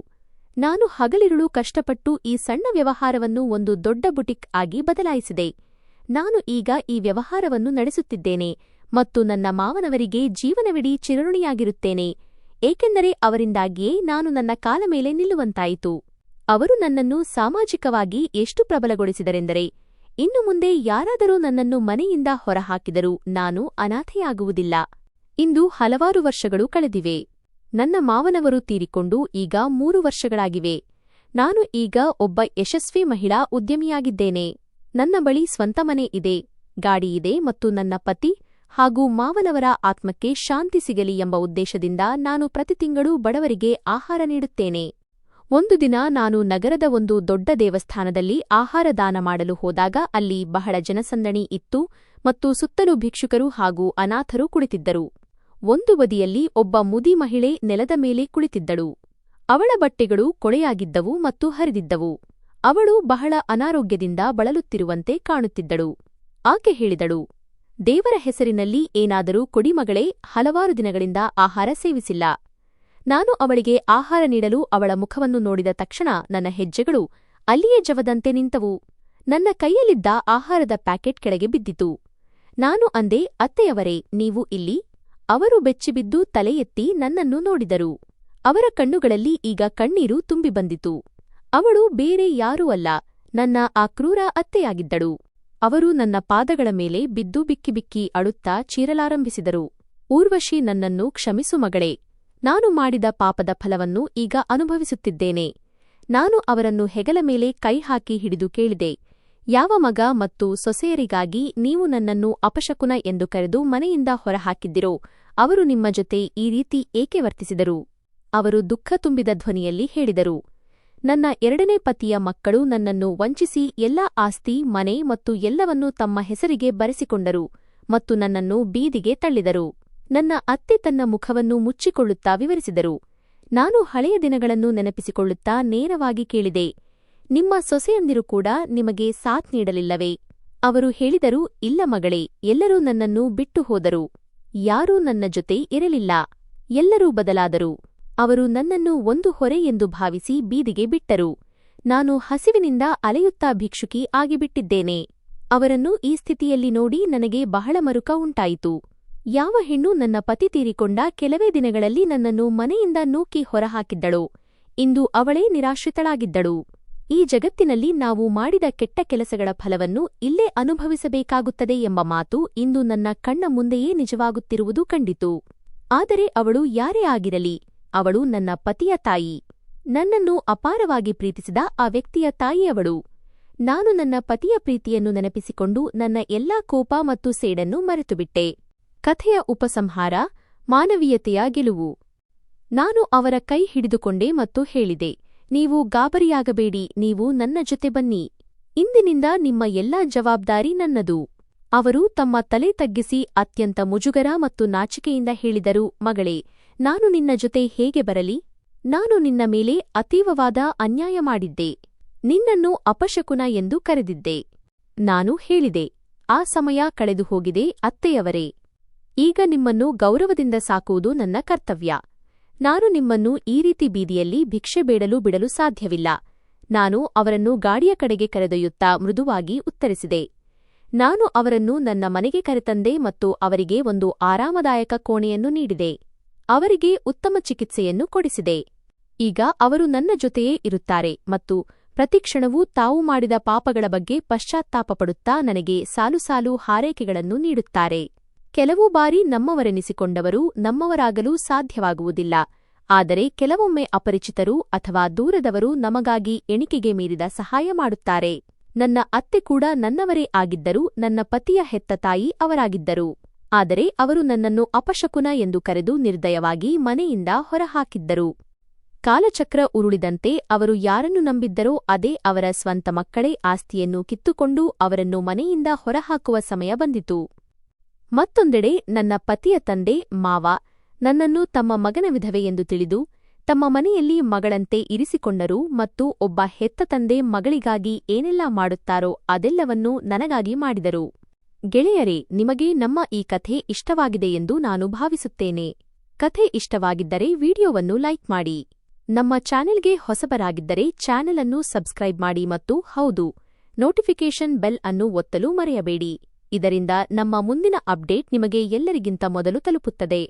Speaker 2: ನಾನು ಹಗಲಿರುಳು ಕಷ್ಟಪಟ್ಟು ಈ ಸಣ್ಣ ವ್ಯವಹಾರವನ್ನು ಒಂದು ದೊಡ್ಡ ಬುಟಿಕ್ ಆಗಿ ಬದಲಾಯಿಸಿದೆ. ನಾನು ಈಗ ಈ ವ್ಯವಹಾರವನ್ನು ನಡೆಸುತ್ತಿದ್ದೇನೆ ಮತ್ತು ನನ್ನ ಮಾವನವರಿಗೆ ಜೀವನವಿಡೀ ಚಿರಋಣಿಯಾಗಿರುತ್ತೇನೆ, ಏಕೆಂದರೆ ಅವರಿಂದಾಗಿಯೇ ನಾನು ನನ್ನ ಕಾಲ ಮೇಲೆ ನಿಲ್ಲುವಂತಾಯಿತು. ಅವರು ನನ್ನನ್ನು ಸಾಮಾಜಿಕವಾಗಿ ಎಷ್ಟು ಪ್ರಬಲಗೊಳಿಸಿದರೆಂದರೆ, ಇನ್ನು ಮುಂದೆ ಯಾರಾದರೂ ನನ್ನನ್ನು ಮನೆಯಿಂದ ಹೊರಹಾಕಿದರೂ ನಾನು ಅನಾಥೆಯಾಗುವುದಿಲ್ಲ. ಇಂದು ಹಲವಾರು ವರ್ಷಗಳು ಕಳೆದಿವೆ. ನನ್ನ ಮಾವನವರು ತೀರಿಕೊಂಡು ಈಗ 3 ವರ್ಷಗಳಾಗಿವೆ. ನಾನು ಈಗ ಒಬ್ಬ ಯಶಸ್ವಿ ಮಹಿಳಾ ಉದ್ಯಮಿಯಾಗಿದ್ದೇನೆ. ನನ್ನ ಬಳಿ ಸ್ವಂತ ಮನೆ ಇದೆ, ಗಾಡಿಯಿದೆ ಮತ್ತು ನನ್ನ ಪತಿ ಹಾಗೂ ಮಾವನವರ ಆತ್ಮಕ್ಕೆ ಶಾಂತಿ ಸಿಗಲಿ ಎಂಬ ಉದ್ದೇಶದಿಂದ ನಾನು ಪ್ರತಿ ತಿಂಗಳೂ ಬಡವರಿಗೆ ಆಹಾರ ನೀಡುತ್ತೇನೆ. ಒಂದು ದಿನ ನಾನು ನಗರದ ಒಂದು ದೊಡ್ಡ ದೇವಸ್ಥಾನದಲ್ಲಿ ಆಹಾರ ದಾನ ಮಾಡಲು ಹೋದಾಗ ಅಲ್ಲಿ ಬಹಳ ಜನಸಂದಣಿ ಇತ್ತು ಮತ್ತು ಸುತ್ತಲೂ ಭಿಕ್ಷುಕರು ಹಾಗೂ ಅನಾಥರು ಕುಳಿತಿದ್ದರು. ಒಂದು ಬದಿಯಲ್ಲಿ ಒಬ್ಬ ಮುದಿ ಮಹಿಳೆ ನೆಲದ ಮೇಲೆ ಕುಳಿತಿದ್ದಳು. ಅವಳ ಬಟ್ಟೆಗಳು ಕೊಳೆಯಾಗಿದ್ದವು ಮತ್ತು ಹರಿದಿದ್ದವು. ಅವಳು ಬಹಳ ಅನಾರೋಗ್ಯದಿಂದ ಬಳಲುತ್ತಿರುವಂತೆ ಕಾಣುತ್ತಿದ್ದಳು. ಆಕೆ ಹೇಳಿದಳು, ದೇವರ ಹೆಸರಿನಲ್ಲಿ ಏನಾದರೂ ಕೊಡಿ ಮಗಳೇ, ಹಲವಾರು ದಿನಗಳಿಂದ ಆಹಾರ ಸೇವಿಸಿಲ್ಲ. ನಾನು ಅವಳಿಗೆ ಆಹಾರ ನೀಡಲು ಅವಳ ಮುಖವನ್ನು ನೋಡಿದ ತಕ್ಷಣ ನನ್ನ ಹೆಜ್ಜೆಗಳು ಅಲ್ಲಿಯೇ ಜವದಂತೆ ನಿಂತವು. ನನ್ನ ಕೈಯಲ್ಲಿದ್ದ ಆಹಾರದ ಪ್ಯಾಕೆಟ್ ಕೆಳಗೆ ಬಿದ್ದಿತು. ನಾನು ಅಂದೆ, ಅತ್ತೆಯವರೇ, ನೀವು ಇಲ್ಲಿ? ಅವರು ಬೆಚ್ಚಿಬಿದ್ದು ತಲೆ ಎತ್ತಿ ನನ್ನನ್ನು ನೋಡಿದರು. ಅವರ ಕಣ್ಣುಗಳಲ್ಲಿ ಈಗ ಕಣ್ಣೀರು ತುಂಬಿ ಬಂದಿತು. ಅವಳು ಬೇರೆ ಯಾರೂ ಅಲ್ಲ, ನನ್ನ ಆ ಕ್ರೂರ ಅತ್ತೆಯಾಗಿದ್ದಳು. ಅವರು ನನ್ನ ಪಾದಗಳ ಮೇಲೆ ಬಿದ್ದು ಬಿಕ್ಕಿ ಬಿಕ್ಕಿ ಅಳುತ್ತಾ ಚೀರಲಾರಂಭಿಸಿದರು. ಊರ್ವಶಿ, ನನ್ನನ್ನು ಕ್ಷಮಿಸು ಮಗಳೇ. ನಾನು ಮಾಡಿದ ಪಾಪದ ಫಲವನ್ನು ಈಗ ಅನುಭವಿಸುತ್ತಿದ್ದೇನೆ. ನಾನು ಅವರನ್ನು ಹೆಗಲ ಮೇಲೆ ಕೈ ಹಾಕಿ ಹಿಡಿದು ಕೇಳಿದೆ, ಯಾವ ಮಗ ಮತ್ತು ಸೊಸೆಯರಿಗಾಗಿ ನೀವು ನನ್ನನ್ನು ಅಪಶಕುನ ಎಂದು ಕರೆದು ಮನೆಯಿಂದ ಹೊರಹಾಕಿದ್ದಿರೋ, ಅವರು ನಿಮ್ಮ ಜೊತೆ ಈ ರೀತಿ ಏಕೆ ವರ್ತಿಸಿದರು? ಅವರು ದುಃಖ ತುಂಬಿದ ಧ್ವನಿಯಲ್ಲಿ ಹೇಳಿದರು, ನನ್ನ 2ನೇ ಪತಿಯ ಮಕ್ಕಳು ನನ್ನನ್ನು ವಂಚಿಸಿ ಎಲ್ಲಾ ಆಸ್ತಿ, ಮನೆ ಮತ್ತು ಎಲ್ಲವನ್ನೂ ತಮ್ಮ ಹೆಸರಿಗೆ ಬರೆಸಿಕೊಂಡರು ಮತ್ತು ನನ್ನನ್ನು ಬೀದಿಗೆ ತಳ್ಳಿದರು. ನನ್ನ ಅತ್ತೆ ತನ್ನ ಮುಖವನ್ನು ಮುಚ್ಚಿಕೊಳ್ಳುತ್ತಾ ವಿವರಿಸಿದರು. ನಾನು ಹಳೆಯ ದಿನಗಳನ್ನು ನೆನಪಿಸಿಕೊಳ್ಳುತ್ತಾ ನೇರವಾಗಿ ಕೇಳಿದೆ, ನಿಮ್ಮ ಸೊಸೆಯಂದಿರು ಕೂಡ ನಿಮಗೆ ಸಾಥ್ ನೀಡಲಿಲ್ಲವೇ? ಅವರು ಹೇಳಿದರು, ಇಲ್ಲ ಮಗಳೇ, ಎಲ್ಲರೂ ನನ್ನನ್ನು ಬಿಟ್ಟು ಹೋದರು. ಯಾರೂ ನನ್ನ ಜೊತೆ ಇರಲಿಲ್ಲ. ಎಲ್ಲರೂ ಬದಲಾದರು. ಅವರು ನನ್ನನ್ನು ಒಂದು ಹೊರೆ ಎಂದು ಭಾವಿಸಿ ಬೀದಿಗೆ ಬಿಟ್ಟರು. ನಾನು ಹಸಿವಿನಿಂದ ಅಲೆಯುತ್ತಾ ಭಿಕ್ಷುಕಿ ಆಗಿಬಿಟ್ಟಿದ್ದೇನೆ. ಅವರನ್ನು ಈ ಸ್ಥಿತಿಯಲ್ಲಿ ನೋಡಿ ನನಗೆ ಬಹಳ ಮರುಕ ಉಂಟಾಯಿತು. ಯಾವ ಹೆಣ್ಣು ನನ್ನ ಪತಿ ತೀರಿಕೊಂಡ ಕೆಲವೇ ದಿನಗಳಲ್ಲಿ ನನ್ನನ್ನು ಮನೆಯಿಂದ ನೂಕಿ ಹೊರಹಾಕಿದ್ದಳೋ ಇಂದು ಅವಳೇ ನಿರಾಶ್ರಿತಳಾಗಿದ್ದಳು. ಈ ಜಗತ್ತಿನಲ್ಲಿ ನಾವು ಮಾಡಿದ ಕೆಟ್ಟ ಕೆಲಸಗಳ ಫಲವನ್ನು ಇಲ್ಲೇ ಅನುಭವಿಸಬೇಕಾಗುತ್ತದೆ ಎಂಬ ಮಾತು ಇಂದು ನನ್ನ ಕಣ್ಣ ಮುಂದೆಯೇ ನಿಜವಾಗುತ್ತಿರುವುದು ಕಂಡಿತು. ಆದರೆ ಅವಳು ಯಾರೇ ಆಗಿರಲಿ, ಅವಳು ನನ್ನ ಪತಿಯ ತಾಯಿ. ನನ್ನನ್ನು ಅಪಾರವಾಗಿ ಪ್ರೀತಿಸಿದ ಆ ವ್ಯಕ್ತಿಯ ತಾಯಿಯವಳು. ನಾನು ನನ್ನ ಪತಿಯ ಪ್ರೀತಿಯನ್ನು ನೆನಪಿಸಿಕೊಂಡು ನನ್ನ ಎಲ್ಲಾ ಕೋಪ ಮತ್ತು ಸೇಡನ್ನು ಮರೆತುಬಿಟ್ಟೆ. ಕಥೆಯ ಉಪಸಂಹಾರ: ಮಾನವೀಯತೆಯ ಗೆಲುವು. ನಾನು ಅವರ ಕೈ ಹಿಡಿದುಕೊಂಡೆ ಮತ್ತು ಹೇಳಿದೆ, ನೀವು ಗಾಬರಿಯಾಗಬೇಡಿ, ನೀವು ನನ್ನ ಜೊತೆ ಬನ್ನಿ. ಇಂದಿನಿಂದ ನಿಮ್ಮ ಎಲ್ಲಾ ಜವಾಬ್ದಾರಿ ನನ್ನದು. ಅವರು ತಮ್ಮ ತಲೆ ತಗ್ಗಿಸಿ ಅತ್ಯಂತ ಮುಜುಗರ ಮತ್ತು ನಾಚಿಕೆಯಿಂದ ಹೇಳಿದರು, ಮಗಳೇ, ನಾನು ನಿನ್ನ ಜೊತೆ ಹೇಗೆ ಬರಲಿ? ನಾನು ನಿನ್ನ ಮೇಲೆ ಅತೀವವಾದ ಅನ್ಯಾಯ ಮಾಡಿದ್ದೆ. ನಿನ್ನನ್ನು ಅಪಶಕುನ ಎಂದು ಕರೆದಿದ್ದೆ. ನಾನು ಹೇಳಿದೆ, ಆ ಸಮಯ ಕಳೆದು ಹೋಗಿದೆ ಅತ್ತೆಯವರೇ. ಈಗ ನಿಮ್ಮನ್ನು ಗೌರವದಿಂದ ಸಾಕುವುದು ನನ್ನ ಕರ್ತವ್ಯ. ನಾನು ನಿಮ್ಮನ್ನು ಈ ರೀತಿ ಬೀದಿಯಲ್ಲಿ ಭಿಕ್ಷೆ ಬೇಡಲು ಬಿಡಲು ಸಾಧ್ಯವಿಲ್ಲ. ನಾನು ಅವರನ್ನು ಗಾಡಿಯ ಕಡೆಗೆ ಕರೆದೊಯ್ಯುತ್ತಾ ಮೃದುವಾಗಿ ಉತ್ತರಿಸಿದೆ. ನಾನು ಅವರನ್ನು ನನ್ನ ಮನೆಗೆ ಕರೆತಂದೆ ಮತ್ತು ಅವರಿಗೆ ಒಂದು ಆರಾಮದಾಯಕ ಕೋಣೆಯನ್ನು ನೀಡಿದೆ. ಅವರಿಗೆ ಉತ್ತಮ ಚಿಕಿತ್ಸೆಯನ್ನು ಕೊಡಿಸಿದೆ. ಈಗ ಅವರು ನನ್ನ ಜೊತೆಯೇ ಇರುತ್ತಾರೆ ಮತ್ತು ಪ್ರತಿಕ್ಷಣವೂ ತಾವು ಮಾಡಿದ ಪಾಪಗಳ ಬಗ್ಗೆ ಪಶ್ಚಾತ್ತಾಪಪಡುತ್ತಾ ನನಗೆ ಸಾಲು ಸಾಲು ಹಾರೈಕೆಗಳನ್ನು ನೀಡುತ್ತಾರೆ. ಕೆಲವು ಬಾರಿ ನಮ್ಮವರೆನಿಸಿಕೊಂಡವರು ನಮ್ಮವರಾಗಲು ಸಾಧ್ಯವಾಗುವುದಿಲ್ಲ. ಆದರೆ ಕೆಲವೊಮ್ಮೆ ಅಪರಿಚಿತರು ಅಥವಾ ದೂರದವರು ನಮಗಾಗಿ ಎಣಿಕೆಗೆ ಮೀರಿದ ಸಹಾಯ ಮಾಡುತ್ತಾರೆ. ನನ್ನ ಅತ್ತೆ ಕೂಡ ನನ್ನವರೇ ಆಗಿದ್ದರು, ನನ್ನ ಪತಿಯ ಹೆತ್ತ ತಾಯಿ ಅವರಾಗಿದ್ದರು. ಆದರೆ ಅವರು ನನ್ನನ್ನು ಅಪಶಕುನ ಎಂದು ಕರೆದು ನಿರ್ದಯವಾಗಿ ಮನೆಯಿಂದ ಹೊರಹಾಕಿದ್ದರು. ಕಾಲಚಕ್ರ ಉರುಳಿದಂತೆ ಅವರು ಯಾರನ್ನು ನಂಬಿದ್ದರೋ ಅದೇ ಅವರ ಸ್ವಂತ ಮಕ್ಕಳೇ ಆಸ್ತಿಯನ್ನು ಕಿತ್ತುಕೊಂಡು ಅವರನ್ನು ಮನೆಯಿಂದ ಹೊರಹಾಕುವ ಸಮಯ ಬಂದಿತು. ಮತ್ತೊಂದೆಡೆ ನನ್ನ ಪತಿಯ ತಂದೆ, ಮಾವ, ನನ್ನನ್ನು ತಮ್ಮ ಮಗನ ವಿಧವೆ ಎಂದು ತಿಳಿದು ತಮ್ಮ ಮನೆಯಲ್ಲಿ ಮಗಳಂತೆ ಇರಿಸಿಕೊಂಡರು ಮತ್ತು ಒಬ್ಬ ಹೆತ್ತ ತಂದೆ ಮಗಳಿಗಾಗಿ ಏನೆಲ್ಲಾ ಮಾಡುತ್ತಾರೋ ಅದೆಲ್ಲವನ್ನೂ ನನಗಾಗಿ ಮಾಡಿದರು. ಗೆಳೆಯರೇ, ನಿಮಗೆ ನಮ್ಮ ಈ ಕಥೆ ಇಷ್ಟವಾಗಿದೆ ಎಂದು ನಾನು ಭಾವಿಸುತ್ತೇನೆ. ಕಥೆ ಇಷ್ಟವಾಗಿದ್ದರೆ ವಿಡಿಯೋವನ್ನು ಲೈಕ್ ಮಾಡಿ. ನಮ್ಮ ಚಾನೆಲ್ಗೆ ಹೊಸಬರಾಗಿದ್ದರೆ ಚಾನೆಲ್ ಅನ್ನು ಸಬ್ಸ್ಕ್ರೈಬ್ ಮಾಡಿ ಮತ್ತು ಹೌದು, ನೋಟಿಫಿಕೇಷನ್ ಬೆಲ್ ಅನ್ನು ಒತ್ತಲು ಮರೆಯಬೇಡಿ. ಇದರಿಂದ ನಮ್ಮ ಮುಂದಿನ ಅಪ್ಡೇಟ್ ನಿಮಗೆ ಎಲ್ಲರಿಗಿಂತ ಮೊದಲು ತಲುಪುತ್ತದೆ.